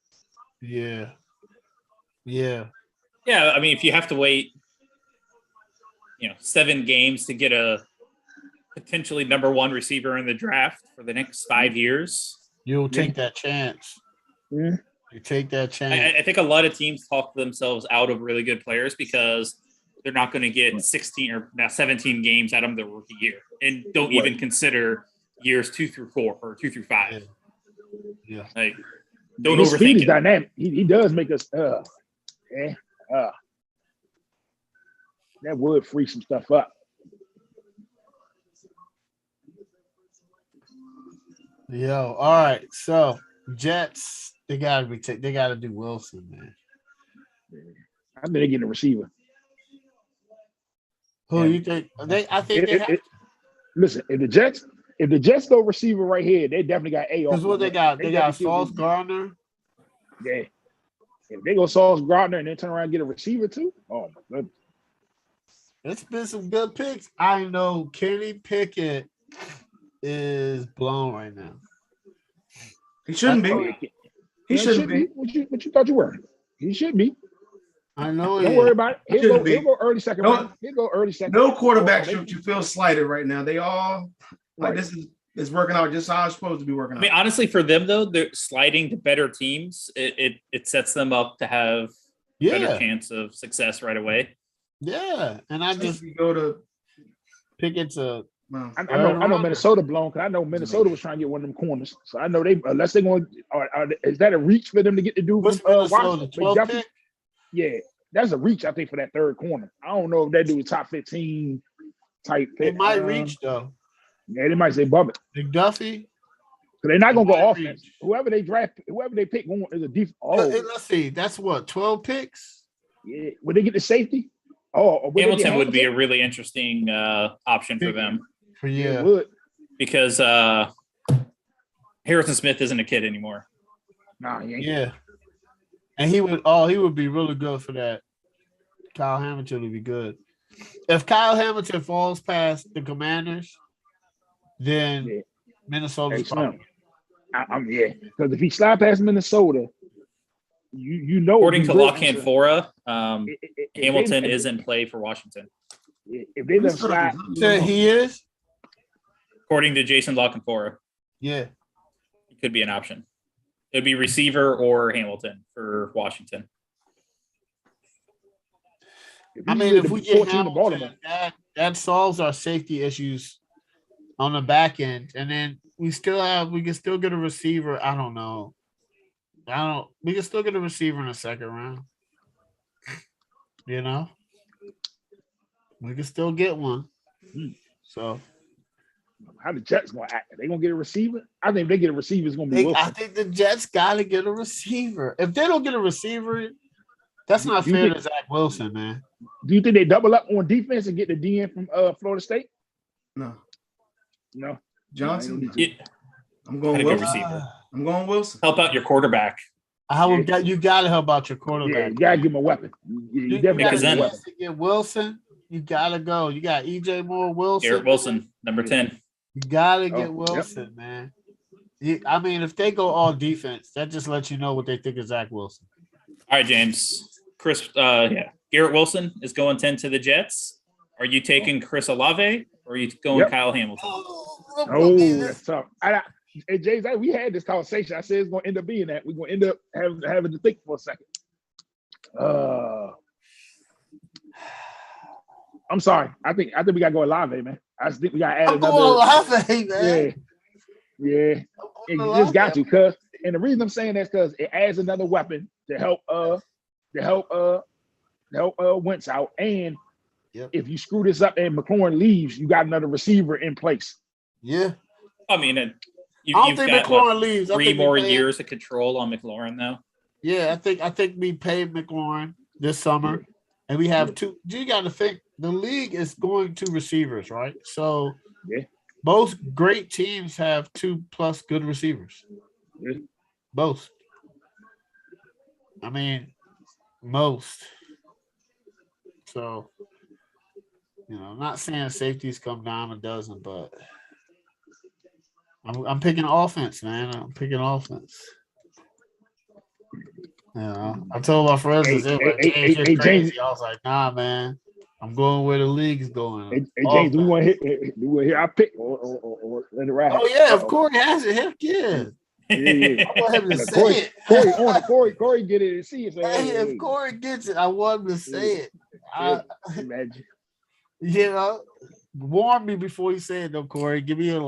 Yeah. Yeah. Yeah, I mean, if you have to wait, 7 games to get a potentially number 1 receiver in the draft for the next 5 years. You'll take that chance. Yeah. You take that chance. I think a lot of teams talk themselves out of really good players because they're not going to get 16 or now 17 games out of the rookie year and don't even consider years 2 through 4 or 2 through 5. Yeah. Like, don't His speed overthink is it. dynamic. He does make us that would free some stuff up. Yo, all right. So Jets, they gotta do Wilson, man. I think they're getting a receiver. Who you think? I think they have. Listen, if the Jets go receiver right here, they definitely got A. Because what they got? They got Sauce Gardner. Yeah. If they go Sauce Gardner and then turn around and get a receiver too, oh my goodness. It's been some good picks. I know Kenny Pickett is blown right now. He shouldn't be. He shouldn't be. What you thought you were? He should be. I know. Don't worry about it. He'll go early second round. He'll go early second. No quarterback should you feel slighted right now. They all like this is working out just how it's supposed to be working out. I mean, honestly, for them though, they're sliding to better teams. It sets them up to have a better chance of success right away. Yeah, and I just You go to Pickett's a well, I know Minnesota blown because I know Minnesota was trying to get one of them corners. So I know they unless they're going, is that a reach for them to get the dude what's from Minnesota Washington? 12 McDuffie? pick? Yeah, that's a reach I think for that third corner. I don't know if that dude is top 15 type They pick. might reach though. Yeah, they might say bump it. McDuffie. So they're not They gonna go might offense. reach. Whoever they pick is a deep. Let's see. That's what 12 picks. Yeah. Would they get the safety? Would they get Hamilton would be a really interesting option for them Yeah, it would. because Harrison Smith isn't a kid anymore. Nah, he ain't. Yeah, and he would be really good for that. Kyle Hamilton would be good. If Kyle Hamilton falls past the Commanders, then Yeah. Minnesota's Hey, probably. yeah, because if he slide past Minnesota, you know. According to he will Lockhand answer. Fora, If Hamilton they- is in play for Washington. If they let him slide, So he is. According to Jason Lockhand Fora, Yeah. it could be an option. It'd be receiver or Hamilton for Washington. I mean, if we get 14 to Hamilton, Baltimore, that solves our safety issues on the back end, and then we can still get a receiver. I don't know. We can still get a receiver in the second round. You know, we can still get one. So how the Jets gonna act? Are they gonna get a receiver? I think if they get a receiver, it's gonna be I Wilson. think the Jets got to get a receiver. If they don't get a receiver, that's not You fair think- to Zach Wilson, man. Do you think they double up on defense and get the DN from Florida State? no. No. Johnson. Yeah, I'm going Gotta go Wilson. receiver. I'm going Wilson. Help out your quarterback. You got to help out your Yeah, quarterback. you gotta give him a weapon. You definitely Because gotta give him a then- weapon. To get Wilson, you got to go. You got EJ Moore, Wilson. Garrett Wilson, number 10. You got to get yep. Wilson, man. I mean, if they go all defense, that just lets you know what they think of Zach Wilson. All right, James. Garrett Wilson is going 10 to the Jets. Are you taking Chris Olave or are you going Yep. Kyle Hamilton? Oh, that's tough. Hey, James, we had this conversation. I said it's gonna end up being that. We're gonna end up having to think for a second. I'm sorry. I think we gotta go Olave, man. I just think we gotta add I'm another. going Olave, man. Yeah. You just got to, cause and the reason I'm saying that's because it adds another weapon to help Wentz out. And Yep. if you screw this up and McLaurin leaves, you got another receiver in place. Yeah. I mean, I don't you've think got McLaurin leaves. I 3 think we more pay- years of control on McLaurin, though. Yeah, I think we paid McLaurin this summer, and we have two. You got to think the league is going to receivers, right? So, Yeah. most great teams have 2+ good receivers. Yeah. Most. I mean, most. So, I'm not saying safeties come dime a dozen, but I'm picking offense, man. I'm picking offense. I told my friends, Hey, crazy. James. I was like, nah, man. I'm going where the league's going. Hey, James, do we want to hear our pick or let it ride? Oh yeah, if Corey has it, heck yeah. Yeah. I want him to say it. Corey get it and see it. Hey, if Corey gets it, I want him to say it. Imagine. Warn me before you say it, though, Corey. Give me hey.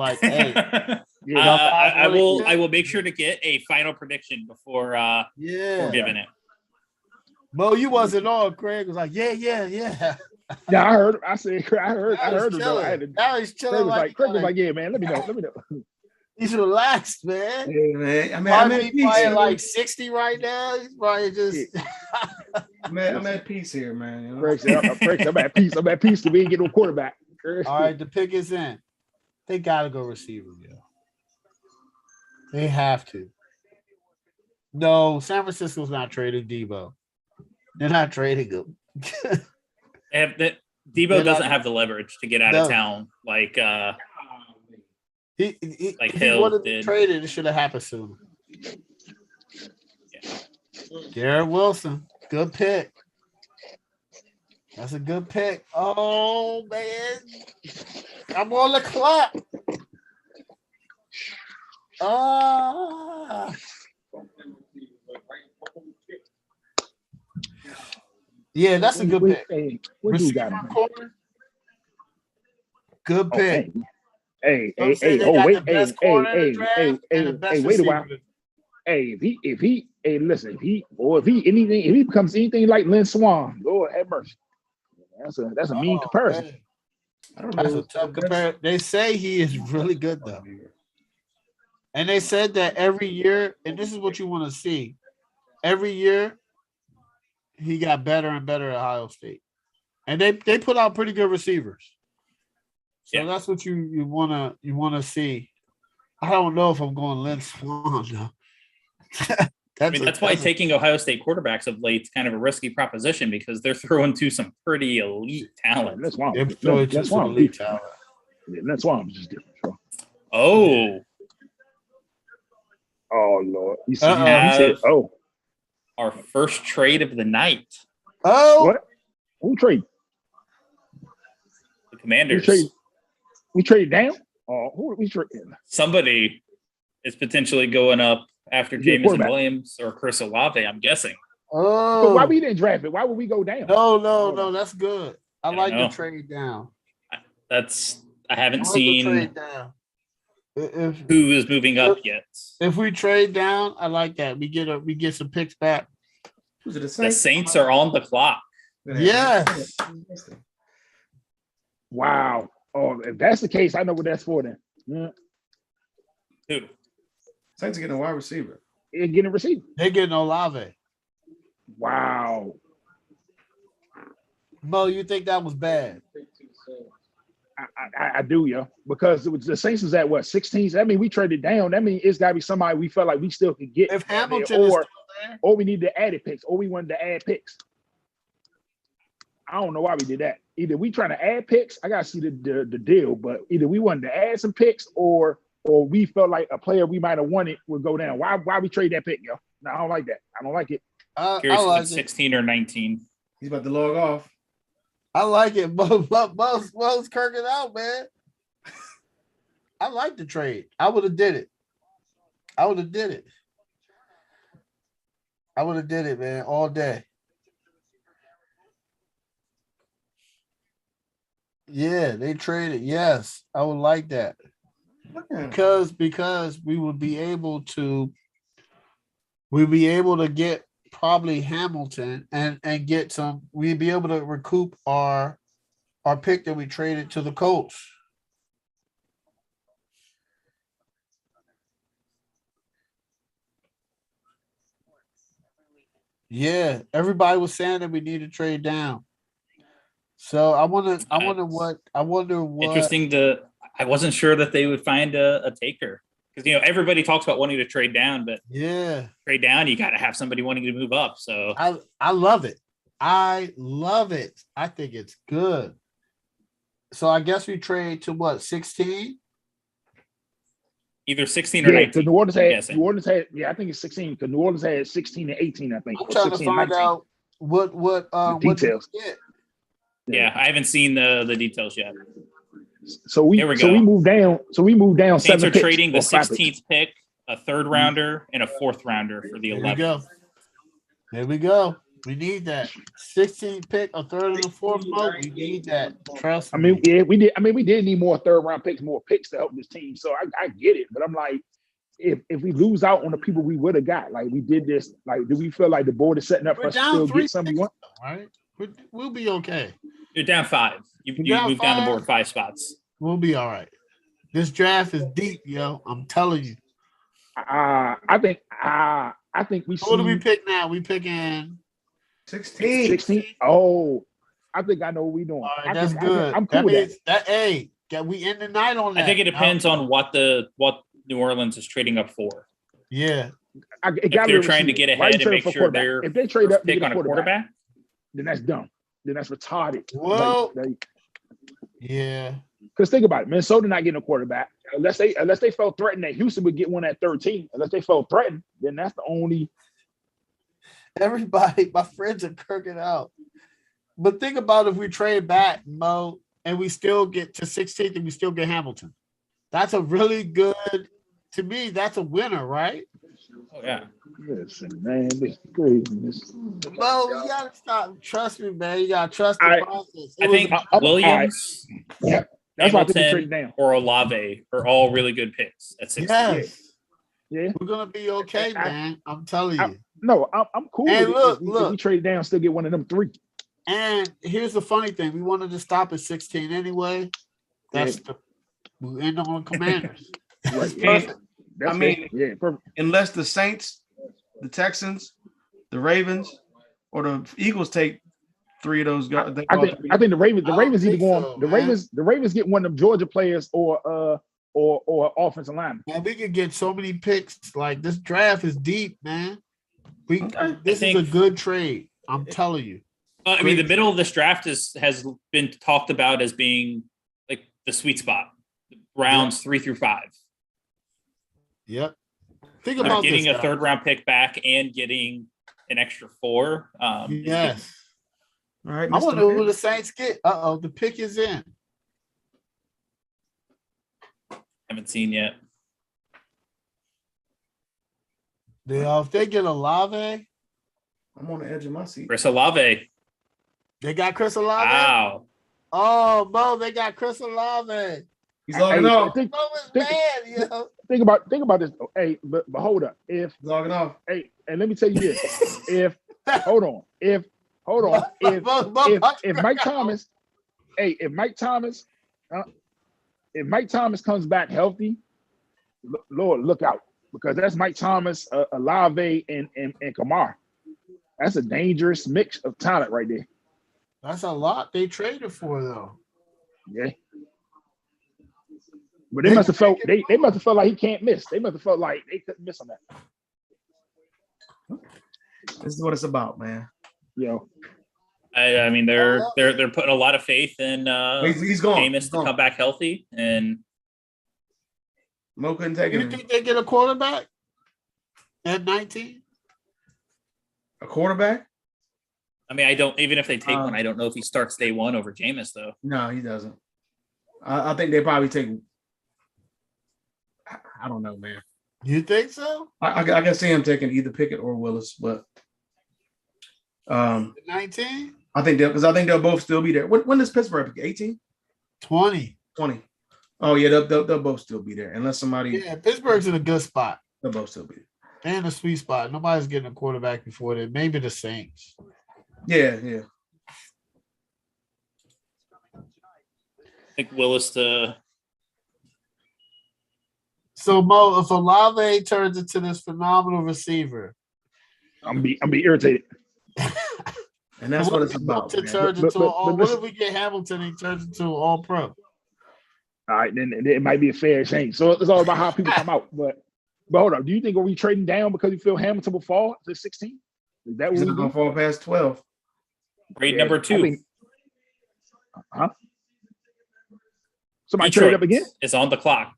I will make sure to get a final prediction before giving it. Mo, you wasn't on. Craig was like, yeah. Yeah, I heard. I heard. Now he's chilling. Craig was like, yeah, man. Let me know. He's relaxed, man. Yeah, man. I'm Probably at peace. at like 60 right now. He's probably just. I'm at peace here, man. You know? Craig said, I'm at peace. I'm at peace because we ain't get no quarterback. All right, the pick is in. They gotta go receiver, yo. They have to. No, San Francisco's not trading Debo. They're not trading him. Debo doesn't have the leverage to get out of town like He like if Hill he wanted did. to trade it should have happened sooner. Garrett Wilson, good pick. That's a good pick. Oh man, I'm on the clock. Yeah, that's a good pick. Hey, what you got? Receiver corner. Good Oh, pick. hey, Some say they oh got wait, the best corner in the draft and the best wait a while. receiver. Hey, listen, if he becomes anything like Lynn Swan, Lord have mercy. That's a mean comparison. Man. I don't That's know. a tough comparison. They say he is really good though, and they said that every year, and this is what you want to see. Every year, he got better and better at Ohio State, and they put out pretty good receivers. So that's what you wanna see. I don't know if I'm going Lynn Swan though. That's why taking Ohio State quarterbacks of late is kind of a risky proposition because they're throwing to some pretty elite talent. That's why. That's why elite talent. Yeah, that's why I'm just different. Bro. Oh. Oh Lord. You see, he said, our first trade of the night. Oh, what? Who trade? The Commanders. We trade down? Oh, who are we trading? Somebody is potentially going up after Jameson Williams or Chris Olave, I'm guessing. Oh, but why we didn't draft it? Why would we go down? No, that's good. I like the trade down. I haven't seen who is moving up yet. If we trade down, I like that. We get some picks back. Who's it, the Saints are on the clock. Yes. Wow. Oh, if that's the case, I know what that's for then. Yeah. Who? Saints are getting a wide receiver. They're getting a receiver. They're getting Olave. Wow. Mo, you think that was bad? I do, yeah. Because it was the Saints is at what 16? I mean, we traded down. That means it's got to be somebody we felt like we still could get. If Hamilton is still there, or we need to add picks, or we wanted to add picks. I don't know why we did that. Either we trying to add picks. I gotta see the deal, but either we wanted to add some picks, or we felt like a player we might have wanted would go down. Why we trade that pick, yo? No, I don't like that. I don't like it. I like 16 or 19. He's about to log off. I like it. Mo's kirking out, man. I like the trade. I would have did it. Man, all day. Yeah, they traded. Yes, I would like that. Because we would be able to get probably Hamilton and get some. We'd be able to recoup our pick that we traded to the Colts. Yeah, everybody was saying that we need to trade down. So I wonder what. Interesting. I wasn't sure that they would find a taker because everybody talks about wanting to trade down, but trade down you got to have somebody wanting to move up. So I love it. I think it's good. So I guess we trade to what 16? Either 16 or 19. New Orleans had. Yeah, I think it's 16 because New Orleans had 16 and 18. I think. I'm trying to find out what details. Yeah, I haven't seen the details yet. So we moved down. Saints are trading the 16th pick, a third rounder, and a fourth rounder for the 11th. There we go. We need that 16th pick, a third and a fourth vote. We need that. Trust me. We did. We did need more third round picks, more picks to help this team. So I get it, but I'm like, if we lose out on the people we would have got, like we did this, like do we feel like the board is setting up for us to still get something we want? Right, we'll be okay. You're down 5. You moved down the board 5 spots. We'll be all right. This draft is deep, yo. I'm telling you. I think we. What do we pick now? We picking 16. 16. Oh, I think I know what we're doing. All right, that's good. I'm cool with that. Hey, we end the night on that. I think it depends on what New Orleans is trading up for. Yeah. If they're trying to get ahead and make sure they're if they trade up pick on a quarterback, then that's dumb. Then that's retarded. Well, yeah. Because think about it, Minnesota not getting a quarterback unless they felt threatened that Houston would get one at 13. Unless they felt threatened, then that's the only. Everybody, my friends are kirking out. But think about if we trade back, Mo, and we still get to 16th and we still get Hamilton. That's a really good. To me, that's a winner, right? Oh yeah. Listen, man, this is craziness. Mo, you gotta stop. Trust me, man. You gotta trust the I- process. I think Williams, Yeah, that's why I think we Hamilton, traded down. or Olave are all really good picks at 16. yes, Yeah, we're gonna be okay, man. I'm telling you. no, I'm cool And with look, it. If look. we trade down, still get one of them 3. And here's the funny thing: we wanted to stop at 16 anyway. That's we end on Commanders. Right. And, That's I mean, yeah, perfect. unless the Saints, the Texans, the Ravens, or the Eagles take 3 of those guys. I think the Ravens I don't either think going so, the man. Ravens get one of them Georgia players or offensive lineman. Man, we could get so many picks. Like this draft is deep, man. Okay. This is a good trade. I'm telling you. I mean, the middle of this draft has been talked about as being like the sweet spot, rounds 3 through 5. Yep. Think about Getting this, a third round pick back and getting an extra 4. Yes. All right. I want to know who the Saints get. The pick is in. Haven't seen yet. If they get Olave, I'm on the edge of my seat. Chris Olave. they got Chris Olave. Wow. Oh, Mo, they got Chris Olave. He's logging off. Think, Mo is think- mad, yo. think about this. Hey, but hold up. He's logging off. Hey, and let me tell you this. If Mo, if Mike Thomas, if Mike Thomas comes back healthy, Lord, look out, because that's Mike Thomas, Olave, and Kamara. That's a dangerous mix of talent right there. That's a lot they traded for, though. Yeah. But they must have felt like he can't miss. They must have felt like they couldn't miss on that. This is what it's about, man. You know. I mean, they're putting a lot of faith in He's gone. Jameis He's to gone. come back healthy, and Mo couldn't take You it. think they get a quarterback at 19? A quarterback? I mean, I don't even if they take one, I don't know if he starts day 1 over Jameis though. No, he doesn't. I think they probably take. I don't know, man. You think so? I can see him taking either Pickett or Willis, but 19? I think they'll both still be there. When does Pittsburgh pick? 18? 20. 20. Oh yeah, they'll both still be there unless somebody. Yeah, Pittsburgh's in a good spot. They'll both still be there. They're in a sweet spot. Nobody's getting a quarterback before then. Maybe the Saints. Yeah. I think Willis to So Mo, if Olave turns into this phenomenal receiver, I'm be irritated. And that's what it's about. Hamilton Man. turns But- into but- all. but What listen- if we get Hamilton and he turns into an all pro? All right, then it might be a fair exchange. So it's all about how people come out. But hold on, do you think are we trading down because you feel Hamilton will fall to 16? Is that what He's we're not gonna doing? fall past 12. grade Yeah, number I 2. think- Huh? Somebody Detroit trade up again? is on the clock.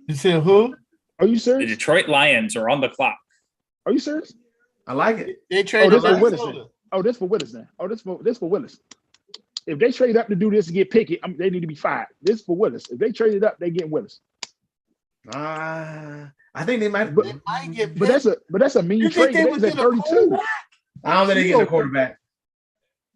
You said who? Are you The serious? Detroit Lions are on the clock. Are you serious? I like it. They traded this for Minnesota. Willis. Oh, this for Willis then. Oh, this for Willis. If they trade up to do this and get Pickett, they need to be fired. This for Willis. If they traded up, they get Willis. I think they might. But- They might get But that's a mean You trade. think they That would is at get a 32. quarterback? I don't think they get a quarterback.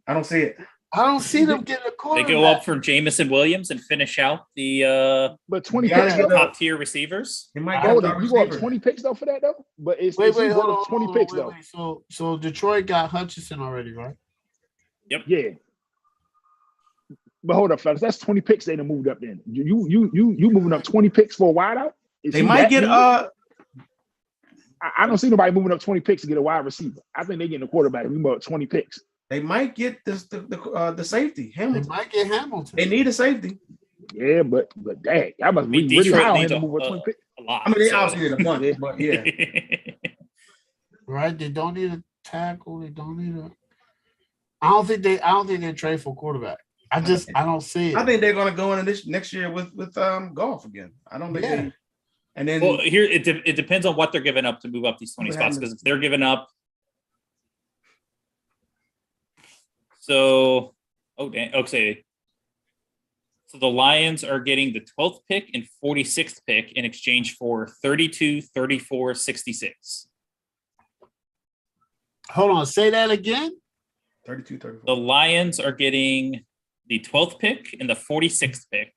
I don't see it. I don't see them getting a They quarterback. go up for Jamison Williams and finish out the But 20 You gotta picks get though. top tier receivers. They might Hold get on, a you go up receiver. 20 picks though for that though? But it's Wait, it's hold worth on. 20 hold on, picks wait, though. wait. So Detroit got Hutchinson already, right? Yeah. But hold up, fellas. That's 20 picks they done moved up then. You moving up 20 picks for a wideout? They might get I don't see nobody moving up 20 picks to get a wide receiver. I think they getting a quarterback. We move up 20 picks. they might get the safety. They Hamilton. might get Hamilton. They need a safety. Yeah, but dang, y'all must be really Detroit high on needs him to move up 20 picks. a lot. I mean, they so- obviously need a bunch, but yeah. Right? They don't need a tackle. They don't need a. I don't think they trade for a quarterback. I don't see it. I think they're gonna go into this next year with golf again. I don't think Yeah. they. And then Well, here it depends on what they're giving up to move up these 20 spots. Because if they're giving up, so okay. So the Lions are getting the 12th pick and 46th pick in exchange for 32, 34, 66. Hold on, say that again. 32, 34. The Lions are getting the 12th pick and the 46th pick,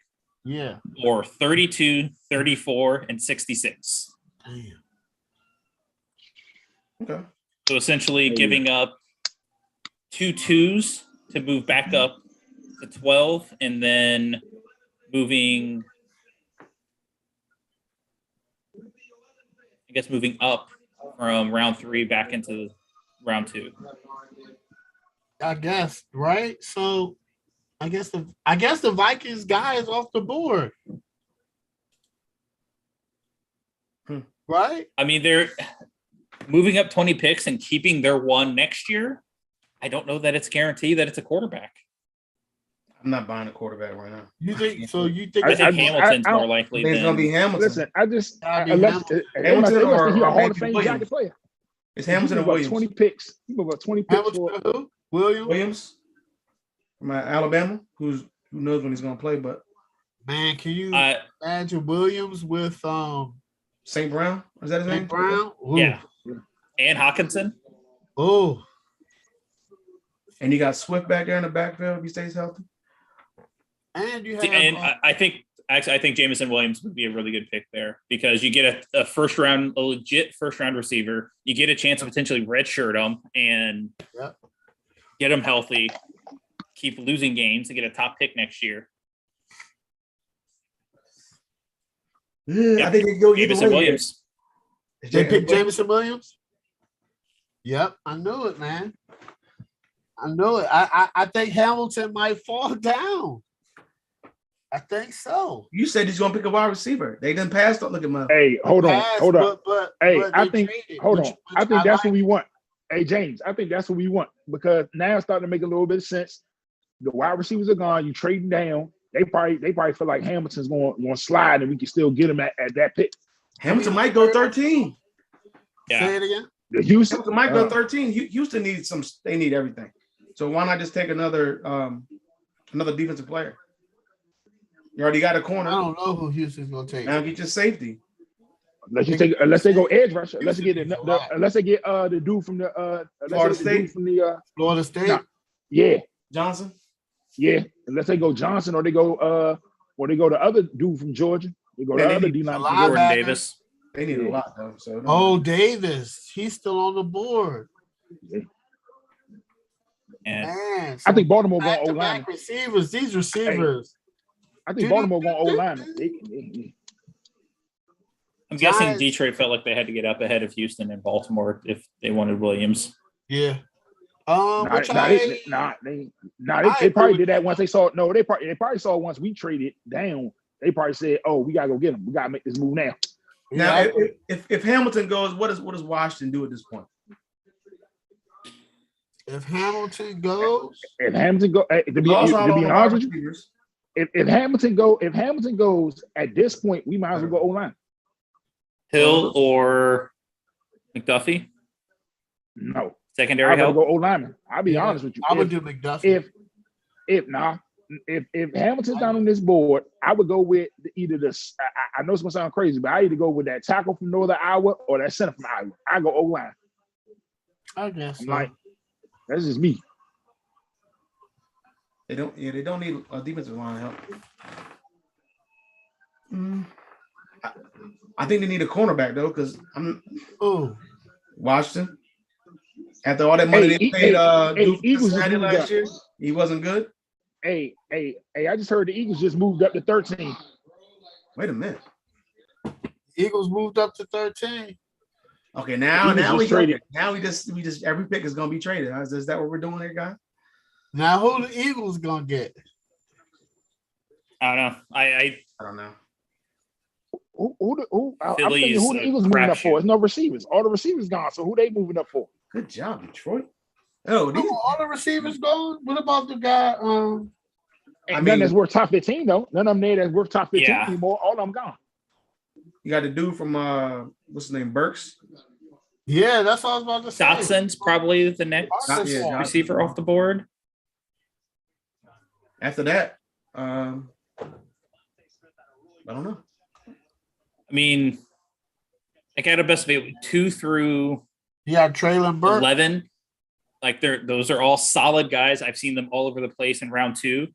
Yeah. or 32, 34, and 66. Damn. Okay. So essentially giving up 2 2s to move back up to 12, and then moving up from round 3 back into round 2. I guess, right? So I guess the Vikings guy is off the board. Right? I mean, they're moving up 20 picks and keeping their one next year. I don't know that it's guaranteed that it's a quarterback. I'm not buying a quarterback right now. You think so? You think I think Hamilton's I more likely It's gonna be than Hamilton. Listen, unless Hamilton Hamilton or he a Hall of Matthew Fame Williams. jacket player. It's Hamilton He and moved up Williams. 20 picks. He moved up 20 picks Hamilton for who? Williams? Williams from Alabama, who knows when he's gonna play, but Man, can you uh, imagine Williams with St. Brown, is that his name? St. Brown? Ooh. yeah, and Hawkinson. Oh, And you got Swift back there in the backfield if he stays healthy. and you have And I think Jameson Williams would be a really good pick there, because you get a legit first round receiver. You get a chance to potentially redshirt him and get him healthy, keep losing games to get a top pick next year. I think they go either Jameson way. Williams. they picked Jameson Williams. Yep, I knew it, man. I knew it. I think Hamilton might fall down. I think so. You said he's gonna pick a wide receiver. They didn't pass. Look at my. Hey, hold on. Hey, but I they think. traded, Hold which- on. which I think that's like. what we want. Hey, James, I think that's what we want, because now it's starting to make a little bit of sense. The wide receivers are gone. You trading down. They probably feel like Hamilton's going to slide, and we can still get him at that pick. Hamilton might go 13. Yeah. Say it again. The Houston Hamilton might go 13. Houston needs some. They need everything. So why not just take another defensive player? You already got a I corner. don't know who Houston's gonna take. Now get your safety. Unless they go edge rusher, unless they get the dude from the Florida State. Florida State. Nah. Yeah, Johnson. yeah. Unless they go Johnson or they go the other dude from Georgia. They go Yeah, the they other need D-line. a from lot. Georgia. Jordan Linebacker. Davis. They need a lot though. So Oh, Davis. He's still on the board. And Man, I think Baltimore going O back-to-back line. receivers. These receivers. I think Baltimore going O line. I'm guessing Giants. Detroit felt like they had to get up ahead of Houston and Baltimore if they wanted Williams. Yeah. They probably did that once they saw. No, they probably saw once we traded down. They probably said, "Oh, we gotta go get him. We gotta make this move now." Now, if Hamilton goes, what does Washington do at this point? If Hamilton goes, If Hamilton go, to be Also, all honest the wide with you, receivers. if Hamilton goes at this point, we might as well go O line. Hill or McDuffie, No, secondary I'd rather help. go O lineman. I'll be honest with you. I would do McDuffie. If Hamilton's not on this board, I would go with either this. I know it's gonna sound crazy, but I either go with that tackle from Northern Iowa or that center from Iowa. I go O line. I guess. I'm So. like, that's just me. They don't need a defensive line help. I think they need a cornerback though, because I'm Washington. After all that money they paid Eagles Cincinnati last year, he wasn't good. Hey, I just heard the Eagles just moved up to 13. Wait a minute. Eagles moved up to 13. Okay, now Eagles we just traded. now we just every pick is gonna be traded. Is that what we're doing here, guys? Now who the Eagles gonna get? I don't know. I don't know. I'm thinking who the Eagles moving up for? It's no receivers. All the receivers gone. So who they moving up for? Good job, Detroit. Oh, All the receivers gone. What about the guy? None that's worth top 15 though. None of them there that's worth top 15 Yeah. anymore. All of them gone. you got the dude from what's his name, Burks. Yeah, that's what I was about to say. Dotson's probably the next Dotson's receiver off the board. After that, I don't know. I mean, I got a best of 2 through Yeah, Traylon Burks. 11. Like those are all solid guys. I've seen them all over the place in round 2.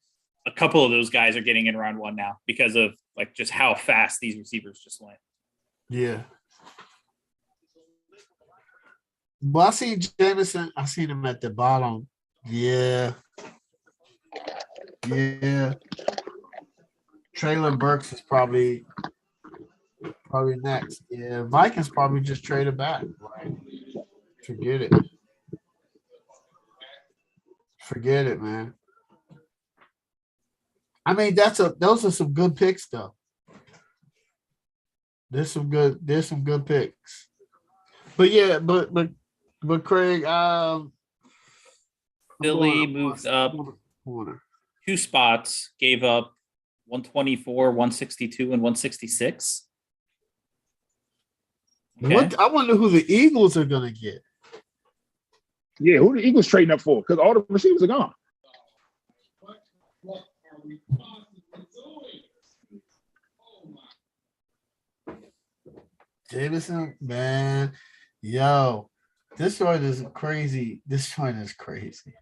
A couple of those guys are getting in round 1 now because of like just how fast these receivers just went. Yeah. Well, I seen Jameson. I seen him at the bottom. Yeah. Yeah. Traylon Burks is probably next. Yeah. Vikings probably just traded back. Right. Forget it. Forget it, man. I mean, those are some good picks, though. There's some good picks. But yeah, but Craig, Philly moved up 2 spots, gave up 124, 162, and 166. Okay. What I wonder who the Eagles are gonna get. Yeah, who the Eagles trading up for? Because all the receivers are gone. Jameson, man, yo, this joint is crazy. This joint is crazy.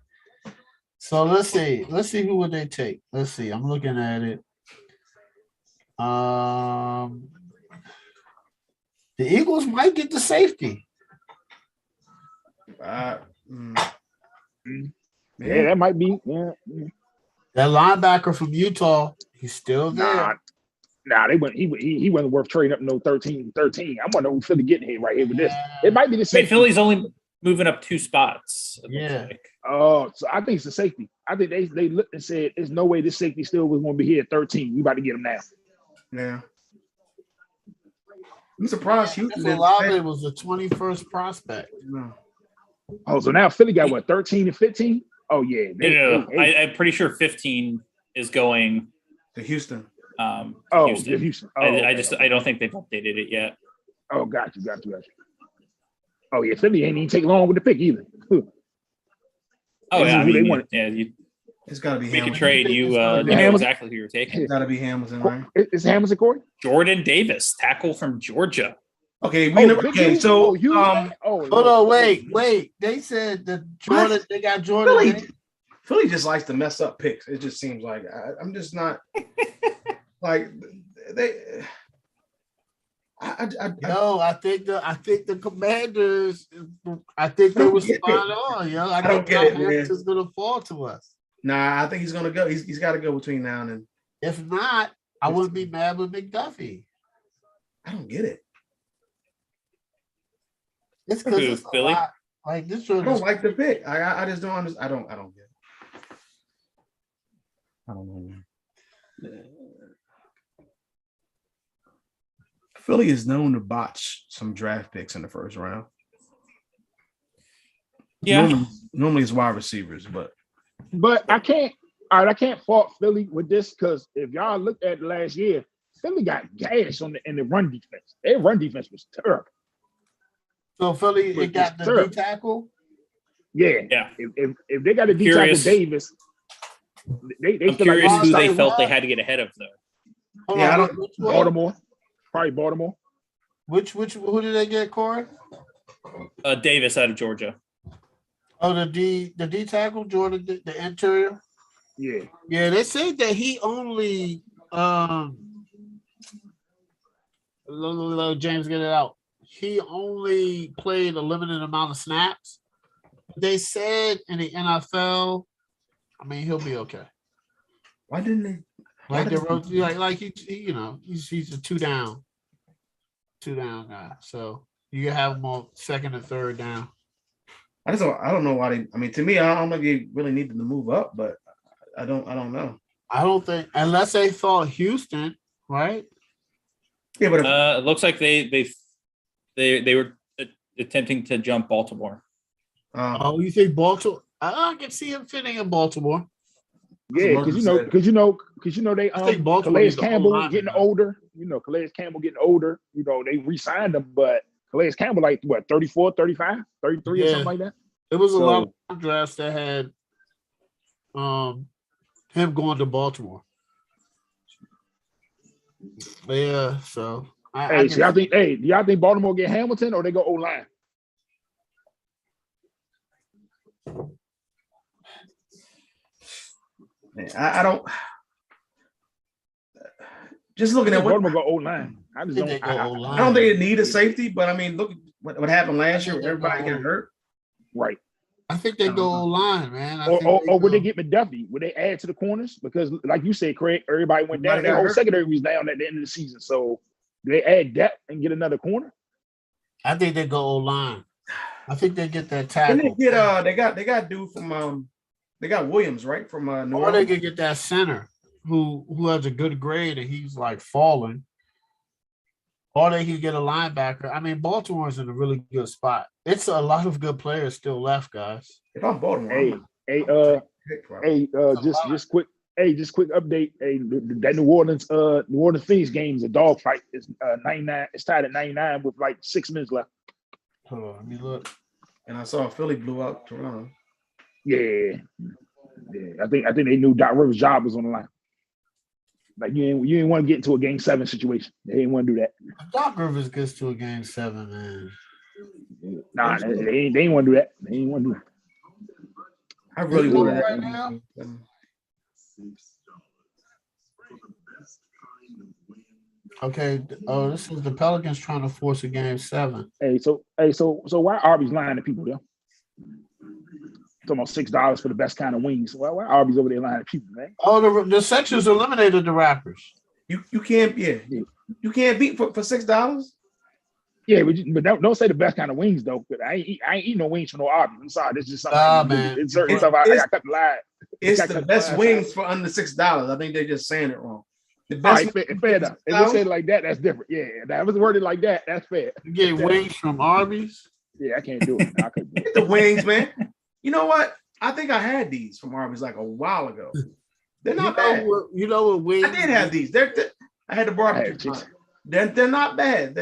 So let's see who would they take. Let's see. I'm looking at it. The Eagles might get the safety. Yeah, that might be. Yeah. That linebacker from Utah, he's still there. Nah, they went. He wasn't worth trading up no 13. I wonder who Philly getting here right here with this. It might be the safety. Philly's only moving up 2 spots. Yeah. Oh, so I think it's the safety. I think they looked and said, "There's no way this safety still was going to be here at 13. We about to get him now." Yeah. I'm surprised Houston Olave was the 21st prospect. No. Oh, so now Philly got what, 13 and 15? Oh yeah. I'm pretty sure 15 is going to Houston. Houston. I don't think they've updated it yet. Oh, got you. Oh yeah, Philly ain't even take long with the pick either. Oh yeah, it's got to be make Hamilton. a trade. You know exactly who you're taking. It's got to be Hamilton, right? Is Hamilton, Corey? Jordan Davis, tackle from Georgia. Okay, hold on, wait. They said that Jordan. What? They got Jordan. Philly just likes to mess up picks. It just seems like I'm just not like they. I think the Commanders. I think they were spot on. Yo, I don't get it. Hamilton's gonna fall to us. Nah, I think he's gonna go. He's got to go between now and then. If not, I wouldn't be mad with McDuffie. I don't get it. It's because it's Philly. Like this. I don't like the pick. I just don't understand. I don't get it. I don't know. Philly is known to botch some draft picks in the first round. Yeah. Normally it's wide receivers, but I can't fault Philly with this because if y'all look at last year, Philly got gas in the run defense. Their run defense was terrible. So Philly, it got the D tackle. Yeah. If they got a D tackle Davis, I'm curious who they felt they had to get ahead of though. I don't. Baltimore. Probably Baltimore. Who did they get, Corey? Davis out of Georgia. Oh, the D tackle, Jordan, the interior. Yeah. Yeah, they said that he only James, get it out. He only played a limited amount of snaps. They said in the NFL, I mean, he'll be okay. Why didn't they? He's a two down guy. So you can have him on second and third down. I don't know why they. I mean, to me, I don't know if they really needed to move up, but I don't know. I don't think unless they thought Houston, right? Yeah, but it looks like they were attempting to jump Baltimore. You think Baltimore? I can see him fitting in Baltimore. Yeah, because you know they Calais Campbell getting older. Calais Campbell getting older. They re-signed him, but Calais Campbell like what 34, 35, 33 or something like that. It was a lot of drafts that had him going to Baltimore. But yeah, so do y'all think Baltimore get Hamilton or they go O-line? Man, I don't. Just looking at what Baltimore go O-line. I just think don't. they go I O-line. don't think it need a safety, but I mean, look what happened last year. think they Everybody go- got hurt. Right. I think they go O-line, man. Or would they get McDuffie? Would they add to the corners? Because, like you said, Craig, everybody went down. Everybody Their got whole hurt. secondary was down at the end of the season. So, do they add depth and get another corner? I think they go O-line. I think they get that And tackle. they got dude from they got Williams, right, from New Or they Orleans. could get that center who has a good grade and he's like falling. Or they could get a linebacker. I mean, Baltimore's in a really good spot. It's a lot of good players still left, guys. If I'm Baltimore, Just quick update. Hey, that New Orleans Phoenix game is a dogfight. It's 99. It's tied at 99 with like 6 minutes left. Hold on, let me look. and I saw Philly blew out Toronto. Yeah. I think they knew Doc Rivers' job was on the line. Like you didn't want to get into a game 7 situation. They didn't want to do that. If Doc Rivers gets to a game 7, man. Nah, they didn't want to do that. They didn't want to do that. I really You know wanted right that. now? Okay. Oh, this is the Pelicans trying to force a game 7. So why Arby's lying to people though? Talking about $6 for the best kind of wings. Why Arby's over there lying to people, man? Oh, the Sixers eliminated the Raptors. You can't you can't beat for $6. Yeah, but don't say the best kind of wings though. But I ain't eating no wings from no Arby's. I'm sorry, this is just something. Nah, man. It's certain stuff I cut the line. It's the best wings for under $6. I think they're just saying it wrong. The All best right, fair enough. If they say it like that, that's different. Yeah, that was worded like that. That's fair. You get wings from Arby's. Yeah, I can't do it. I couldn't do it. the wings, man. You know what? I think I had these from Arby's like a while ago. They're not bad. You know what wings? I did have these. I had the barbecue. They're not bad.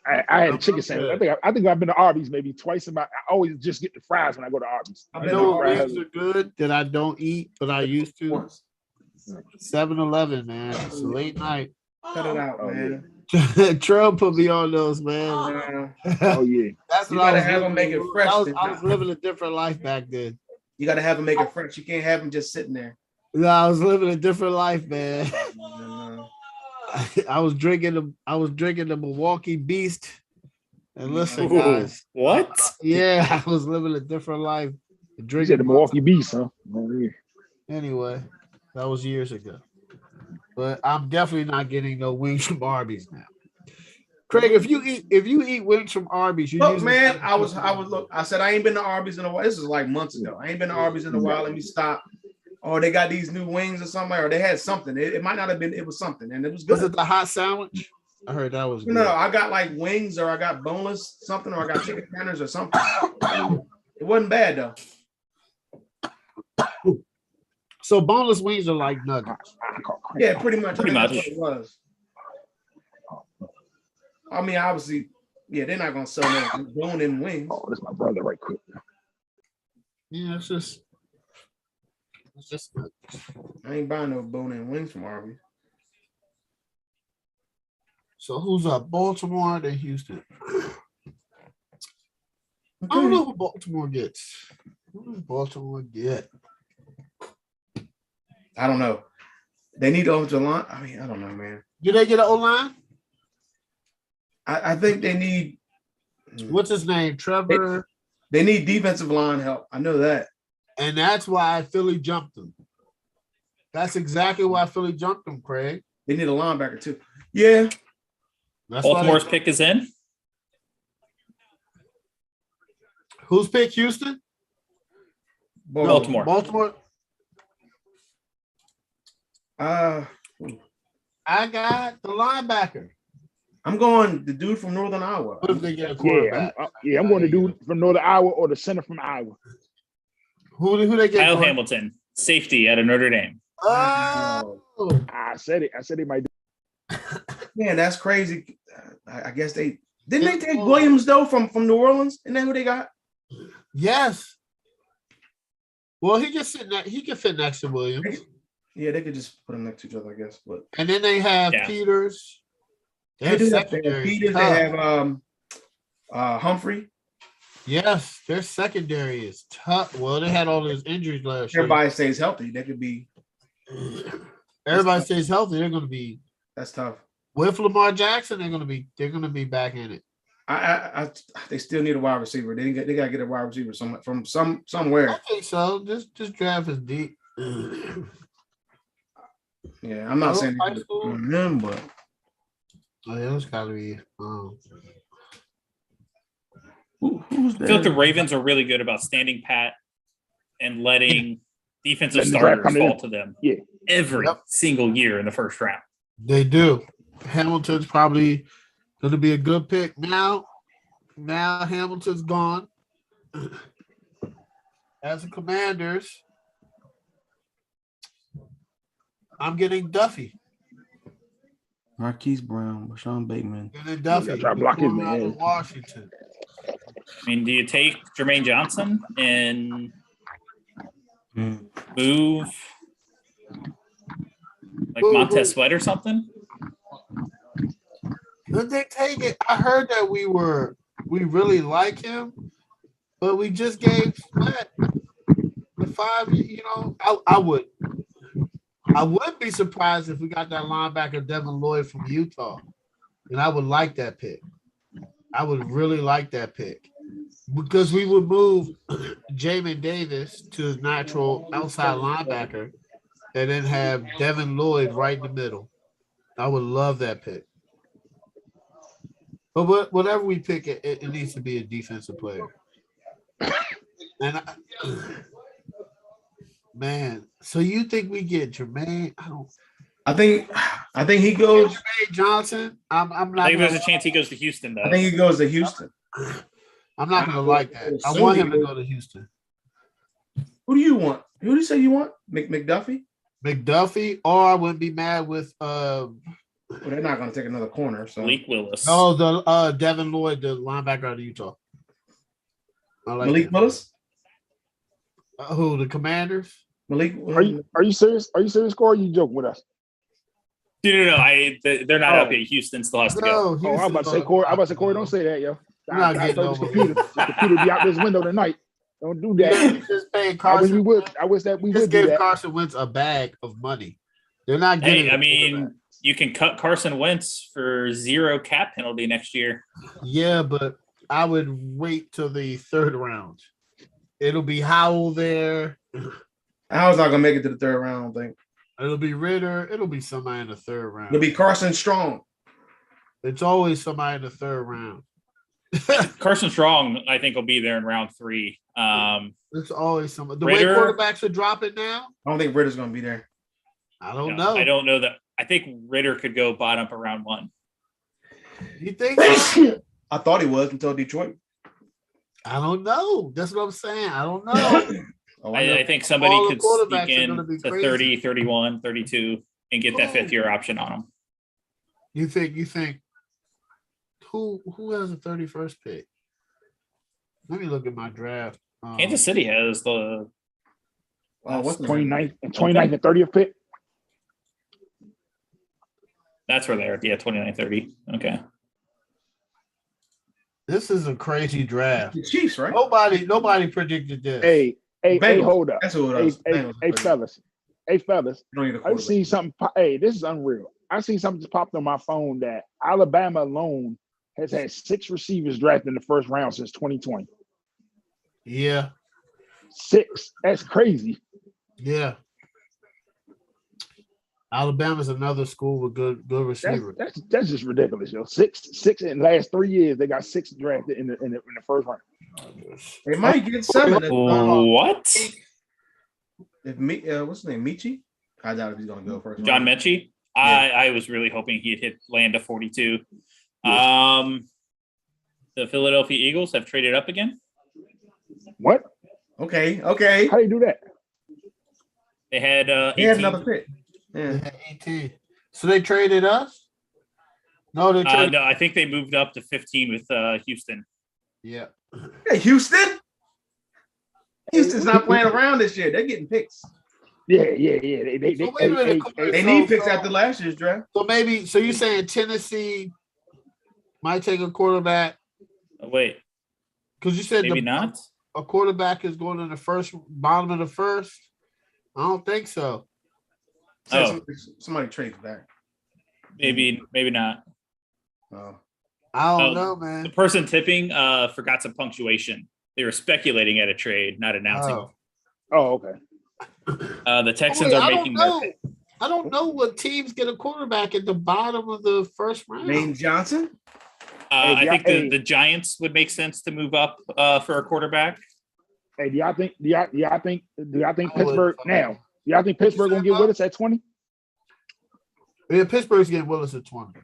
I had a chicken sandwich. I think I've been to Arby's maybe twice in my. I always just get the fries when I go to Arby's. You know what wings are good that I don't eat, but I used to? Once. 7-Eleven, man. It's a late night. Cut it out, man. Trump put me on those, man. Oh yeah. That's You what I gotta was have them make it fresh. I was living a different life back then. You got to have them make it fresh. You can't have them just sitting there. No, I was living a different life, man. No. I was drinking the Milwaukee Beast. And listen, guys. What? Yeah, I was living a different life. You said the Milwaukee Beast, huh? Oh, yeah. Anyway, that was years ago. But I'm definitely not getting no wings from Arby's now. Craig, if you eat wings from Arby's, you Look, man, I was look. I said I ain't been to Arby's in a while. This is like months ago. I ain't been to Arby's in a while. Let me stop. Or they got these new wings or something, or they had something. It might not have been. It was something, and it was good. Was it the hot sandwich? I heard that was good. No, I got like wings, or I got boneless something, or I got chicken tenders or something. It wasn't bad though. So boneless wings are like nuggets. Yeah, pretty much. Pretty That's much. what it was. I mean, obviously, yeah, they're not gonna sell no bone-in wings. Oh, that's my brother right quick. Yeah, it's just I ain't buying no bone-in wings from Arby's. so who's up? Baltimore, then Houston. I don't know who Baltimore gets. Who does Baltimore get? I don't know. They need offensive line. I mean, I don't know, man. Do they get an O-line? I think they need. What's his name? Trevor. They need defensive line help. I know that. And that's why Philly jumped him. That's exactly why Philly jumped him, Craig. They need a linebacker too. Yeah. That's Baltimore's pick is in. Who's picked Houston? Baltimore. Baltimore. I got the linebacker. I'm going the dude from Northern Iowa. What if they get a Yeah, quarterback? I'm going to do from Northern Iowa or the center from Iowa. Who they get? Kyle Hamilton, safety out of Notre Dame. Oh, I said it. I said he might. Man, that's crazy. I guess they didn't they take Williams though from New Orleans. Isn't that who they got? yes. Well, he can fit next to Williams. Yeah, they could just put them next to each other, I guess. But And then they have Yeah. Peters. they do have secondary. Peters. They have Humphrey. Yes, their secondary is tough. Well, they had all those injuries last year. Everybody stays healthy. They could be. Everybody stays healthy. They're going to be That's tough. with Lamar Jackson. They're going to be back in it. They still need a wide receiver. They got to get a wide receiver from somewhere. I think so. This draft is deep. Yeah, I'm not saying him, but oh, yeah, it's got to be. Who's I feel like the Ravens are really good about standing pat and letting defensive Letting the draft starters come in. fall to them Yeah. every single year in the first round. They do. Hamilton's probably going to be a good pick now. Now Hamilton's gone. As the Commanders, I'm getting Duffy. Marquise Brown, Rashawn Bateman. Getting Duffy. Try to block his Going out man. of Washington. I mean, do you take Jermaine Johnson and move like Montez Sweat or something? Could they take it? I heard that we really like him, but we just gave Sweat the 5. I wouldn't be surprised if we got that linebacker Devin Lloyd from Utah, and I would like that pick. I would really like that pick because we would move Jamin Davis to his natural outside linebacker, and then have Devin Lloyd right in the middle. I would love that pick. But whatever we pick, it needs to be a defensive player. And man, so you think we get Jermaine? I think he goes. Jermaine Johnson. I'm not. I think there's a chance he goes to Houston, though. I think he goes to Houston. I'm not going to like that. I want him to go to Houston. Who do you want? Who do you say you want? McDuffie? McDuffie, or I wouldn't be mad with. Well, they're not going to take another corner. So Malik Willis. No, the Devin Lloyd, the linebacker out of Utah. I like Malik that. Willis. Who, the Commanders? Malik. Are you serious? Are you serious, Corey? Or are you joking with us? No. They're not happy. Houston still has to go. Oh, I'm about to say Corey. Don't say that, yo. We're not I getting told over this computer. The computer be out this window tonight. Don't do that. Just paying I wish Carson. we would. I wish that we Just would do gave that. Carson Wentz a bag of money. They're not getting. Hey, I mean, you can cut Carson Wentz for 0 cap penalty next year. yeah, but I would wait till the 3rd round. It'll be Howell there. Howell's not going to make it to the 3rd round, I don't think. It'll be Ritter. It'll be somebody in the 3rd round. It'll be Carson Strong. It's always somebody in the 3rd round. Carson Strong, I think, will be there in round 3. It's always somebody. The Ritter, way quarterbacks are dropping now, I don't think Ritter's going to be there. I don't no, know. I don't know that. I think Ritter could go bottom for round 1. You think? I thought he was until Detroit. I don't know. That's what I'm saying. I don't know. I think somebody All the could quarterbacks sneak are in gonna be to crazy. 30, 31, 32 and get that 5th-year option on him. You think who has the 31st pick? Let me look at my draft. Kansas City has the What's the 29th and 30th pick. that's where they're 29, 30. Okay. This is a crazy draft. The Chiefs, right? Nobody predicted this. Hey, Bengals. hold up. That's who it was. Hey, fellas. You don't need a I've quarterback. seen something. Hey, this is unreal. I seen something just popped on my phone that Alabama alone has had 6 receivers drafted in the 1st round since 2020. Yeah. 6. That's crazy. Yeah. Alabama's another school with good receivers. That's just ridiculous, yo. 6 in the last 3 years. They got 6 drafted in the 1st round. They might get 7. What? If what's his name? Michi? I doubt if he's going to go first. John Mechie? I was really hoping he'd land a 42. The Philadelphia Eagles have traded up again. What? Okay. How do you do that? They had He had 18. another pick. Yeah. They had 18. So they traded us? No, they traded. No, I think they moved up to 15 with Houston. Yeah. Hey, Houston. Houston's not playing around this year. They're getting picks. Yeah. They So wait a minute, Corey. They need picks after last year's draft. So you're saying Tennessee might take a quarterback? Oh, wait. Because you said Maybe not. a quarterback is going in the bottom of the first. I don't think so. Said somebody trades back. Maybe not. Oh. I don't know, The man. person tipping forgot some punctuation. They were speculating at a trade, not announcing. Oh, okay. The Texans are making their pick. I don't know what teams get a quarterback at the bottom of the first round. Lane Johnson. I think the Giants would make sense to move up for a quarterback. Hey, do y'all think Pittsburgh now? Y'all think Pittsburgh gonna get Willis at 20? Yeah, Pittsburgh's getting Willis at 20.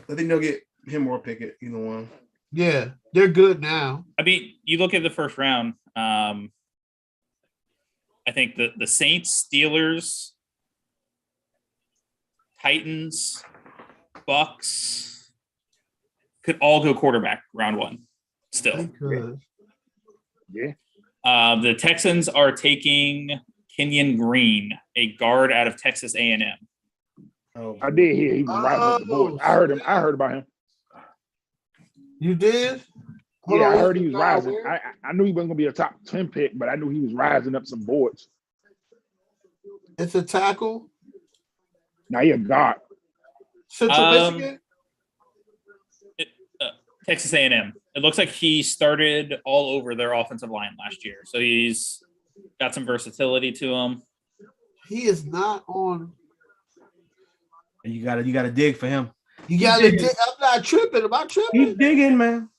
I think they'll get him or Pickett, either one. Yeah, they're good now. I mean, you look at the first round. I think the Saints, Steelers, Titans, Bucks could all go quarterback round one. Still, Yeah. The Texans are taking Kenyon Green, a guard out of Texas A&M. Oh, I did hear he was rising up the board. I heard about him. You did? Yeah, I heard he was rising. I knew he wasn't gonna be a top 10 pick, but I knew he was rising up some boards. It's a tackle. Now he a guard. Central Michigan. Texas A&M. It looks like he started all over their offensive line last year, so he's got some versatility to him. He is not on. you gotta dig for him. You gotta dig. I'm not tripping. Am I tripping? Keep digging, man.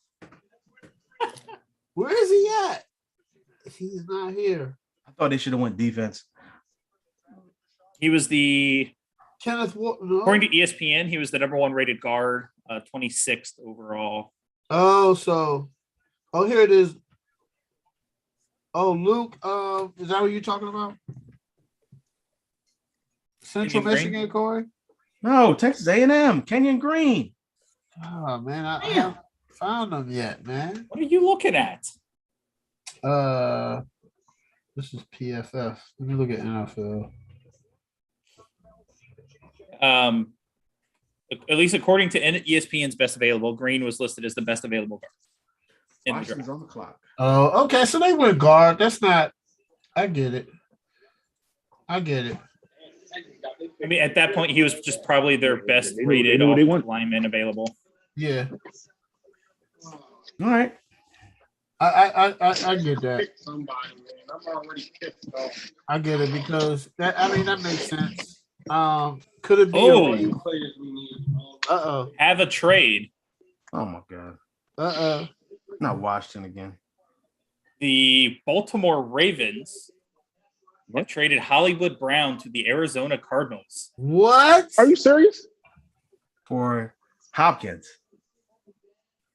Where is he at? He's not here. I thought they should have went defense. He was the Kenneth Walker. No. according to ESPN, he was the number 1 rated guard, 26th overall. Oh, here it is. Oh, Luke, is that what you're talking about? Central Kenyon Michigan, Corey? No, Texas A&M, Kenyon Green. Oh man, I haven't found them yet, man. What are you looking at? This is PFF. Let me look at NFL. At least according to ESPN's best available, Green was listed as the best available guard in the Washington's draft. on the clock. Oh, okay. So they went guard. That's not. I get it. I mean, at that point, he was just probably their best rated offensive lineman available. Yeah. All right. I get that. I get it because that makes sense. Could it be? Have a trade. Oh my God. Not Washington again. The Baltimore Ravens have traded Hollywood Brown to the Arizona Cardinals. What? Are you serious? For Hopkins.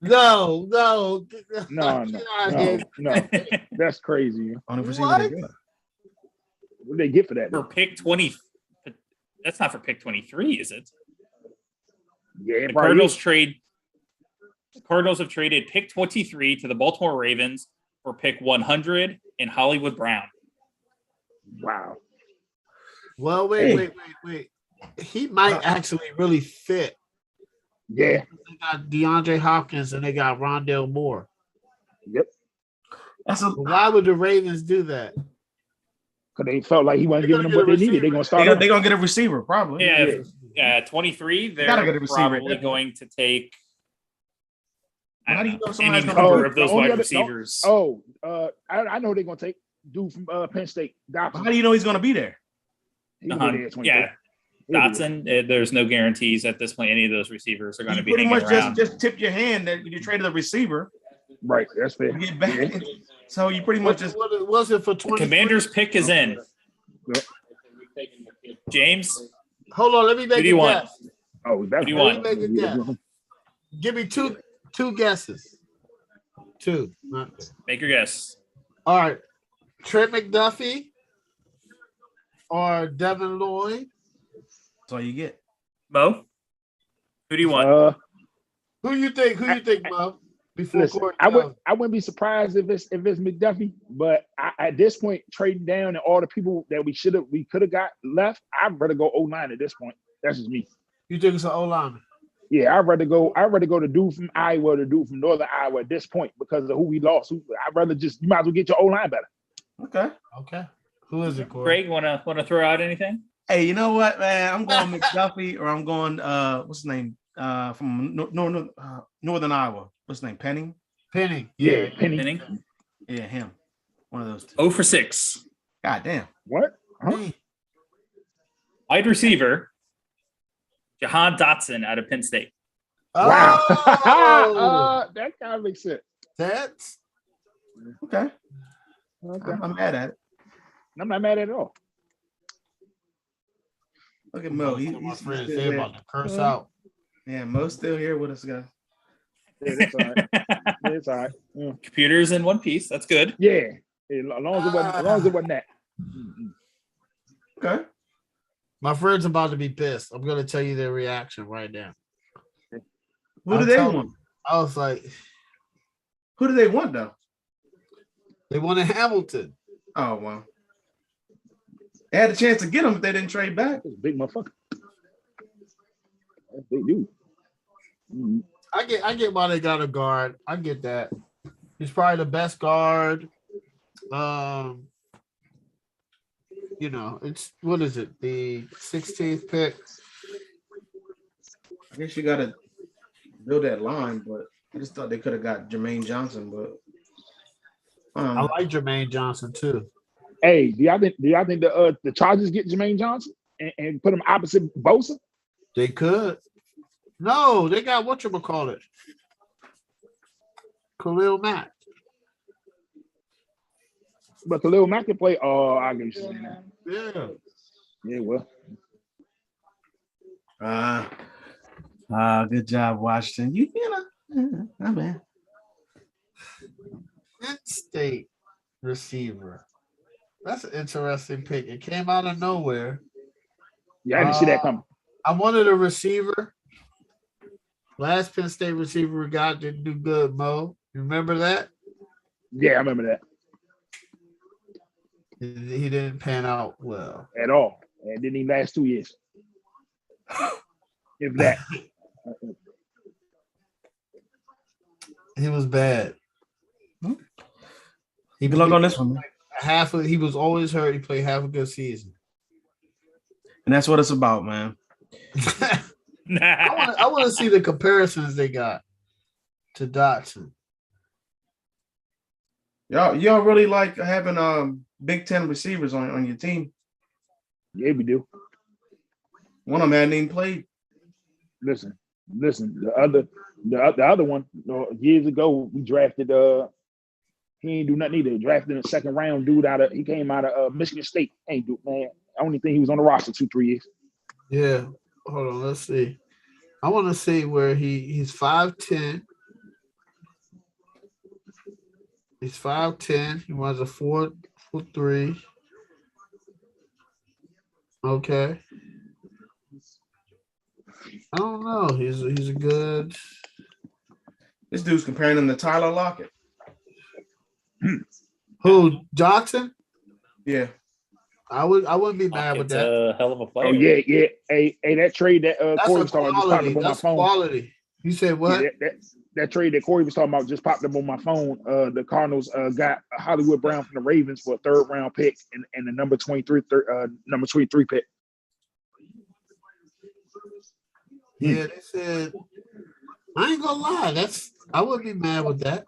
No. No. That's crazy. Only receiver they got. What did they get for that? For pick 20. That's not for pick 23, is it? Yeah, The Cardinals have traded pick 23 to the Baltimore Ravens for pick 100 in Hollywood Brown. Wow. Well, wait. He might actually really fit. Yeah. They got DeAndre Hopkins and they got Rondale Moore. Yep. Why would the Ravens do that? Because they felt like he wasn't giving them what they needed. They're going to start. They're going to get a receiver, probably. Yeah, 23. They're Gotta get a receiver. probably going to take. How do you know any somebody's gonna number do of those wide receivers. I know they're going to take dude from Penn State. Dotson. How do you know he's going to be there? Yeah. Dotson, there's no guarantees at this point any of those receivers are going to be pretty hanging much around. just tip your hand that you traded a receiver. Right, that's fair. You get back. Yeah. So you pretty much just. What was it for 20? Commander's pick is in. Yep. James, Hold on, let me make who do you a want? guess. Oh, that's What do you want? Let me make a guess. Give me two guesses. Two. Make your guess. All right. Trent McDuffie or Devin Lloyd? That's all you get. Mo, who do you want? Who you think, Mo? Before Listen, I wouldn't be surprised if it's McDuffie, but at this point, trading down and all the people that we could have got left, I'd rather go 09 at this point. That's just me. You think it's an O-lineman? Yeah, I'd rather go to dude from Iowa to dude from Northern Iowa at this point because of who we lost. I'd rather just you might as well get your O-line better. Okay. Who is it, Corey? Greg, wanna throw out anything? Hey, you know what, man? I'm going McDuffie, or I'm going what's his name? From Northern Iowa. What's his name? Penning? Penning. Yeah, Penning. Penning? Yeah, him. One of those two. 0 for 6. God damn. What? Huh? Wide receiver, Jahan Dotson out of Penn State. Wow. Oh, That kind of makes sense. that's Okay. Okay. I'm mad at it. I'm not mad at all. Look at Mo. my He's friends. still They're here. about to curse out. Yeah, Mo's still here with us, guys. Yeah, that's all right. Yeah, it's all right. Yeah. Computers in one piece. That's good. Yeah. As long as it wasn't that. Okay. My friend's about to be pissed. I'm gonna tell you their reaction right now. Who do they tell want? I was like, Who do they want though? they wanted Hamilton. Oh well. They had a chance to get him if they didn't trade back. That's a big motherfucker. That's a big dude. Mhm. I get why they got a guard. I get that. He's probably the best guard. You know, it's what is it? The 16th pick. I guess you gotta build that line, but I just thought they could have got Jermaine Johnson, but I like Jermaine Johnson too. Hey, do y'all think the Chargers get Jermaine Johnson and put him opposite Bosa? They could. No, they got whatchamacallit. Khalil Mack. But Khalil Mack can play. Oh, I get what you're saying now. Yeah. Yeah, well. good job, Washington. You know, not bad. Penn State receiver. That's an interesting pick. It came out of nowhere. Yeah, I didn't see that coming. I wanted a receiver. Last Penn State receiver we got didn't do good, Mo. You remember that? Yeah, I remember that. He didn't pan out well. At all. And didn't even last 2 years. If that. He was bad. Good luck on this one. He was always hurt. He played half a good season. And that's what it's about, man. I want to see the comparisons they got to Dotson. Y'all really like having Big Ten receivers on your team. Yeah, we do. One of them hadn't even played. Listen. The other one, years ago, we drafted he ain't do nothing either. Drafted a second round dude he came out of Michigan State. Ain't do man. I only think he was on the roster 2-3 years. Yeah. Hold on, let's see. I want to see where he's 5'10". He's 5'10". He was a 4'3". Okay. I don't know. He's a good. This dude's comparing him to Tyler Lockett. Who, Johnson? Yeah. I wouldn't be mad with It's that. a hell of a player. Oh yeah. Hey, that trade that That's Corey a was talking about just popped quality. up on my That's phone. quality. You said what? Yeah, that trade that Corey was talking about just popped up on my phone. The Cardinals got Hollywood Brown from the Ravens for a 3rd round pick and the number 23 pick. Yeah, they said. I ain't gonna lie. I wouldn't be mad with that.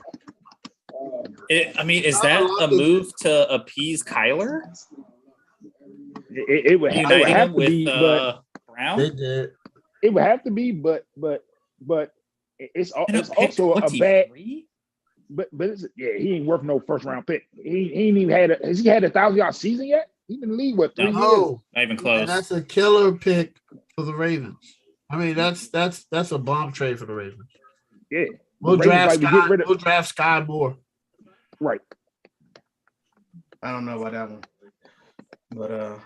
Is that a move to appease Kyler? It would Uniting have him to with be, but Brown? They did. it would have to be, but it's also a bad. But he ain't worth no 1st round pick. He ain't even has he had a 1,000-yard season yet? He been in the league 3 years. No, Not even close. and that's a killer pick for the Ravens. I mean, that's a bomb trade for the Ravens. Yeah, We'll The draft Ravens might be Sky. We'll draft Sky Moore. right. I don't know about that one. But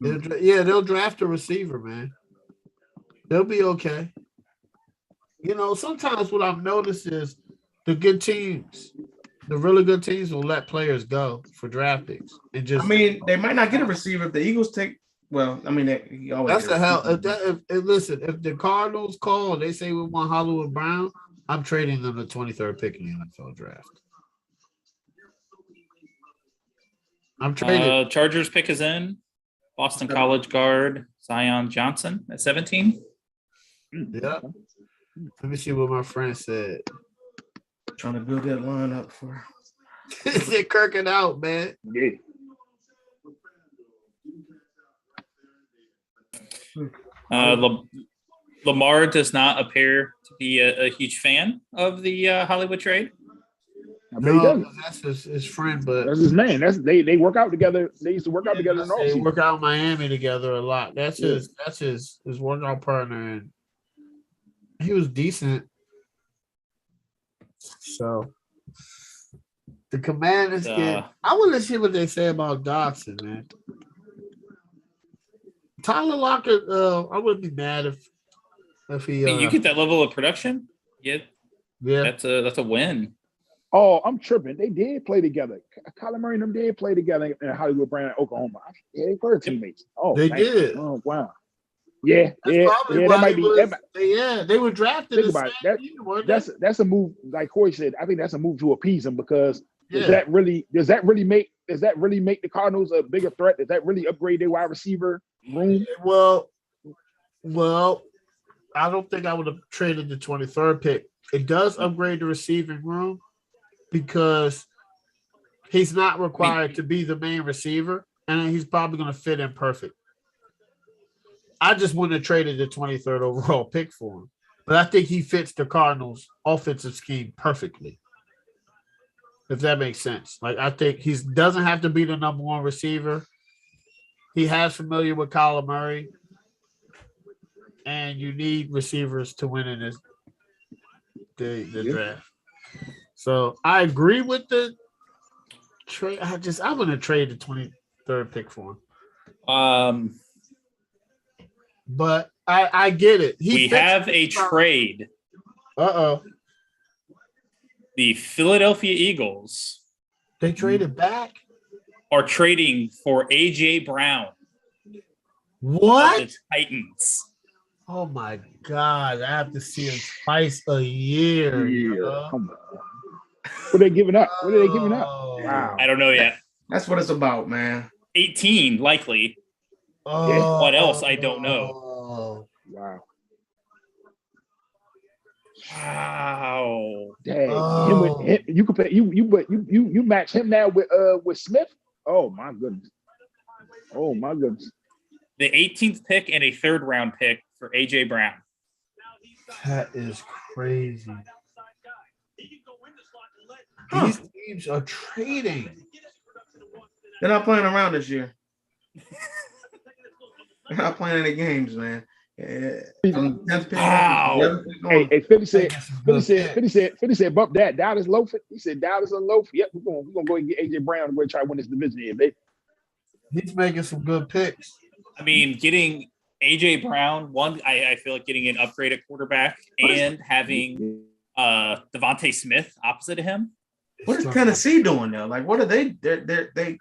They'll draft a receiver, man. They'll be okay. You know, sometimes what I've noticed is the good teams, the really good teams will let players go for draft picks and just. I mean, they might not get a receiver if the Eagles take Well, I mean, he always. That's the hell. Listen, if the Cardinals call and they say we want Hollywood Brown, I'm trading them the 23rd pick in the NFL draft. I'm trading. Chargers pick is in. Boston College guard Zion Johnson at 17. Yeah. Let me see what my friend said. Trying to build that line up for. They're kirking out, man. Yeah. Lamar does not appear to be a huge fan of the Hollywood trade. I bet he does. That's his friend, but that's his man. They work out together. They used to work out together in the they offseason. work out in Miami together a lot. That's his workout partner, and he was decent. So the Commanders I want to see what they say about Dotson, man. Tyler Lockett, I wouldn't be mad if he. You get that level of production, yeah, that's a win. Oh, I'm tripping. They did play together. Kyler Murray and them did play together in Hollywood Brown, Oklahoma. Yeah, they were teammates. Oh, they did. Oh, wow. Yeah, They were drafted. Think about it. That's a move. Like Corey said, I think that's a move to appease them because does that really make the Cardinals a bigger threat? Does that really upgrade their wide receiver room? Well, I don't think I would have traded the 23rd pick. It does upgrade the receiving room because he's not required to be the main receiver, and he's probably going to fit in perfect. I just wouldn't have traded the 23rd overall pick for him, but I think he fits the Cardinals' offensive scheme perfectly. If that makes sense. Like, I think he doesn't have to be the number one receiver. He has familiar with Kyler Murray, and you need receivers to win in the draft. So I agree with the trade. I'm going to trade the 23rd pick for him. But I get it. We have a trade. Uh-oh. The Philadelphia Eagles. They traded back? Are trading for A.J. Brown. What? The Titans. Oh, my God. I have to see him twice a year. Yeah. Come on. What are they giving up? Wow. I don't know yet. That's what it's about, man. 18, likely. Oh, what else? I don't know. Wow. Wow. Dang. You match him now with Smith? Oh my goodness. The 18th pick and a 3rd round pick for A.J. Brown. That is crazy. These teams are trading. They're not playing around this year. They're not playing any games, man. Wow. Hey, Philly said, bump that. Dallas loaf it. He said Dallas and loaf. Yep, we're gonna go and get AJ Brown and go try to win this division here, baby. He's making some good picks. I mean, getting AJ Brown, I feel like getting an upgrade at quarterback and having Devontae Smith opposite of him. What is Tennessee doing though? Like, what are they? They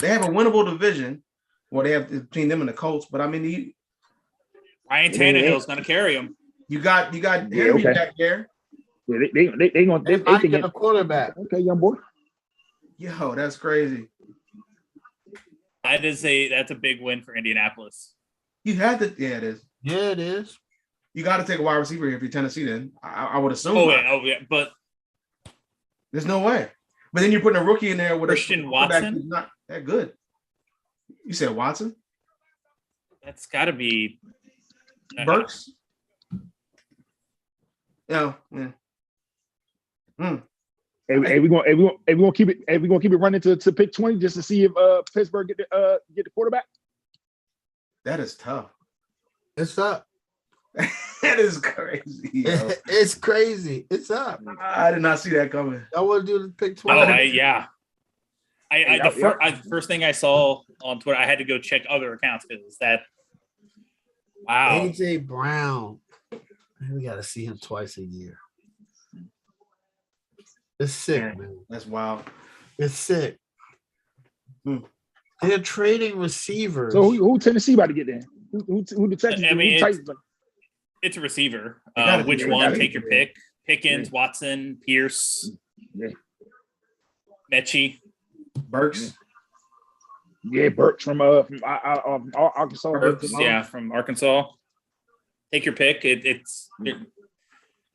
have a winnable division. Well, they have between them and the Colts, but I mean, Ryan Tannehill is going to carry him. You got Henry back there. Yeah, they get a quarterback. Okay, young boy. Yo, that's crazy. That's a big win for Indianapolis. You had to, yeah, it is. Yeah, it is. You got to take a wide receiver here if you're Tennessee. Then I would assume. Oh yeah, but there's no way. But then you're putting a rookie in there with Christian Watson. Who's not that good. You said Watson? That's got to be Burks. Yeah. Hey, we gonna keep it running to pick 20 just to see if Pittsburgh get the quarterback. That is tough. It's up. That is crazy. Yo. It's crazy. It's up. I did not see that coming. I want to do the pick 20. The first thing I saw on Twitter, I had to go check other accounts because that. Wow. AJ Brown. We got to see him twice a year. It's sick, man. That's wild. It's sick. They're trading receivers. So who Tennessee about to get there? Who the Texans? I mean, who Titans? It's a receiver. gotta Which do it. one? Gotta Take do your it. pick. Pickens, Yeah. Watson, Pierce, Yeah. Mechie. Burks. Yeah, Burks from Arkansas. Burks. Yeah, from Arkansas. Take your pick.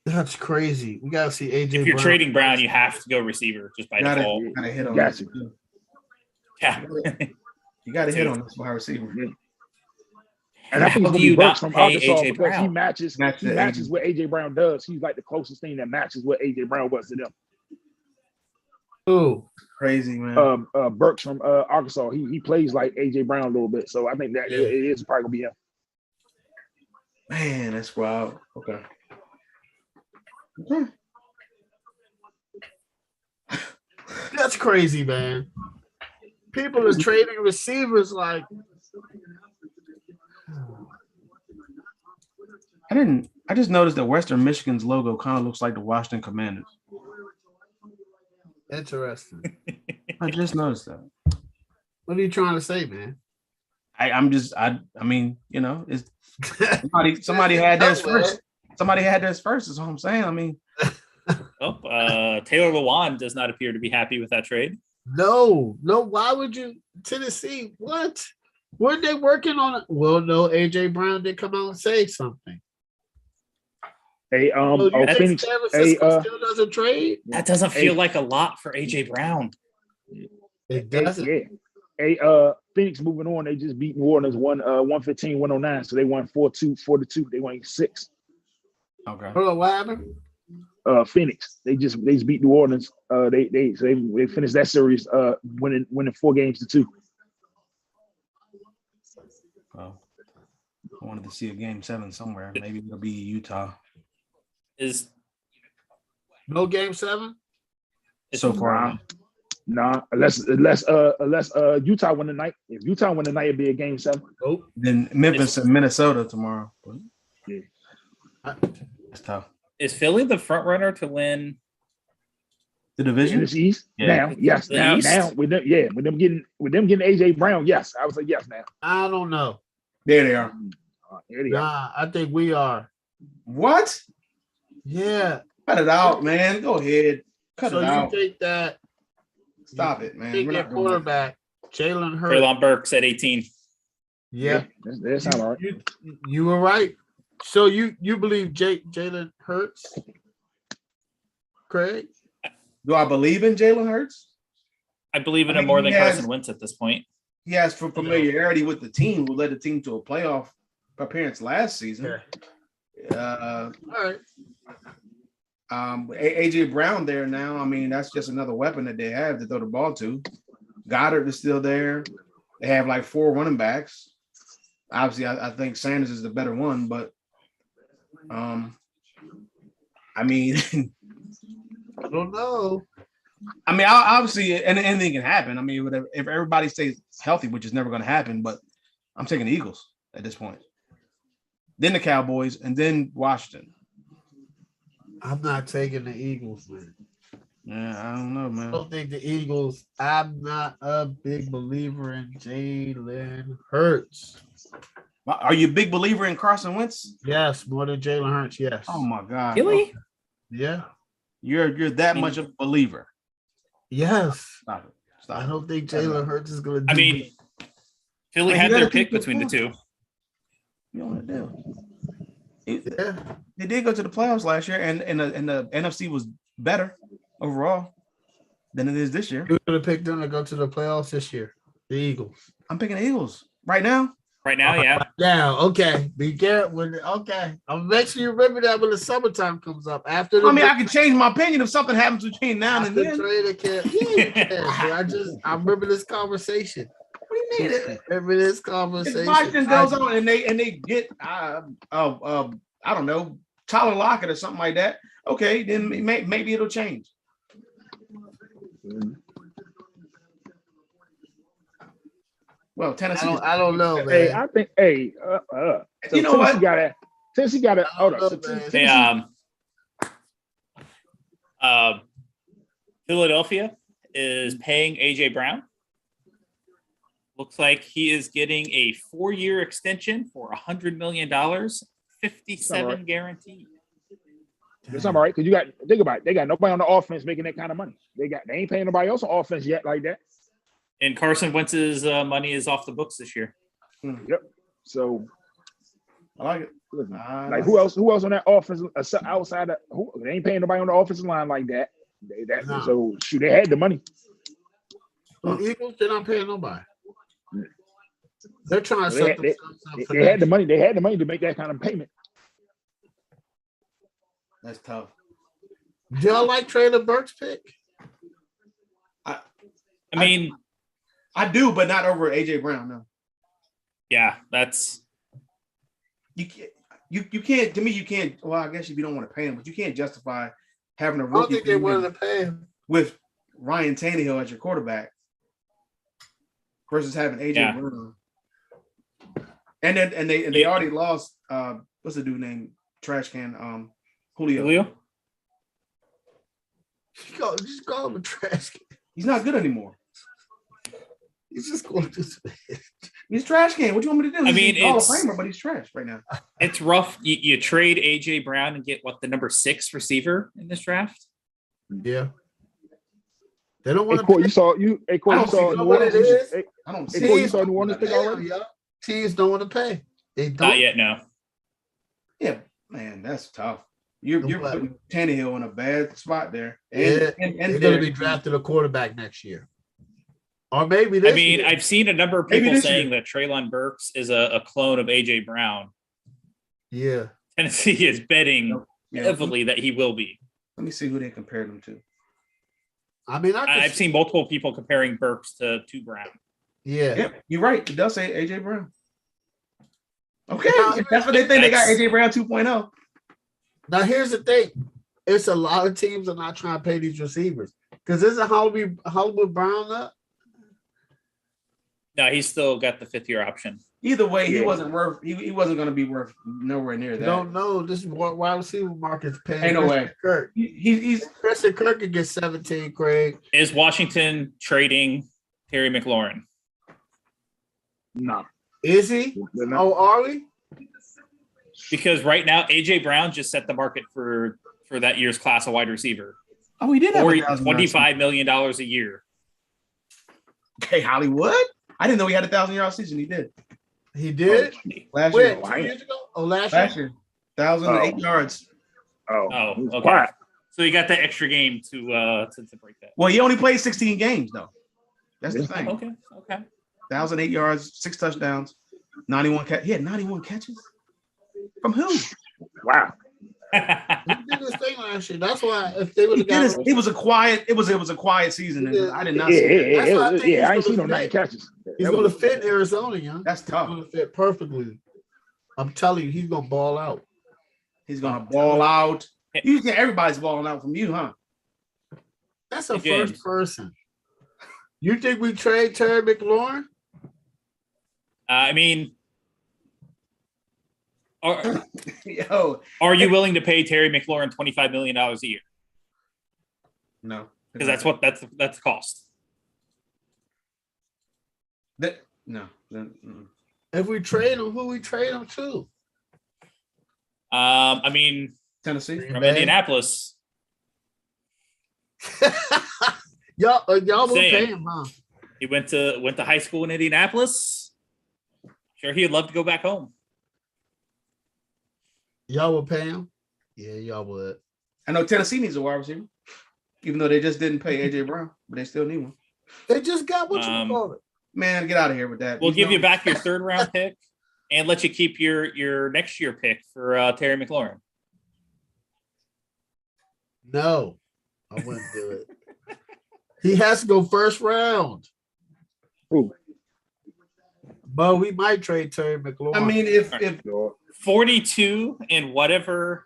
That's crazy. We gotta see AJ. If you're Brown. trading Brown, you have to go receiver just by Gotta, default. gotta hit on Got this. you. Yeah. You gotta hit on this wide receiver. And I think it's How gonna do be you Burks not from pay Arkansas AJ because he Brown? matches Matches what AJ Brown does. He's like the closest thing that matches what AJ Brown was to them. Who? Crazy, man. Burks from Arkansas. He plays like AJ Brown a little bit, so I think that it is probably gonna be him. Man, that's wild. Okay. That's crazy, man. People are trading receivers like. I just noticed that Western Michigan's logo kind of looks like the Washington Commanders. Interesting. I just noticed that. What are you trying to say, man? I mean, you know, it's somebody had this first. Somebody had this first, is what I'm saying. I mean, Taylor Lewan does not appear to be happy with that trade. No. Why would you? Tennessee? What? Weren't they working on it? Well, no. AJ Brown did come out and say something. Hey, So you think Phoenix. San Francisco still doesn't trade? That doesn't feel like a lot for AJ Brown. It doesn't. Yeah. Hey, Phoenix moving on. They just beat New Orleans 115-109. So they won 4-2. They won 6. okay. Hold on, what happened? Phoenix. They just beat New Orleans. They finished that series winning 4-2. Well, I wanted to see a game 7 somewhere. Maybe it'll be Utah. Is No game 7? So far, Nah, unless Utah win tonight. If Utah win tonight, it'd be a game 7. Nope. then Memphis and Minnesota tomorrow. Yeah. That's tough. is Philly the front runner to win? The In division. the East Yeah. now, yes, The now East. with them getting AJ Brown, yes, I would say yes now. I don't know. There they are. There they are. Nah, I think we are. What? Yeah. Cut it out, man. Go ahead. Cut So it you out. think that Stop it, man. think We're their not doing that. quarterback, Jalen Hurts. Traylon Burks at 18. Yeah. That sounds all right. You were right. So you believe Jalen Hurts, Craig? Do I believe in Jalen Hurts? I believe in I him mean, more he than has- Carson Wentz at this point. He has familiarity with the team. Who led the team to a playoff appearance last season. All right. AJ Brown there now. I mean, that's just another weapon that they have to throw the ball to. Goddard is still there. They have like 4 running backs. Obviously, I think Sanders is the better one, but I mean, I don't know. obviously, anything can happen. I mean, if everybody stays healthy, which is never going to happen, but I'm taking the Eagles at this point. Then the Cowboys, and then Washington. I'm not taking the Eagles, man. Yeah, I don't know, I man. don't think the Eagles. I'm not a big believer in Jalen Hurts. Are you a big believer in Carson Wentz? Yes, more than Jalen Hurts. Yes. Oh my God, Really? Yeah. You're that much of a believer. Yes. Stop it. I Stop it. don't think Jalen Hurts is going to. I mean, Philly Well, had you their gotta pick keep it between the two. You know what to do. yeah. They did go to the playoffs last year, and the NFC was better overall than it is this year. You're going to pick them to go to the playoffs this year. The Eagles. I'm picking the Eagles right now. Right now, yeah. Now, okay. Be careful. Okay. I'll make sure you remember that when the summertime comes up. After the I mean, I can change my opinion if something happens between now and after then. training camp. Yeah, you can. But I remember this conversation. What do you mean? Remember this If conversation. Washington goes on and they get I don't know, Tyler Lockett or something like that. Okay, then maybe it'll change. Well, Tennessee. I don't know, man. Hey, I think. So You know what? Tennessee got to. Hold know, on. So man. Tennessee- Philadelphia is paying AJ Brown. Looks like he is getting a 4-year extension for $100 million, 57 right. guaranteed. It's all right because you got think about it. They got nobody on the offense making that kind of money. They ain't paying nobody else on offense yet like that. And Carson Wentz's money is off the books this year. Yep. So I like it. Like who else on that offense outside of who they ain't paying nobody on the offensive line like that. So shoot, they had the money. The Eagles, they're not paying nobody. They're trying to They set themselves up for they had the money. They had the money to make that kind of payment. That's tough. Do y'all like Traylon Burks' pick? I mean, I do, but not over AJ Brown. No. Yeah, that's you can't. To me, you can't. Well, I guess if you don't want to pay him, but you can't justify having a I don't rookie think they wanted to pay him. with Ryan Tannehill as your quarterback versus having AJ Brown. And they already lost. What's the dude named Trash Can? Julio. Just call him a trash can. He's not good anymore. He's just going to. He's trash can. What do you want me to do? I mean, he's Hall of Famer, but he's trash right now. It's rough. You trade AJ Brown and get the number 6 receiver in this draft. Yeah. They don't want to. Corey, you saw New Orleans. I don't Hey, see. Corey, you saw New Orleans pick already? Teams don't want to pay. They don't. Not yet, no. Yeah, man, that's tough. You're putting Tannehill in a bad spot there. And they're going to be drafting a quarterback next year. Or maybe this year. I've seen a number of people saying that Traylon Burks is a clone of AJ Brown. Yeah. Tennessee is betting heavily that he will be. Let me see who they compared him to. I mean, I've seen multiple people comparing Burks to Brown. Yeah, you're right. It does say AJ Brown. Okay, that's what they think. They got AJ Brown 2.0. Now here's the thing: it's a lot of teams are not trying to pay these receivers because isn't Hollywood Brown up? No, he's still got the 5th-year option. Either way, he wasn't worth. He wasn't going to be worth nowhere near that. Don't know. This is what wide receiver market's paying. Ain't no way. Kirk. He's Christian Kirk could get 17. Craig, is Washington trading Terry McLaurin? No. Is he? Oh, are we? Because right now AJ Brown just set the market for that year's class of wide receiver. Oh, he did have $25 million a year. Okay, Hollywood. I didn't know he had 1,000-yard season. He did. He did last year. 2 years ago. Oh, last year. 1,008 yards. Oh, okay. So you got that extra game to break that. Well, he only played 16 games though. That's the thing. Okay. 1,008 yards, 6 touchdowns, 91 catches. He had 91 catches. From who? Wow. He did this thing last year. That's why if they would have got it was a quiet season. And I did not see it. I ain't seen no 9 catches. He's going to fit in Arizona, young. That's tough. He's going to fit perfectly. I'm telling you, he's going to ball out. He's going to ball out. You think everybody's balling out from you, huh? That's a first person. You think we trade Terry McLaurin? I mean, are you willing to pay Terry McLaurin $25 million a year? No, because that's the cost. No. If we trade him, who we trade him to? I mean, Tennessee from Indianapolis. y'all will pay him, huh? He went to high school in Indianapolis. Sure, he'd love to go back home. Y'all will pay him? Yeah, y'all would. I know Tennessee needs a wide receiver, even though they just didn't pay AJ Brown, but they still need one. They just got what you call it. Man, get out of here with that. We'll give you back your 3rd round pick and let you keep your next year pick for Terry McLaurin. No, I wouldn't do it. He has to go 1st round. Ooh. But we might trade Terry McLaurin. I mean, if 42 and whatever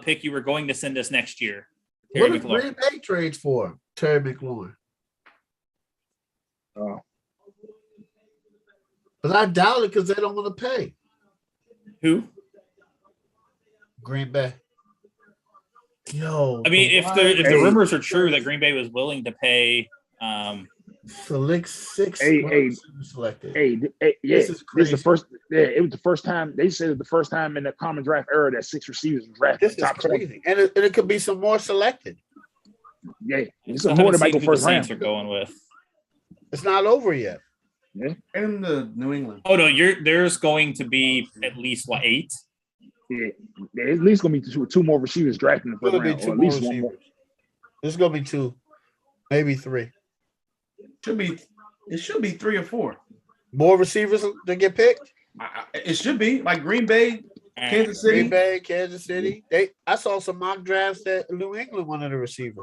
pick you were going to send us next year. Terry what McLaurin. Green Bay trades for Terry McLaurin? Oh. But I doubt it because they don't want to pay. Who? Green Bay. Yo. I mean, if the rumors are true that Green Bay was willing to pay Select 6 Hey, wide hey, receivers selected. Yeah, This is this is the crazy. first. Yeah, it was the first time. They said it was the first time in the common draft era that 6 receivers were drafted This is top 20. crazy. And it could be some more selected. Yeah, there's Still some more haven't that might seen go who the first Saints round. are going with. It's not over yet. And the New England. Oh no, there's going to be at least 8. Yeah, at least gonna be two more receivers drafted in the first Gonna be round, 2 or at more least one more. receivers. There's gonna be 2, maybe 3. It should be 3 or 4. More receivers to get picked. It should be like Green Bay, Kansas City. Green Bay, Kansas City. I saw some mock drafts that New England wanted a receiver.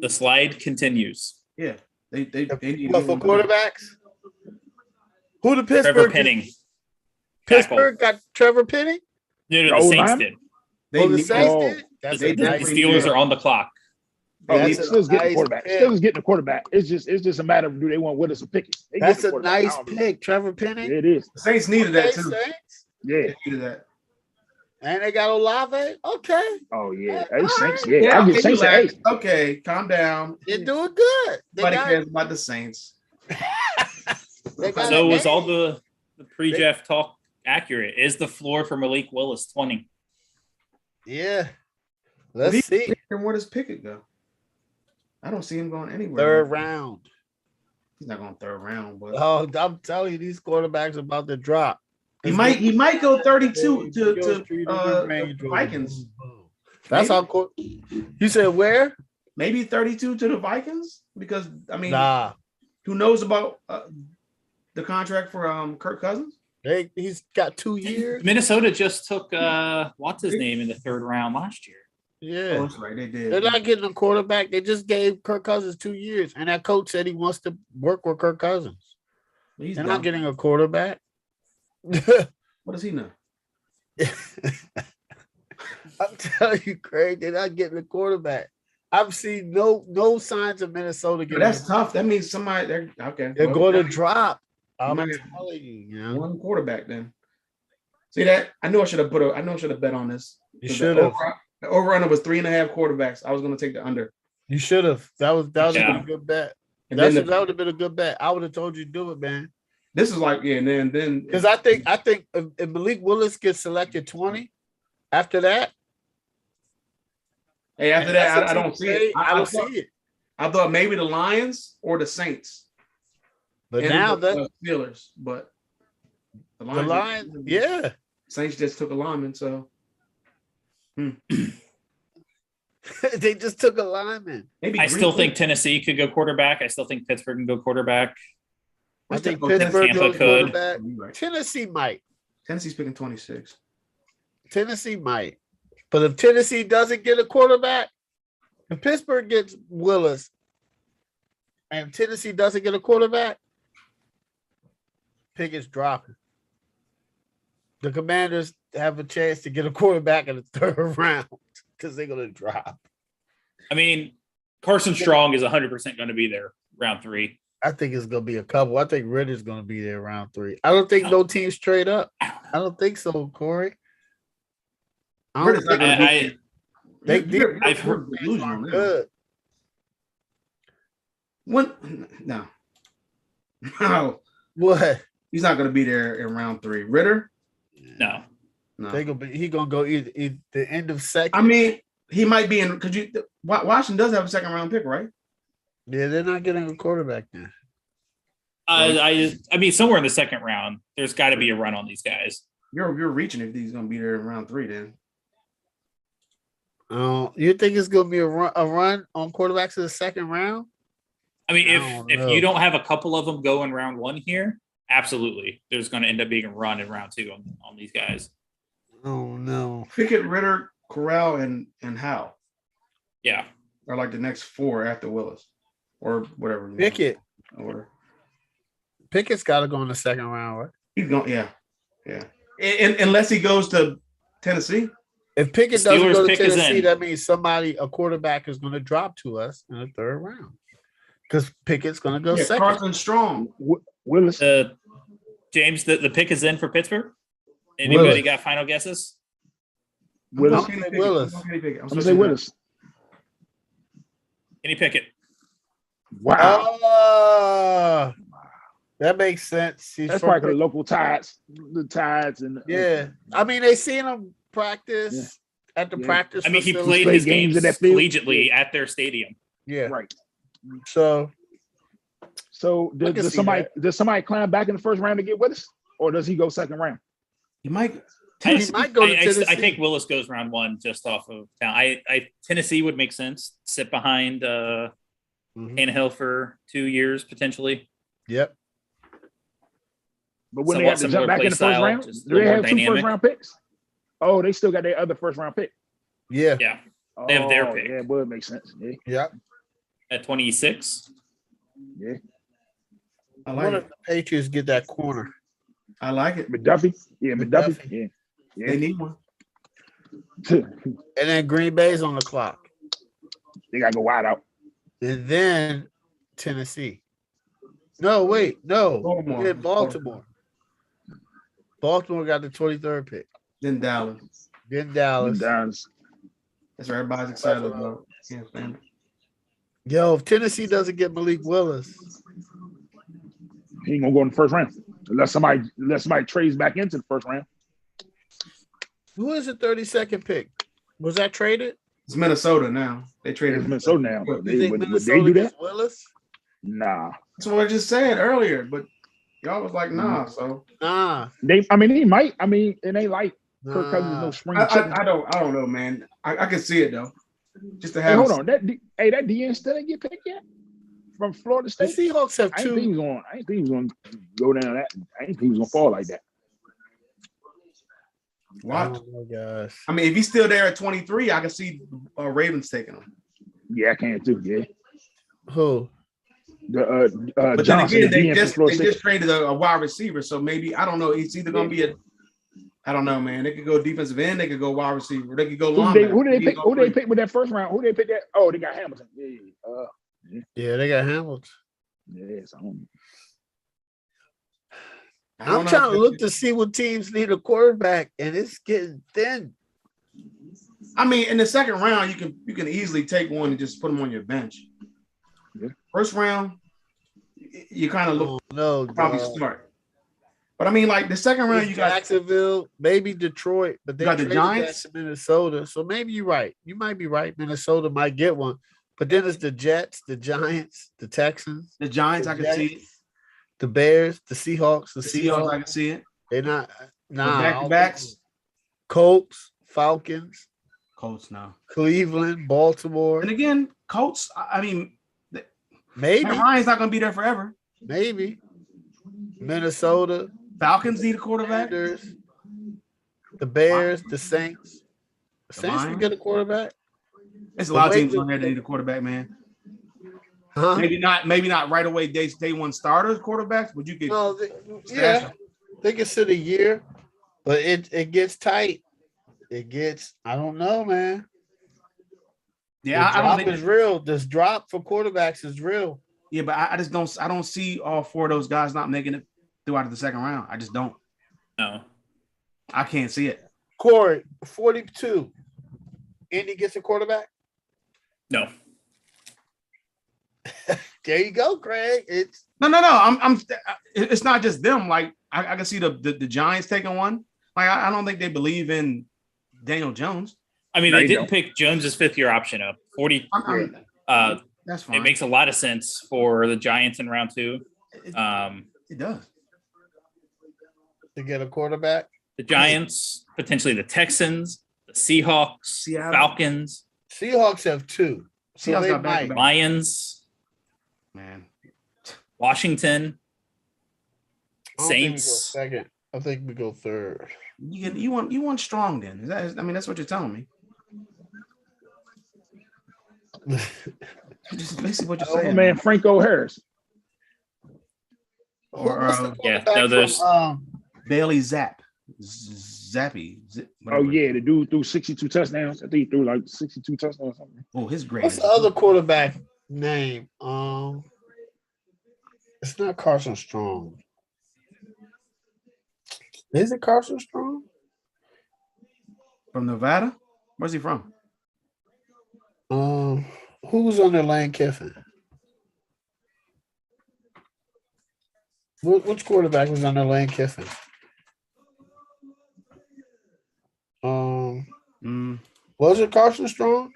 The slide continues. Yeah, they need What, for quarterbacks? Who the Pittsburgh? Trevor Penning. Pittsburgh got Trevor Penning. No, the Oh, Saints line? did. The Saints oh, did. That's they a did. The nice Steelers pick. are on the clock. That's Still a getting the nice quarterback. pick. Still getting the quarterback. It's just a matter of do they want Willis or Pickett. They That's getting a the quarterback. nice pick, Trevor Penning. Yeah, it is. The Saints needed that Okay, too. Saints. Yeah. They needed that. And they got Olave. Okay, Oh yeah. All Hey, Saints. right. Yeah, I okay, get Saints. Hey, relax. Okay, calm down. they're doing good. They Nobody got, cares about the Saints. they got So a was name. all the pre-draft talk accurate? Is the floor for Malik Willis 20? Yeah. But Let's see. And where does Pickett go? I don't see him going anywhere. Third round. He's not going third round, but Oh, I'm telling you, these quarterbacks about to drop. he might go 32 to the the Vikings. That's Maybe. how. You said where? Maybe 32 to the Vikings because I mean, Nah, who knows about the contract for Kirk Cousins? he's got 2 years. Minnesota just took what's his name in the 3rd round last year. Oh, Yeah, that's right, they did. they're not getting a quarterback. They just gave Kirk Cousins 2 years, and that coach said he wants to work with Kirk Cousins. He's They're done. not getting a quarterback. What does he know? I'm telling you, Craig, they're not getting a quarterback. I've seen no signs of Minnesota But getting. that's tough. That means somebody they're okay. They're well, going to drop. I'm might- telling you, one quarterback then. See that? I knew I should have bet on this. You should have. The over-under was 3.5 quarterbacks. I was going to take the under. You should have. That would have Yeah. been a good bet. And That then would have been a good bet. I would have told you to do it, man. this is like, yeah, and then Because I think if Malik Willis gets selected 20, after that, hey, after that's that, a I don't team see it. I don't see it. I thought maybe the Lions or the Saints. But and now the that Steelers, but the Lions, yeah, Saints just took a lineman, so they just took a lineman. maybe I still Green think Bay. Tennessee could go quarterback. I still think Pittsburgh can go quarterback. I think Oh, Tennessee- Pittsburgh Tampa goes could. quarterback. You're right. Tennessee might. Tennessee's picking 26. Tennessee might. But if Tennessee doesn't get a quarterback, if Pittsburgh gets Willis and Tennessee doesn't get a quarterback, Pickett's dropping. The Commanders have a chance to get a quarterback in the 3rd round because they're going to drop. I mean, Carson Strong is 100% going to be there round 3. I think it's going to be a couple. I think Ritter's going to be there round 3. I don't think no teams trade up. I don't think so, Corey. I don't Ritter's not think gonna I- be- they You're- I've you're heard- delusional now. good. No. No. What? He's not going to be there in round 3. Ritter? No. No. He gonna go either the end of second. I mean, he might be in because Washington does have a 2nd round pick, right? Yeah, they're not getting a quarterback now. I mean, somewhere in the 2nd round, there's got to be a run on these guys. You're reaching if he's going to be there in round 3. Then You think it's gonna be a run on quarterbacks in the 2nd round? I mean, I don't if know. you don't have a couple of them go in round 1 here, absolutely, there's going to end up being a run in round 2 on these guys. Oh no. Pickett, Ritter, Corral, and Howe Yeah. are like the next 4 after Willis or whatever. Pickett. Or Pickett's got to go in the 2nd round, right? he's going, yeah. And unless he goes to Tennessee. If Pickett The doesn't Steelers go to pick is Tennessee, in. that means a quarterback is going to drop to us in the 3rd round because Pickett's going to go Yeah, 2nd. Carson Strong. Willis. James, the pick is in for Pittsburgh. Anybody Willis. got final guesses? Willis. I'm gonna say Willis. I'm gonna I'm gonna say Willis. Kenny Pickett. Wow. That makes sense. He's That's from probably 'cause the local tides, the tides, and yeah. I mean, they seen him practice at the Yeah. practice. I mean, he facility. played played his games games in that field. collegiately at their stadium. Yeah. right. So So I can does see somebody climb back in the first round to get Willis, or does he go second round? He might. he might go to Tennessee. I think Willis goes round 1 just off of town. Tennessee would make sense. Sit behind Mhm. Tannehill for 2 years potentially. Yep. But when they have to Similar jump back play in the first style, round, just a do they little have more 2 dynamic. first round picks? Oh, they still got their other first round pick. Yeah. Yeah, They have their Oh, pick. Yeah, well, it makes sense. Yeah, Yep. at 26. yeah. I One like of it. the Patriots get that corner. I like it. McDuffie. Yeah, McDuffie. McDuffie. Yeah, They need one. yeah. And then Green Bay's on the clock. They gotta go wide out. And then Tennessee. No, wait, no. Baltimore. Yeah, Baltimore. Baltimore got the 23rd pick. Then Dallas. Then Dallas. Downs. That's what everybody's excited Buffalo. about. Yeah, fam. Yo, if Tennessee doesn't get Malik Willis, He ain't gonna go in the first round unless somebody trades back into the first round. who is the 32nd pick? Was that traded? It's Minnesota now. They traded It's Minnesota now. Would You think Would they Minnesota do that? gets Willis? Nah. That's what I just said earlier, but y'all was like, nah. So Nah. He might. I mean, it ain't like Kirk Cousins is Nah. no spring chicken. I don't know, man. I can see it though. Just to Hey, have hold on. That DN still ain't get picked yet from Florida The State. Seahawks have I ain't think he two. was gonna go down that. I ain't think he was gonna fall like that. Watch. Oh my gosh. I mean, if he's still there at 23, I can see Ravens taking him. Yeah, I can too. Yeah. Who? The But Johnson, then the again, DN from Florida they State. just traded a wide receiver, so maybe I don't know. It's either gonna be I don't know, man. They could go defensive end, they could go wide receiver, they could go linebacker. Who did they pick? Either Who three. they pick with that first round? Who they pick that? Oh, they got Hamilton. Yeah. Yeah, they got Hamilton. Yes. I don't I'm know trying if to look to see what teams need a quarterback, and it's getting thin. I mean, in the second round, you can easily take one and just put them on your bench. Yeah. First round, you kind of look No, probably start. But I mean, like the second round, you got Jacksonville, maybe Detroit, but they You got the traded that Giants? to Minnesota. So maybe you're right. You might be right. Minnesota might get one, but then it's the Jets, the Giants, the Texans, the Giants. I can see it. the Bears, the Seahawks, the The Seahawks, I Seahawks. can see it. They're not. Nah, I Back don't to backs. think- Colts, Falcons, Colts now. Cleveland, Baltimore. And again, Colts. I mean, Maybe, Matt Ryan's not going to be there forever. maybe. Minnesota, Falcons need a quarterback. Commanders, the Bears, the Saints. The The Saints can Lions? get a quarterback. There's a lot of Wait teams till- on there that need a quarterback, man. Huh? Maybe not right away. Day one starters, quarterbacks, but you could. No, yeah, they can sit a year, but it gets tight. It gets. I don't know, man. Yeah, The I don't drop think. is real. This drop for quarterbacks is real. Yeah, but I just don't. I don't see all four of those guys not making it throughout the second round. I just don't. No. I can't see it. Corey, 42. Indy gets a quarterback. No. There you go, Craig. It's No. I'm. It's not just them. Like I can see the Giants taking one. Like I don't think they believe in Daniel Jones. I mean, No, they you didn't don't. pick Jones's 5th-year option up. 40. That's fine. It makes a lot of sense for the Giants in round 2. It does. to get a quarterback. The Giants, potentially the Texans, the Seahawks, Seattle. Falcons, Seahawks have two. So Seahawks they got might. back-to-back. Lions, Man, Washington, I don't think we go Saints. second. I think we go third. you want strong then? I mean, that's what you're telling me. Just basically what you're Oh saying, man, Franco Harris. Or What's the yeah, quarterback no, there's- from, Bailey Zappy. Oh whatever. yeah, the dude threw 62 touchdowns. I think he threw like 62 touchdowns or something. Oh, his grade. what's is- the other quarterback name? It's not Carson Strong. Is it Carson Strong? From Nevada? Where's he from? Who's under Lane Kiffin? Which quarterback was under Lane Kiffin? Mm, Was it Carson Strong?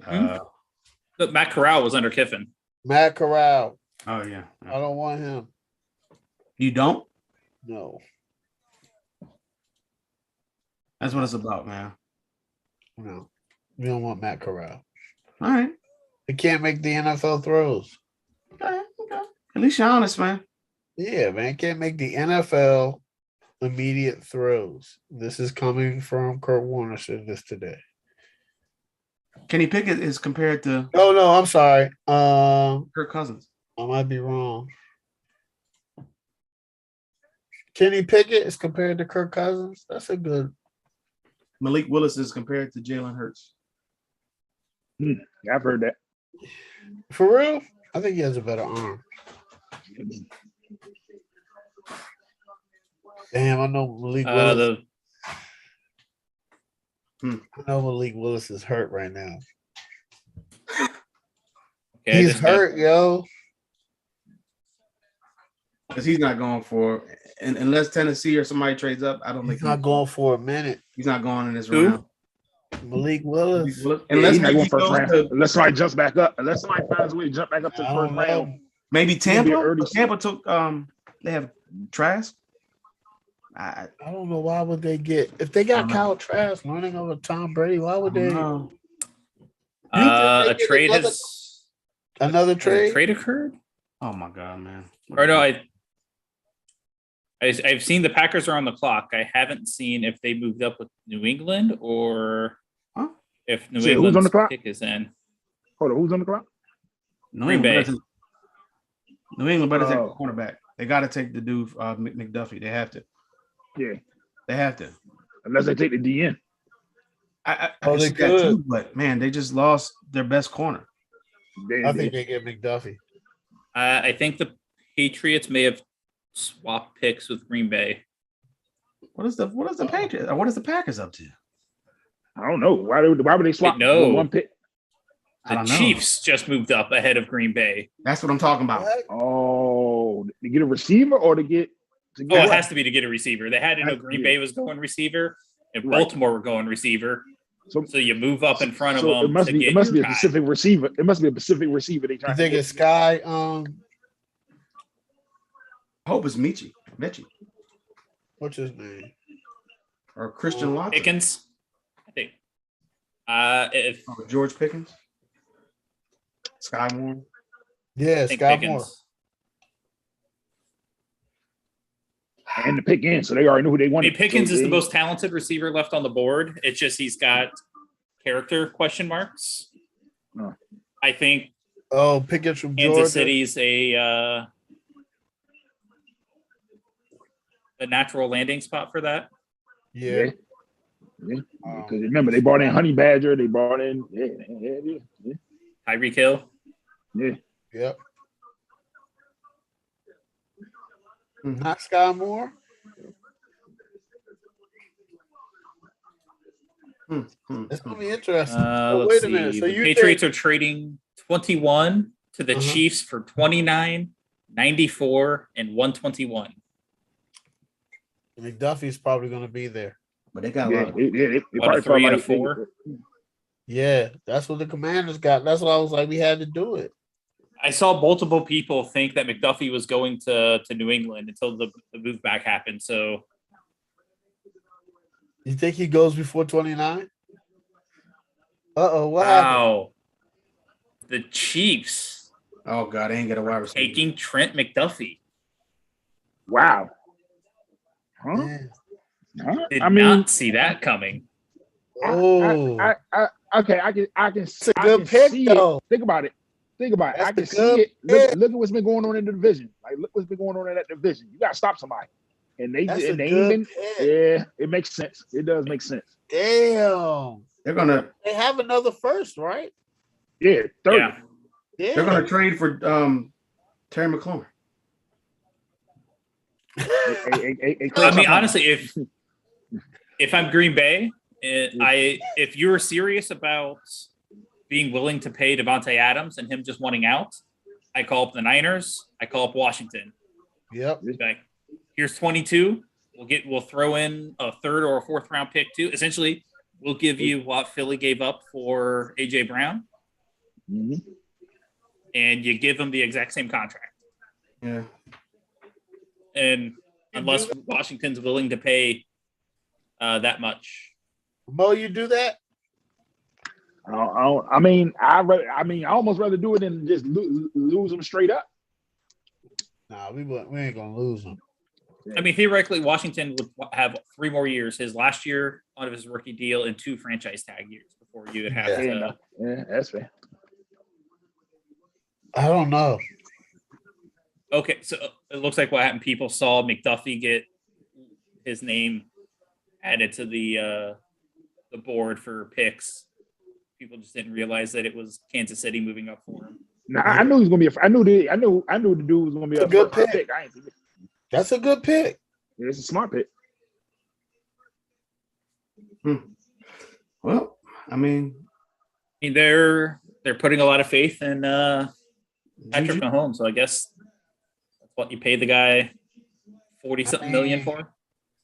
uh, But Matt Corral was under Kiffin. Matt Corral. oh yeah. I don't want him. You don't? No. That's what it's about, man. No. We don't want Matt Corral. All right. He can't make the NFL throws. Okay. At least you're honest, man. Yeah, man. Can't make the NFL immediate throws. This is coming from Kurt Warner said this today. Kenny Pickett is compared to Oh no, I'm sorry. Kirk Cousins. I might be wrong. Kenny Pickett is compared to Kirk Cousins. That's a good. Malik Willis is compared to Jalen Hurts. Yeah, I've heard that. For real? I think he has a better arm. Damn, I know Malik Willis. I know Malik Willis is hurt right now. Okay, He's hurt, yo. Because he's not going for, and unless Tennessee or somebody trades up, I don't think He's not going for a minute. he's not going in this Who? round. Malik Willis. Unless He's not maybe going he first goes round. to Unless somebody jumps back up. Unless somebody finds a way to jump back up to the I first don't round. know. maybe Tampa. early- Tampa took they have Trask. I I don't know why would they get if they got Kyle Trask running over Tom Brady. Why would they? don't know. You a think they trade get has Another a trade? trade occurred. Oh my god, man. Or no, I've seen the Packers are on the clock. I haven't seen if they moved up with New England or Huh? if New Say, who's on England's the clock? pick is in. Hold on, who's on the clock? New Green England Bay. better take- New England better take a Oh. cornerback. They got to take the dude McDuffie. They have to. Yeah. They have to. Unless they take the DN. I Oh, can they see that too, could. but man, they just lost their best corner. I think they get McDuffie. I think the Patriots may have swapped picks with Green Bay. What is the Patriots? What is the Packers up to? I don't know. Why would they swap no. one pick? I The don't know. Chiefs just moved up ahead of Green Bay. That's what I'm talking about. Oh, to get a receiver or to get Oh, what? it has to be to get a receiver. They had to know Green Bay was going receiver and Right. Baltimore were going receiver. So, So you move up in front of so them. it must to be get it must be a your guy. specific receiver. It must be a specific receiver they You trying think to it's Sky? I hope it's Michi What's his name? or Christian Watson Pickens, I think. If or George Pickens, Sky Moore. Yeah, I think Sky Pickens. Moore. and the pick in, so they already knew who they I wanted. mean, Pickens So is the they- most talented receiver left on the board. It's just he's got character question marks. Oh. I think Oh, Pickens from Georgia. Kansas City's a natural landing spot for that. Yeah. Because remember, they brought in Honey Badger. They brought in yeah. Tyreek Hill. Yep. Mhm. Not Sky Moore. It's gonna be interesting. Let's wait a see. minute. So The you Patriots are trading 21 to the Uh-huh. Chiefs for 29, 94, and 121. think McDuffie's probably gonna be there. But they got a Yeah, lot. Of, they What, a probably 3 and a like- 4? Yeah, that's what the Commanders got. That's why I was like, we had to do it. I saw multiple people think that McDuffie was going to New England until the move back happened. So You think he goes before 29? What happened? wow. The Chiefs oh god, they ain't got a wide receiver. taking Trent McDuffie. Wow. Huh? Yeah. Huh? Did I mean, not see that coming. Oh, okay, I can it's a I good can pick see though. it. Think about it. That's I a can see good it. pick. Look at what's been going on in the division. Like, look what's been going on in that division. You got to stop somebody. And they That's a and they good even pick. yeah, it makes sense. It does make sense. Damn. They're gonna They have another first, right? Yeah, 30. Yeah. Yeah. they're gonna trade for Terry McLaurin. I mean, honestly, if I'm Green Bay, if you're serious about being willing to pay Devontae Adams and him just wanting out, I call up the Niners. I call up Washington. Yep. Okay, here's 22. We'll throw in a third or a fourth round pick too. Essentially, we'll give you what Philly gave up for AJ Brown, Mhm. and you give them the exact same contract. Yeah. And unless Washington's willing to pay that much. Mo, you do that? I mean, I almost rather do it than just lose them straight up. Nah, we ain't gonna lose them. I mean, theoretically, Washington would have 3 more years. His last year out of his rookie deal and 2 franchise tag years before you would have to. Yeah, that's fair. I don't know. Okay, so it looks like what happened. People saw McDuffie get his name added to the board for picks. People just didn't realize that it was Kansas City moving up for him. Nah, I knew he was gonna be. I knew the dude was gonna be a good pick. I ain't think it. That's a good pick. Yeah, it's a smart pick. Well, I mean, They're putting a lot of faith in Patrick Juju- Mahomes, so I guess that's what you pay the guy 40-something million for.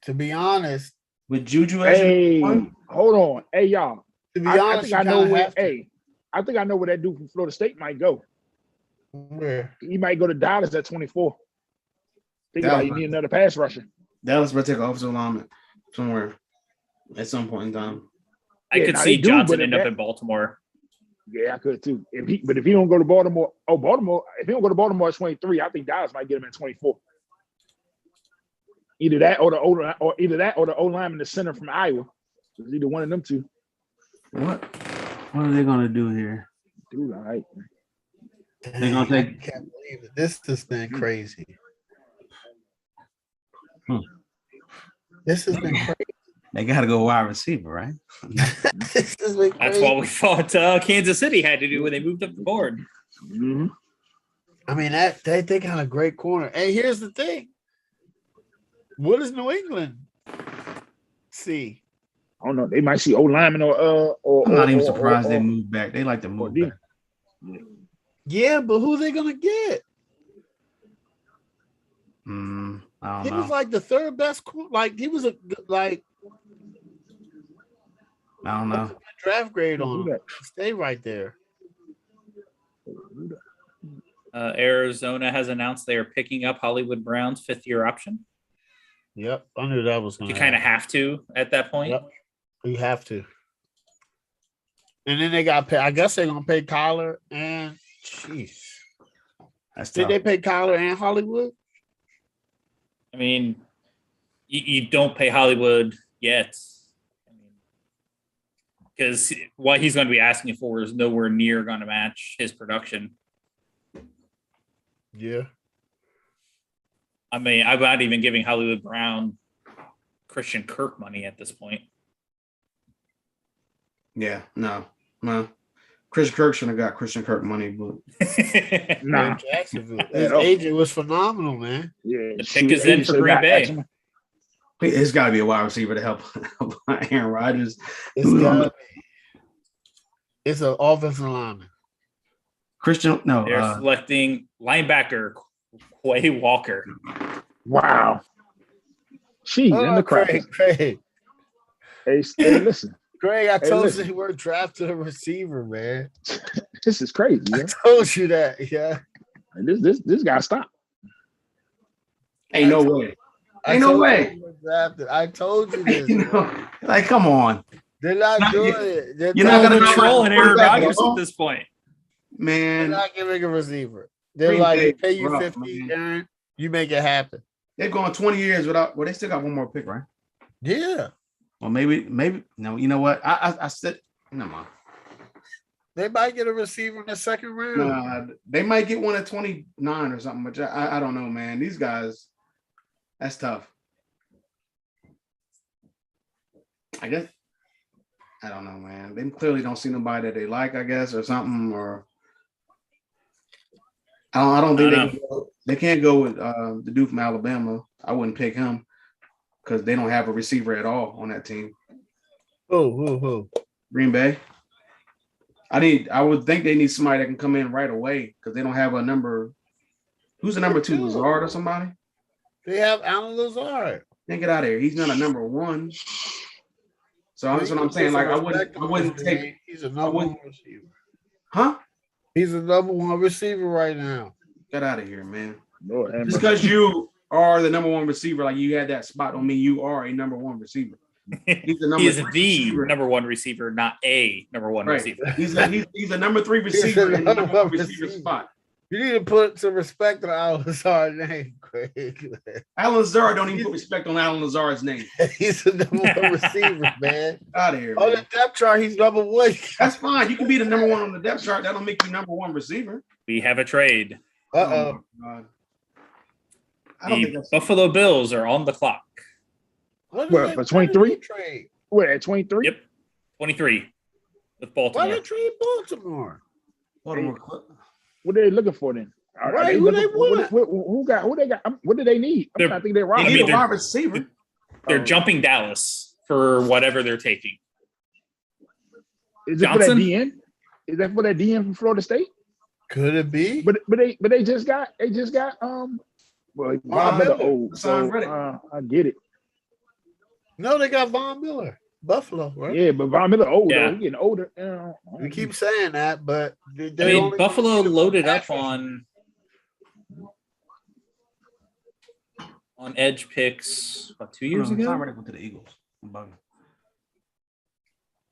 To be honest, with Juju as Hey, your one, hold on. Hey, y'all. to be I honest, think I know you where. have to. Hey, I think I know where that dude from Florida State might go. Where? He might go to Dallas at 24. Think about Dallas. it, you need another pass rusher. Dallas better take an offensive lineman somewhere at some point in time. I Yeah, could nah, see they do, Johnson but end if up that- in Baltimore. Yeah, I could too. If he don't go to Baltimore, if he don't go to Baltimore at 23, I think Dallas might get him at 24. Either that or the O lineman, the center from Iowa. It's either one of them two. What are they gonna do here? Dude, all right. They're gonna I take. can't believe it. This has been crazy. This has been crazy. They got to go wide receiver, right? This has been That's crazy. what we thought Kansas City had to do when they moved up the board. Mm-hmm. I mean, they got a great corner. And here's the thing. What does New England see? I don't know. They might see O lineman or I'm not even surprised they moved back. They like to move D. back. Yeah, but who they gonna get? I He don't was know. like the third best. Like he was a I don't know. draft grade on Who him. Stay right there. Arizona has announced they are picking up Hollywood Brown's 5th-year option. Yep, I knew that was going You kind of have to at that point. Yep. You have to. And then they got pay. I guess they're gonna pay Kyler and jeez. That's Did tough. they pay Kyler and Hollywood? I mean, you don't pay Hollywood yet. Because what he's going to be asking for is nowhere near going to match his production. Yeah. I mean, I'm not even giving Hollywood Brown Christian Kirk money at this point. Yeah, no. Christian Kirk should have got Christian Kirk money, but Nah. Jacksonville. His agent was phenomenal, man. Yeah, The pick is in for Green Bay. it's got to be a wide receiver to help Aaron Rodgers. It's Who's on gotta the- be. It's an offensive lineman. Christian, no. They're selecting linebacker Quay Walker. Wow. She's in the crowd. Craig. Hey, listen, Greg, I Hey, told listen. you we're drafting a receiver, man. this is crazy. I Yeah? told you that. Yeah. This guy stop. Ain't no way. I Ain't no told way. you we're drafted. I told you this. You know, man. like, come on, They're not Not- doing it. They're you're not not gonna They're trolling Aaron quarterback, Rodgers bro. at this point. They're man. not giving a receiver. They're Green like, Bay we pay you rough, 50, man. Aaron. You make it happen. They've gone 20 years without. Well, they still got one more pick, right? Yeah. Well, maybe. No, you know what? I said, never mind. They might get a receiver in the second round. They might get one at 29 or something, but I don't know, man. These guys, that's tough. I guess I don't know, man. They clearly don't see nobody that they like, I guess, or something, or I don't think I they can't go with the dude from Alabama. I wouldn't pick him because they don't have a receiver at all on that team. Who? Green Bay. I would think they need somebody that can come in right away because they don't have a number. Who's the number 2, Lazard or somebody? They have Alan Lazard. Then get out of here. He's not a number 1. So that's what I'm saying. Like I wouldn't take. He's a number 1 receiver. Huh? He's a number 1 receiver right now. Get out of here, man. Lord, Just because you are the number 1 receiver, like you had that spot, don't mean you are a number 1 receiver. He's the He is the receiver. number 1 receiver, not a number 1 Right. receiver. He's a number 3 receiver in the number 1 receiver spot. You need to put some respect on Alan Lazard's name, Craig. Alan Lazard don't even put respect on Alan Lazard's name. He's a number 1 receiver, man. Out of here, On man. the depth chart, he's number 1. That's fine. You can be the number 1 on the depth chart. That'll make you number 1 receiver. We have a trade. Uh-oh. my God. I don't think The that's Buffalo Bills are on the clock. What for 23? Trade? What at 23? Yep. 23 with Why Baltimore. they trade Baltimore? Baltimore. What are they looking for then? Are Right, they who they looking- want? who they got? What do they need? I'm They're- trying to think they're They right. I mean, need a they're- wide receiver. They're jumping Dallas for whatever they're taking. Is it for that Johnson? DN? Is that for that DN from Florida State? Could it be? But they just got well, Von Miller old, so Hassan Reddick. I get it. No, they got Von Miller. Buffalo, right? Yeah, but Von Miller old Yeah. though. He getting older. We keep saying that, but they I mean, only- Buffalo loaded up on edge picks about 2 years ago. Tom Reddick went to the Eagles. I'm bugging.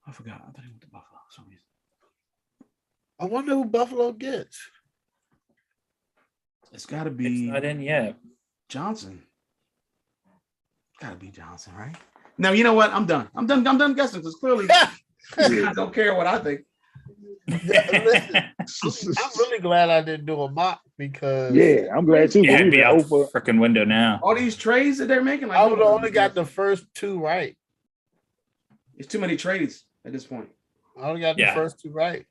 I forgot. I thought he went to Buffalo for some reason. I wonder who Buffalo gets. It's got to It's be not in yet. Johnson. Got to be Johnson, right? Now you know what? I'm done. I'm done guessing because clearly you guys don't care what I think. Listen, I'm really glad I didn't do a mock because Yeah, I'm glad too. Yeah, but it'd we be been out over. the freaking window now. All these trades that they're making, like I would have only got the first 2 right. it's too many trades at this point. I only got Yeah. the first 2 right.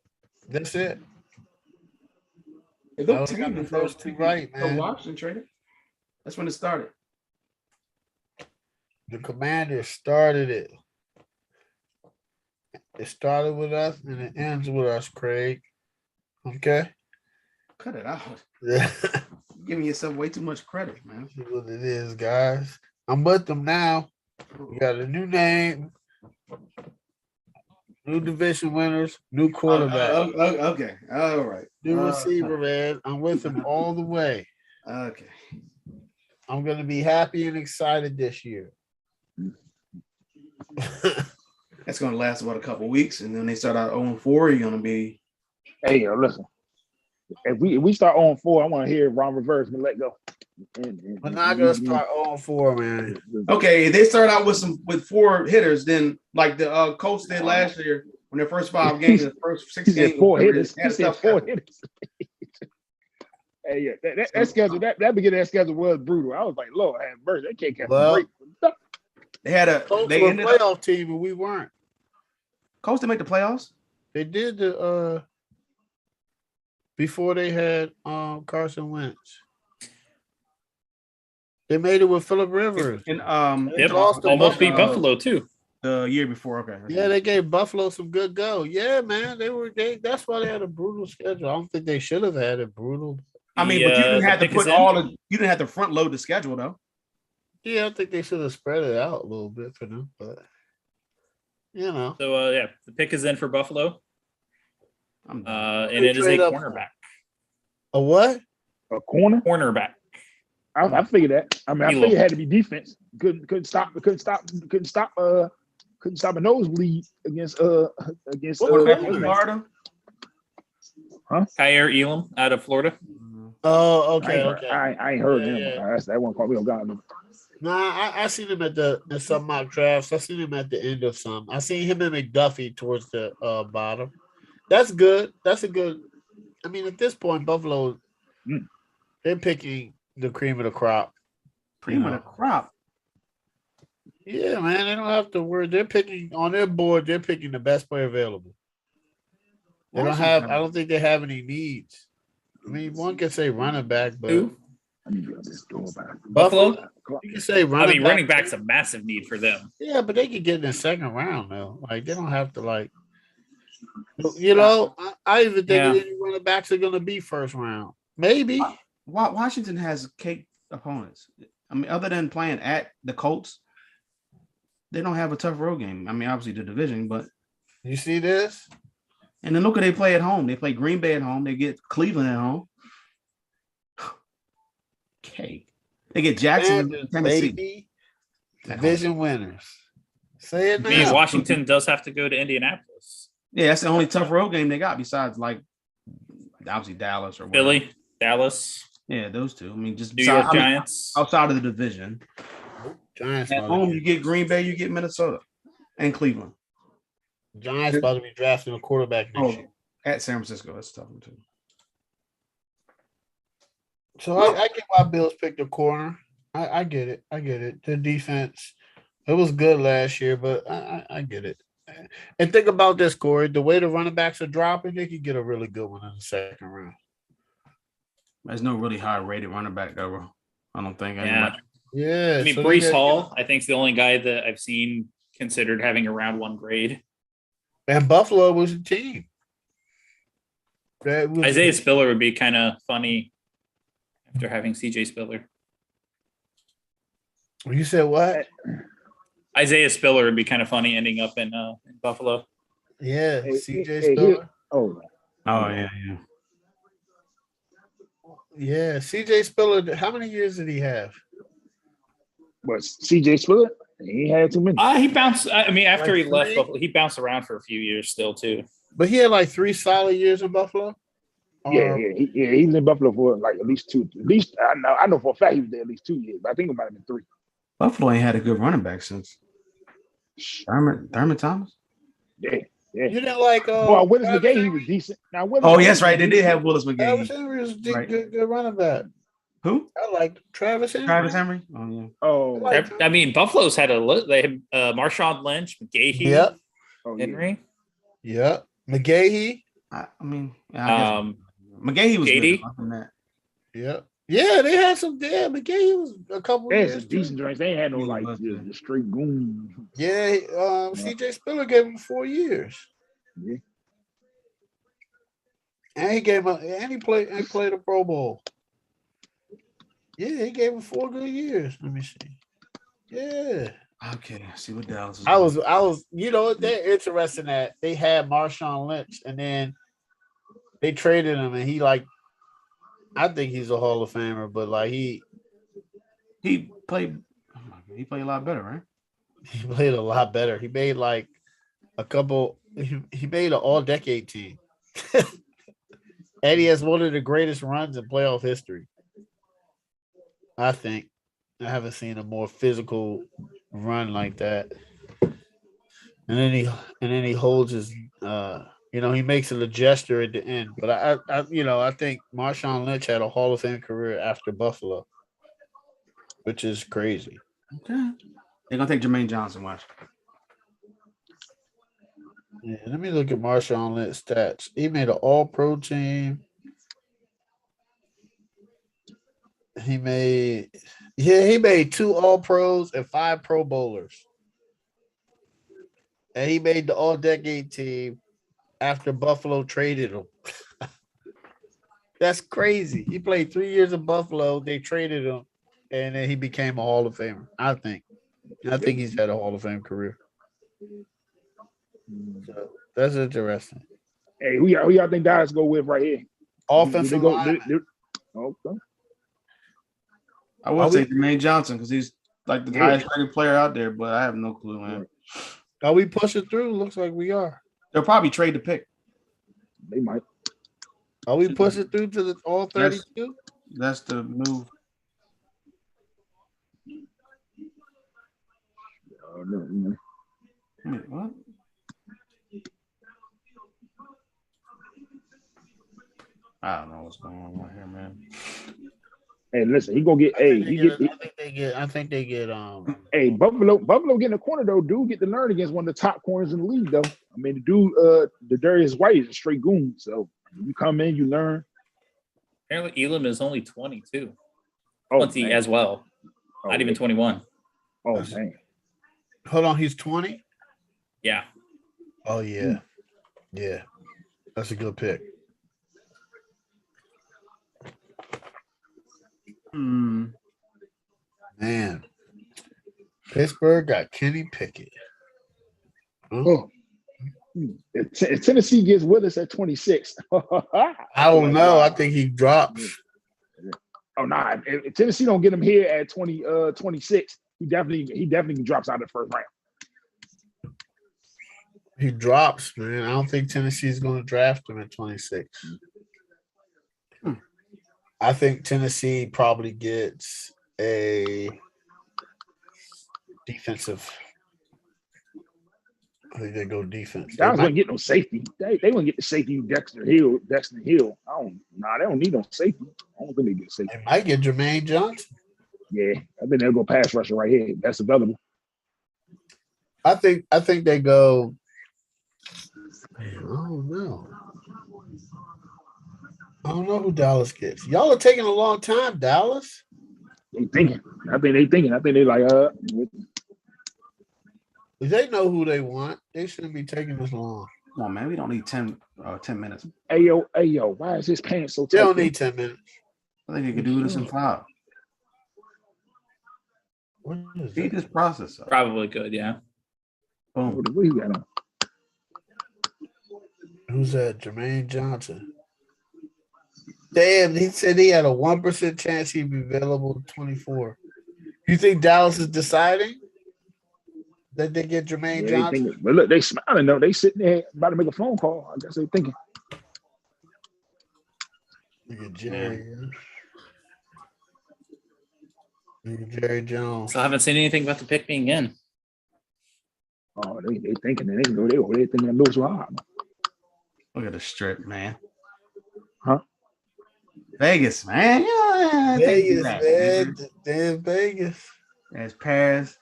That's it. If I those only got teams the and first 2 right, man. Washington traded. That's when it started. The Commanders started it. It started with us and it ends with us, Craig. Okay? Cut it out. Yeah. You're giving yourself way too much credit, man. See what it is, guys. I'm with them now. We got a new name, new division winners, new quarterback, Okay. All right. new receiver, man. I'm with them all the way. Okay. I'm gonna be happy and excited this year. That's going to last about a couple weeks, and then they start out 0-4. You're going to be. Hey, listen. If we start on 4, I want to hear Ron Rivers and let go. We're not gonna start on 4, man. Okay, if they start out with 4 hitters, then like the Colts did last year when their first 5 games, the first 6 He said games, 4 they hitters. had He a said tough 4 schedule. hitters. Hey, yeah, that schedule, that beginning of that schedule was brutal. I was like, Lord have mercy, they can't catch Well, a break. They had a Colts they were a ended up playoff team, and we weren't. Colts to make the playoffs. They did the before they had Carson Wentz. They made it with Phillip Rivers. And Yep, lost to almost beat Buffalo. Buffalo too. the year before. Okay. Yeah, they gave Buffalo some good go. Yeah, man, that's why they had a brutal schedule. I don't think they should have had it brutal. I mean, but you didn't have to pick is put in. you didn't have to front load the schedule though. Yeah, I think they should have spread it out a little bit for them, but you know. So yeah, the pick is in for Buffalo, I'm and it is a Trade up. cornerback. A what? A corner. Cornerback. I figured that. I mean, I Elo. figured it had to be defense. Couldn't stop a nosebleed against Florida. Kyer Elam out of Florida. Oh, okay, I okay. I ain't heard Yeah, him. yeah. That's that one called. We don't got him. Nah, I seen him in some mock drafts. I seen him at the end of some. I seen him and McDuffie towards the bottom. That's good. That's a good. I mean, at this point, Buffalo, they're picking the cream of the crop. Cream of the crop. Yeah, man, they don't have to worry. They're picking on their board. They're picking the best player available. They don't have. I don't think they have any needs. I mean, one can say running back, but Who? I need to get this door back. Buffalo. you can say I running. mean, running back's a massive need for them. Yeah, but they could get in the second round though. Like they don't have to like. You know, I even think Yeah. any running backs are going to be first round. Maybe. Washington has cake opponents. I mean, other than playing at the Colts, they don't have a tough road game. I mean, obviously the division, but You see this? and then look at they play at home. They play Green Bay at home. They get Cleveland at home. Okay. They get Jackson, Kansas, Tennessee. baby. At home. Division winners. Say it I mean, now. Washington does have to go to Indianapolis. Yeah, that's the only tough road game they got besides like obviously Dallas or whatever. Philly, Dallas, Yeah, those two. I mean, just New York I mean, Giants. outside of the division. Giants At about to home, be- you get Green Bay, you get Minnesota, and Cleveland. Giants about to be drafting a quarterback next year. At San Francisco, that's a tough one too. So I get why Bills picked the corner. I get it. I get it. The defense, it was good last year, but I get it. And think about this, Corey. The way the running backs are dropping, they could get a really good one in the second round. There's no really high rated running back though. I don't think. Yeah. Yeah. I mean, so Brees they got- Hall, I think, is the only guy that I've seen considered having a round one grade. And Buffalo was a team. That was- Isaiah Spiller would be kind of funny after having CJ Spiller. You said what? Isaiah Spiller would be kind of funny ending up in Buffalo. Yeah, Hey, CJ hey, Spiller. Oh, Yeah. Yeah, CJ Spiller. How many years did he have? but CJ Spiller, he ain't had too many. He bounced. I mean, after Like he left three? Buffalo, he bounced around for a few years still too. But he had like 3 solid years in Buffalo. Yeah, he was in Buffalo for like at least 2. At least I know for a fact he was there at least 2 years, but I think it might have been 3. Buffalo ain't had a good running back since Thurman Thomas. Yeah. You didn't like. Well, Willis Travis McGay, he Henry? was decent. Now, Willis Oh, McGay yes, right. was They did have decent. Willis Travis McGay. Henry was a Right. good running back. Who? I like Travis Henry. Travis Henry. Oh yeah. Oh, Like- I mean, Buffalo's had a look. They had Marshawn Lynch, McGahee, Yep. oh yeah. Henry. Yep. McGahee. I mean, I guess McGahee was JD? good. Other than that. Yep. Yeah, they had some. Yeah, McGahee was a couple They had years. some decent joints. They ain't had no He like was good. just straight goon. Yeah, CJ Spiller gave him 4 years. Yeah. And he gave him and he played a Pro Bowl. Yeah, he gave him 4 good years. Let me see. Yeah. Okay, see what Dallas is. I was, they're interesting that they had Marshawn Lynch and then they traded him and I think he's a Hall of Famer, but like he played a lot better, right? played a lot better. He made like a couple, he made an all-decade team. And he has one of the greatest runs in playoff history. I think. I haven't seen a more physical run like that. And then he holds his he makes a gesture at the end. But I think Marshawn Lynch had a Hall of Fame career after Buffalo, which is crazy. Okay. They're gonna take Jermaine Johnson. Watch. Yeah, let me look at Marshawn Lynch stats. He made an all-pro team. He made 2 all-pros and 5 Pro Bowlers. And he made the all-decade team after Buffalo traded him. That's crazy. He played 3 years in Buffalo. They traded him, and then he became a Hall of Famer. I think he's had a Hall of Fame career. So that's interesting. Hey, who y'all think Dallas go with right here? Offensive They line. okay. I would say Jermaine Johnson because he's like the Yeah. highest rated player out there, but I have no clue, man. Are we pushing through? Looks like we are. They'll probably trade the pick. They might. Are we pushing through to the all 32? That's the move. No. Wait, what? I don't know what's going on right here, man. Hey, listen, he gonna get. I think they get. Hey, Buffalo getting a corner though. Dude get to learn against one of the top corners in the league though. I mean, the dude, the Darius White is a straight goon. So you come in, you learn. Apparently, Elam is only 22. Oh, 20 man. as well. Oh, Not even 21. Oh man. Hold on, he's 20. Yeah. Oh yeah, Yeah, that's a good pick. Hmm. Man, Pittsburgh got Kenny Pickett. Oh. If Tennessee gets Willis at 26. I don't know. I think he drops. Oh nah. If Tennessee don't get him here at 26, he definitely drops out of the first round. He drops, man. I don't think Tennessee's going to draft him at 26. I think Tennessee probably gets a defensive. I think they go defense. Dallas wouldn't get no safety. They wouldn't get the safety Dexter Hill. They don't need no safety. I don't think they get safety. They might get Jermaine Johnson. Yeah, I think they'll go pass rusher right here. That's available. I think they go. I don't know. I don't know who Dallas gets. Y'all are taking a long time, Dallas. They thinking. I think they like If they know who they want, they shouldn't be taking this long. Come on, man. We don't need 10 minutes. Hey yo, why is his pants so tight? They don't need 10 minutes. I think you could do this in 5. What is Speed that? this process up. Probably good, yeah. Boom. What he got on? Who's that? Jermaine Johnson. Damn, he said he had a 1% chance he'd be available at 24. You think Dallas is deciding that they get Jermaine Yeah, Johnson? thinking, but look, they smiling though. They sitting there about to make a phone call. I guess they thinking. Look at Jerry. Look at Jerry Jones. Still haven't seen anything about the pick being in. Oh, they thinking that they can go. They thinking of Lewis hard. Look at the strip, man. Huh? Vegas, man. Yeah, take Vegas, that, man. Damn Vegas. There's Paris.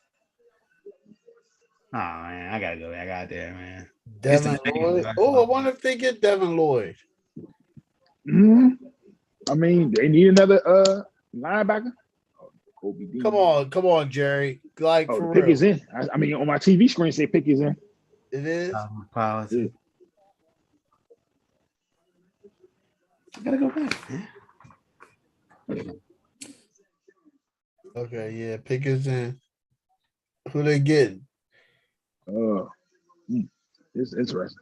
Oh man, I gotta go back out there, man. Devin It's the Lloyd. Vegas. Oh, I wonder if they get Devin Lloyd. Mm-hmm. I mean, they need another linebacker. Oh, Kobe Dean. Come on, Jerry. Like Oh, for the pick real. is in. I mean, on my TV screen, say pick is in. It is. Policy. I gotta go back, man. Okay, yeah, pick is in. Who they getting? It's interesting.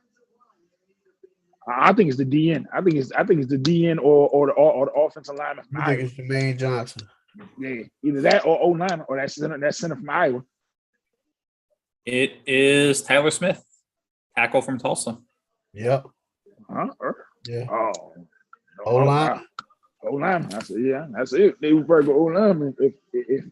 I think it's the DN. I think it's the DN or the offensive lineman. I think it's Jermaine Johnson. Yeah, either that or O9 or that center from Iowa. It is Tyler Smith, tackle from Tulsa. Yep. Huh? Yeah. Oh, O-line. O9. I said, yeah, that's it. They would probably go O9 if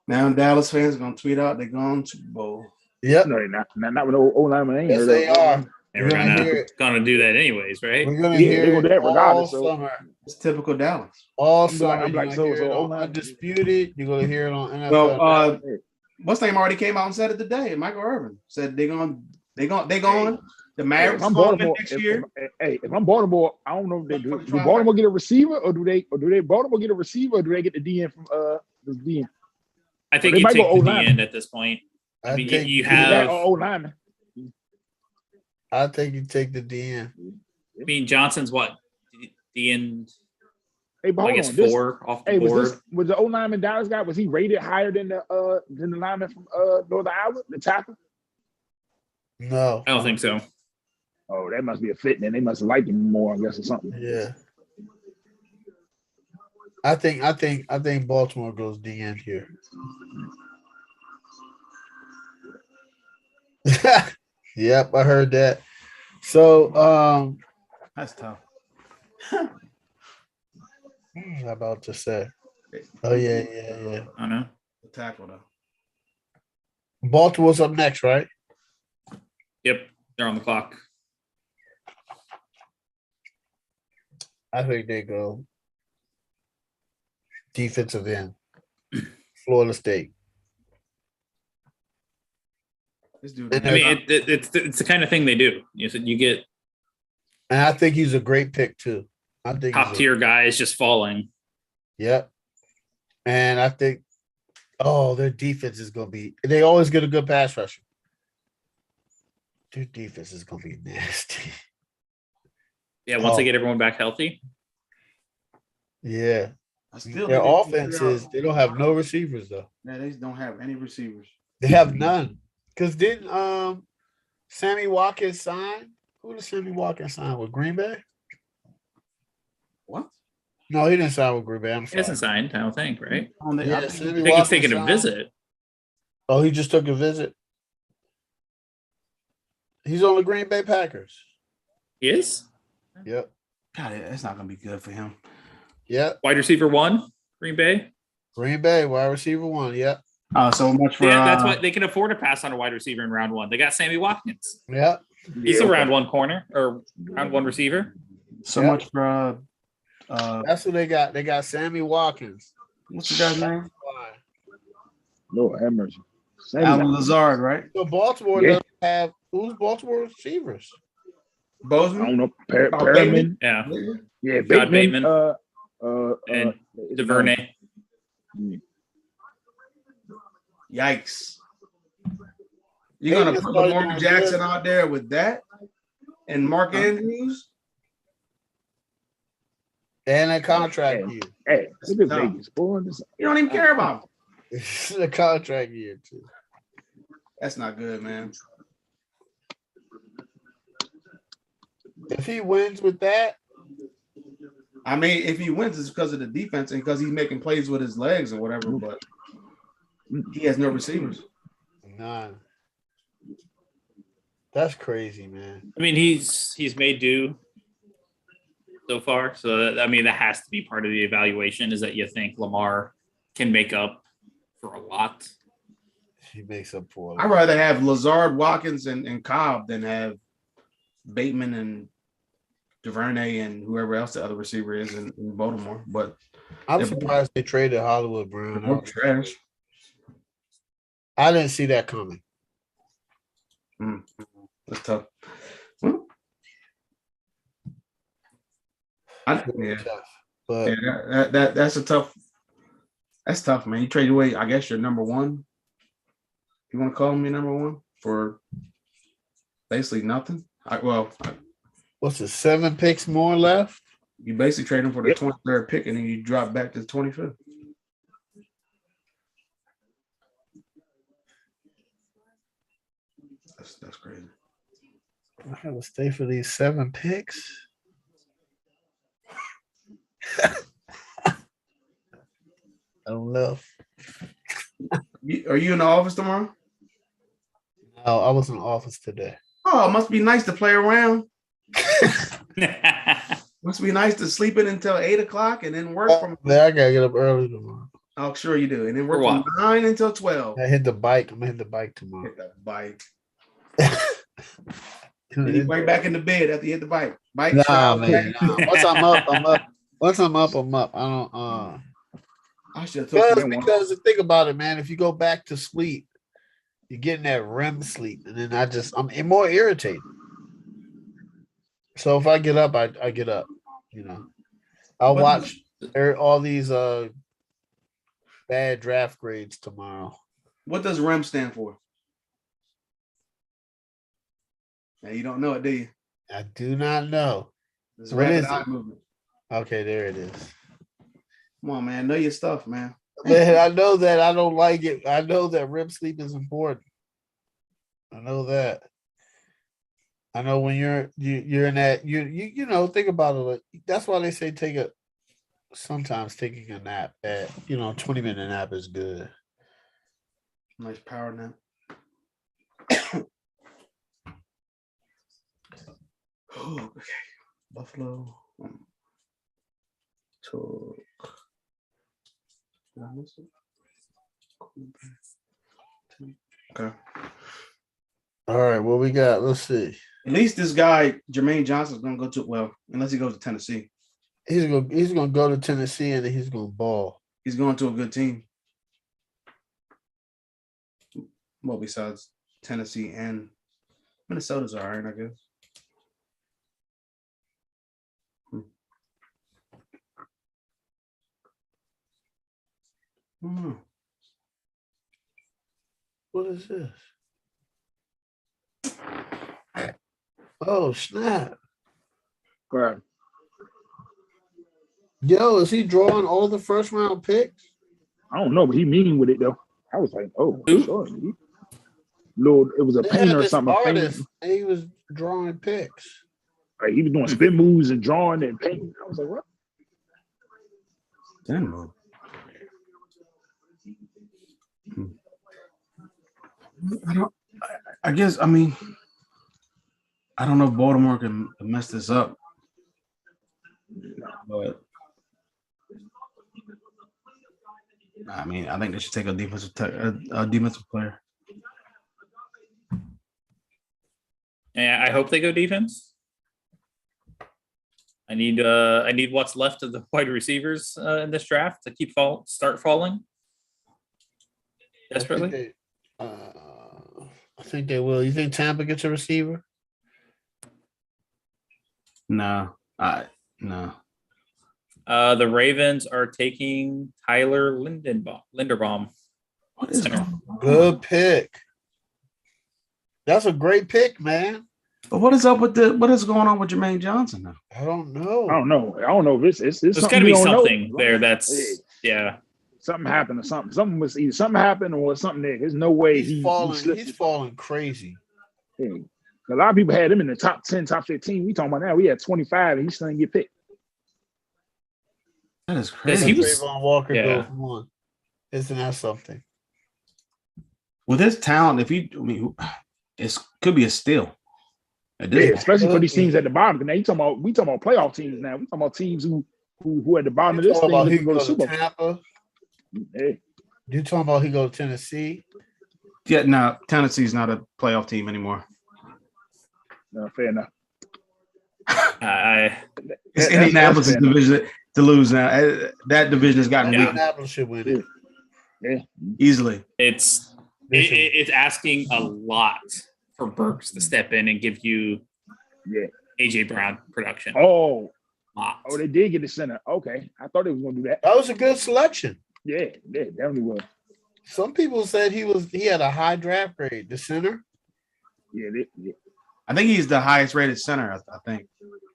Now Dallas fans are gonna tweet out they're going to Super Bowl. Yep. no, they're not with O9. Ain't Yes, heard they of. are. And we're gonna do that anyways, right? We're gonna Yeah, hear they're gonna do that it all regardless, so- summer. It's typical Dallas. All I'm summer. like, You're so- gonna hear so it on O-line- Undisputed. You're gonna hear it on NFL. Well, what's name already came out and said it today. Michael Irvin said they're going. The Mavericks If I'm going to win Baltimore, next year. if I'm Baltimore, I don't know if they do. Do Baltimore get a receiver or do they Baltimore get a receiver or do they get the DN from the DN? I think They you might take go the O-line. end at this point. I mean, you Either that have. or O9. I think you take the DN. I mean, Johnson's what? The end. Hey, but I hold guess on. 4 off the Hey, board. was the O9 Dallas guy? Was he rated higher than the lineman from Northern Iowa, the tackle? No. I don't think so. Oh, that must be a fit. Then they must have liked him more, I guess, or something. Yeah. I think Baltimore goes DN here. Yep, I heard that. So That's tough. what was I about to say? Oh yeah. I don't know. The tackle though. Baltimore's up next, right? Yep, they're on the clock. I think they go defensive end. Florida State. This dude. And I mean, it's the kind of thing they do. You get And I think he's a great pick too. I think top tier guys just falling. Yep. And I think, their defense is going to be. They always get a good pass rusher. Their defense is gonna be nasty. Yeah, once they Oh. get everyone back healthy. Yeah. I still Their think they offense is they don't have no receivers though. Yeah, they don't have any receivers. They have none. Because didn't Sammy Watkins sign? Who did Sammy Watkins sign with Green Bay? What? No, he didn't sign with Green Bay. I'm He sorry. hasn't signed, I don't think, right? Yeah, I Sammy think he's Watkins taking a signed. visit. Oh, he just took a visit. He's on the Green Bay Packers. He is? Yep. God, that's not gonna be good for him. Yep. Wide receiver 1, Green Bay. Green Bay, wide receiver 1. Yep. So much for Yeah, that's why they can afford to pass on a wide receiver in round 1. They got Sammy Watkins. Yep. He's a round 1 corner or round 1 receiver. so Yeah. much for That's what they got. They got Sammy Watkins. what's the guy's name? Lord have mercy. Sammy Alan Watkins. Lazard, right? So Baltimore Yeah. doesn't have who's Baltimore receivers? I Bozeman. don't know. Oh, Perriman. Yeah. Yeah, Todd Bateman. Bateman. And DuVernay. Yikes. You're gonna Bateman's put probably Lamar doing Jackson good. out there with that and Mark Andrews. And a contract year. Hey, look at No. Vegas, boy. This- You don't even care about him. It's a contract year too. That's not good, man. If he wins with that, I mean, if he wins, it's because of the defense and because he's making plays with his legs or whatever, but he has no receivers. none. That's crazy, man. I mean, he's made do so far. So that has to be part of the evaluation, is that you think Lamar can make up for a lot. He makes up for I'd rather have Lazard, Watkins, and Cobb than have Bateman and DuVernay and whoever else the other receiver is in Baltimore. But I'm they're surprised they traded Hollywood they're Brown. both trash. I didn't see that coming. That's tough. Well, yeah, But yeah, that's a tough. That's tough, man. You trade away, I guess, your number one. You want to call me number one for basically nothing? what's it? 7 picks more left? You basically trade him for the 23rd pick, and then you drop back to the 25th. That's crazy. I have to stay for these 7 picks. I don't know. Are you in the office tomorrow? No, I was in the office today. Oh, it must be nice to play around. Must be nice to sleep in until 8 o'clock and then work from. I gotta get up early tomorrow. Oh, sure you do, and then work For from what? 9 until 12. I hit the bike. I'm gonna hit the bike tomorrow. Hit the bike. Then you right back in the bed after you hit the bike. Bike. Nah, shower, man. Nah. Once I'm up, I'm up. Once I'm up, I'm up. I don't. I should have took that one. Because think about it, man. If you go back to sleep, you're getting that REM sleep, and then I'm more irritated. So if I get up, I get up. You know, I'll watch all these bad draft grades tomorrow. What does REM stand for? Now you don't know it, do you? I do not know. It's What rapid is eye it? movement. Okay, there it is. Come on, man. Know your stuff, man. Man, I know that I don't like it. I know that REM sleep is important. I know that. I know when you're in that you know, think about it. Like, that's why they say sometimes taking a nap at 20-minute nap is good. Nice power nap. Oh, okay. Buffalo. Took. Did I miss it? Okay. All right, what we got? Let's see. At least this guy, Jermaine Johnson, is gonna go to unless he goes to Tennessee. He's gonna go to Tennessee and then he's gonna ball. He's going to a good team. Well, besides Tennessee and Minnesota's all right, I guess. What is this? Oh snap! Right. Yo, is he drawing all the first round picks? I don't know, but he mean with it though. I was like, oh, Who? sure. Lord, it was a They had painter or this something. A painter. artist, and he was drawing picks. Like, he was doing spin moves and drawing and painting. I was like, what? Spin move. I don't. I guess. I mean, I don't know if Baltimore can mess this up, but I mean, I think they should take a defensive player. And I hope they go defense. I need what's left of the wide receivers in this draft to start falling desperately. I think they will. You think Tampa gets a receiver? No, no. The Ravens are taking Tyler Linderbaum. What is Center. Good pick. That's a great pick, man. But what is up with what is going on with Jermaine Johnson now? I don't know. I don't know. If it's There's got to be something there. That's yeah. Something happened or something. Something happened or something there. There's no way He's falling crazy. Yeah. A lot of people had him in the top 10, top 15. We talking about now. We had 25 and he still didn't get picked. That is crazy. He was- Trayvon Walker yeah. goes one. Isn't that something? With his talent, it could be a steal. Yeah, especially for these teams at the bottom. Now we talking about playoff teams now. We talking about teams who at the bottom of this thing He looking to go to goes to Super Bowl. Tampa. Yeah. You talking about he go to Tennessee? Yeah, no, Tennessee's not a playoff team anymore. No, fair enough. It's Indianapolis' division to lose now. That division has gotten weak Indianapolis should win it. Yeah. easily. It's asking a lot for Burks to step in and give you AJ Brown production. Oh, Lot. they did get the center. Okay. I thought they was gonna do that. That was a good selection. Yeah, definitely was. Some people said he had a high draft grade. The center. Yeah, I think he's the highest rated center. I think.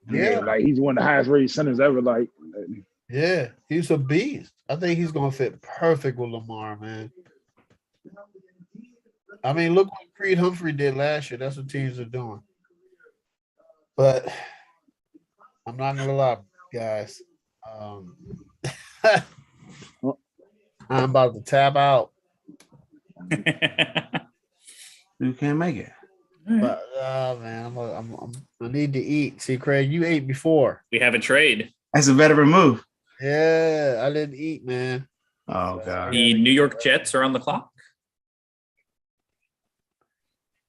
Yeah. like he's one of the highest rated centers ever. Like, Yeah, he's a beast. I think he's gonna fit perfect with Lamar, man. I mean, look what Creed Humphrey did last year. That's what teams are doing. But I'm not gonna lie, guys. I'm about to tap out. You can't make it. But man, I need to eat. See, Craig, you ate before. We have a trade. That's a veteran move. Yeah, I didn't eat, man. Oh god. The New York Jets are on the clock.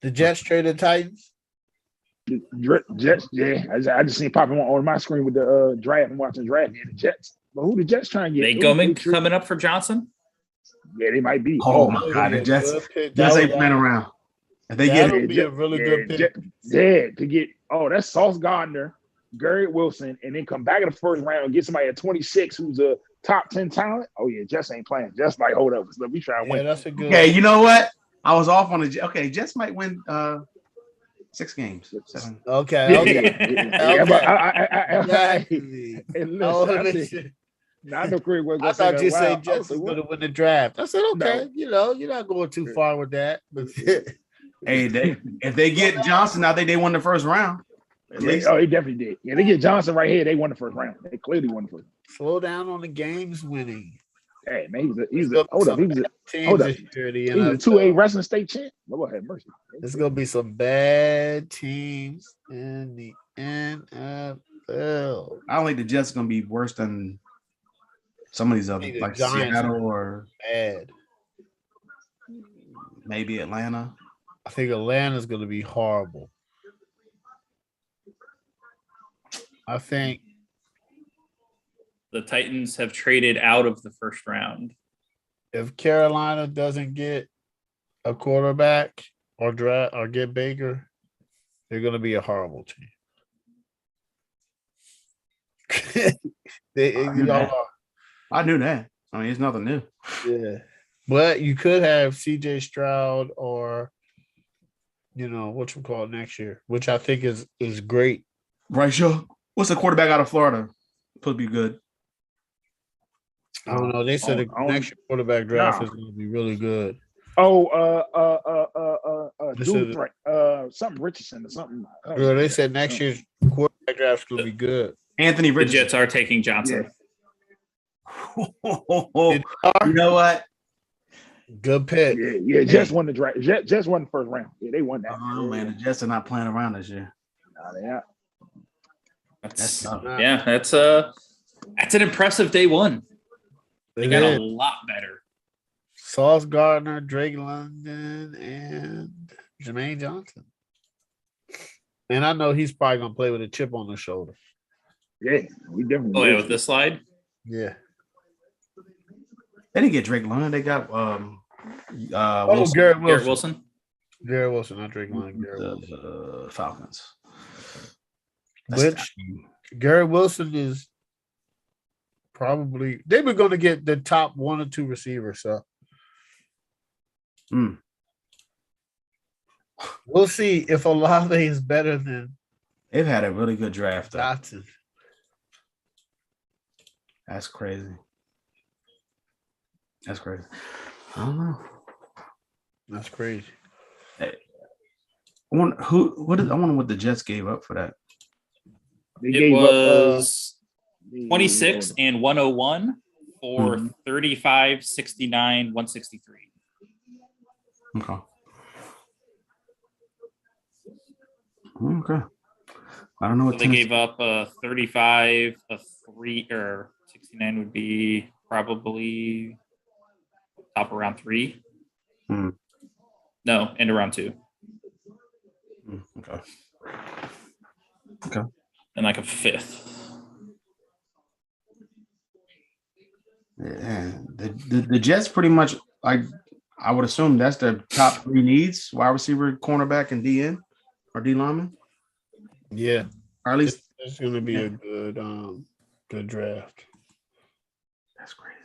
The Jets traded Titans. Jets, yeah. I just seen popping on my screen with the draft and watching draft. Yeah, the Jets. But who the Jets trying to get? Coming up for Johnson. Yeah, they might be. Oh my god, the Jets ain't playing around. If they get That'll it, be a really good pick. To get that's Sauce Gardner, Garrett Wilson, and then come back in the first round and get somebody at 26 who's a top 10 talent. Oh yeah, Jets ain't playing. Jets like hold up, let me try and win. That's a good. Okay, you know what? I was off on the. Okay, Jets might win 6 games. 7. Okay. Yeah, but Exactly. I know Craig was. I thought you said Jets was going to win the draft. I said, okay, you're not going too far with that. But Hey, if they get Johnson, I think they won the first round. At least. Oh, they definitely did. Yeah, they get Johnson right here. They won the first round. They clearly won the first. Slow down on the games winning. Hey man, he's a 2A wrestling state champ. Lord have mercy. There's gonna be some bad teams in the NFL. I don't think the Jets are gonna be worse than some of these other, like Seattle or bad. Maybe Atlanta. I think Atlanta's gonna be horrible. I think The Titans have traded out of the first round. if Carolina doesn't get a quarterback or draft or get Baker, they're going to be a horrible team. I knew that. I mean, it's nothing new. Yeah, but you could have C.J. Stroud or what you call it next year, which I think is great. Right, sure. What's the quarterback out of Florida? Supposed to be good. I don't know. They said the next year quarterback draft is going to be really good. Dude, something Richardson or something. Girl, they said next year's quarterback draft is going to be good. Anthony The Richardson. Jets are taking Johnson. You know what? Good pick. Yeah. Jets won the draft. Jets won the first round. Yeah, they won that. Oh man, the Jets are not playing around this year. Yeah. That's tough. that's an impressive day one. They got a lot better. Sauce Gardner, Drake London, and Jermaine Johnson. And I know he's probably gonna play with a chip on the shoulder. Yeah, we definitely. Oh yeah, with this slide. Yeah. They didn't get Drake London. They got Garrett Garrett Wilson. Wilson. Garrett Wilson, not Drake London. Garrett Wilson. the Falcons. Which Garrett Wilson is probably they were going to get the top 1 or 2 receivers. So we'll see if Olave is better than they've had a really good draft. Though. Dotson. That's crazy. That's crazy. I don't know. That's crazy. Hey, I wonder what the Jets gave up for that. It was 26 and 101 for 35, 69, 163. Okay. Okay. I don't know what they gave up 35, a 3 or 69 would be probably top around 3. No, and around 2. Okay. And like a 5th. Yeah, the Jets pretty much I would assume that's their top 3 needs: wide receiver, cornerback, and DN or D lineman. Yeah, or at least it's going to be a good draft. That's crazy.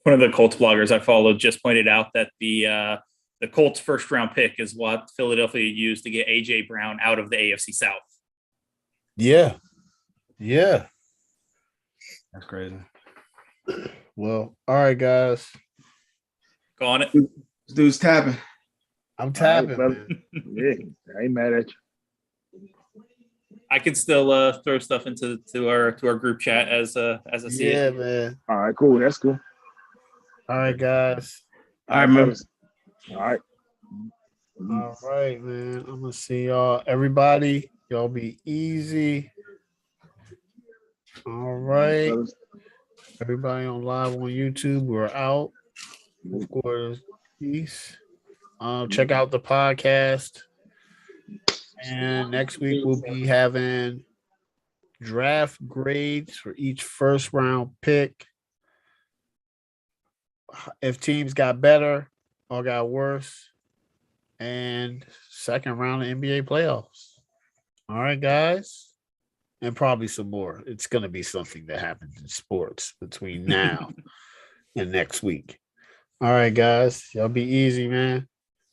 One of the Colts bloggers I followed just pointed out that the Colts first round pick is what Philadelphia used to get AJ Brown out of the AFC South. Yeah. That's crazy. Well, all right, guys. Go on it. This dude's tapping. I'm tapping. Right, yeah, I ain't mad at you. I can still throw stuff into our group chat as I see it. Yeah, man. All right, cool. That's cool. All right, guys. All right, man. All right. All right, man. I'm gonna see y'all. Everybody, y'all be easy. All right. Everybody on live on YouTube, we're out. Of course, peace. Check out the podcast. And next week we'll be having draft grades for each first round pick. If teams got better or got worse, and second round of NBA playoffs. All right, guys. And probably some more. It's going to be something that happens in sports between now and next week. All right, guys. Y'all be easy, man.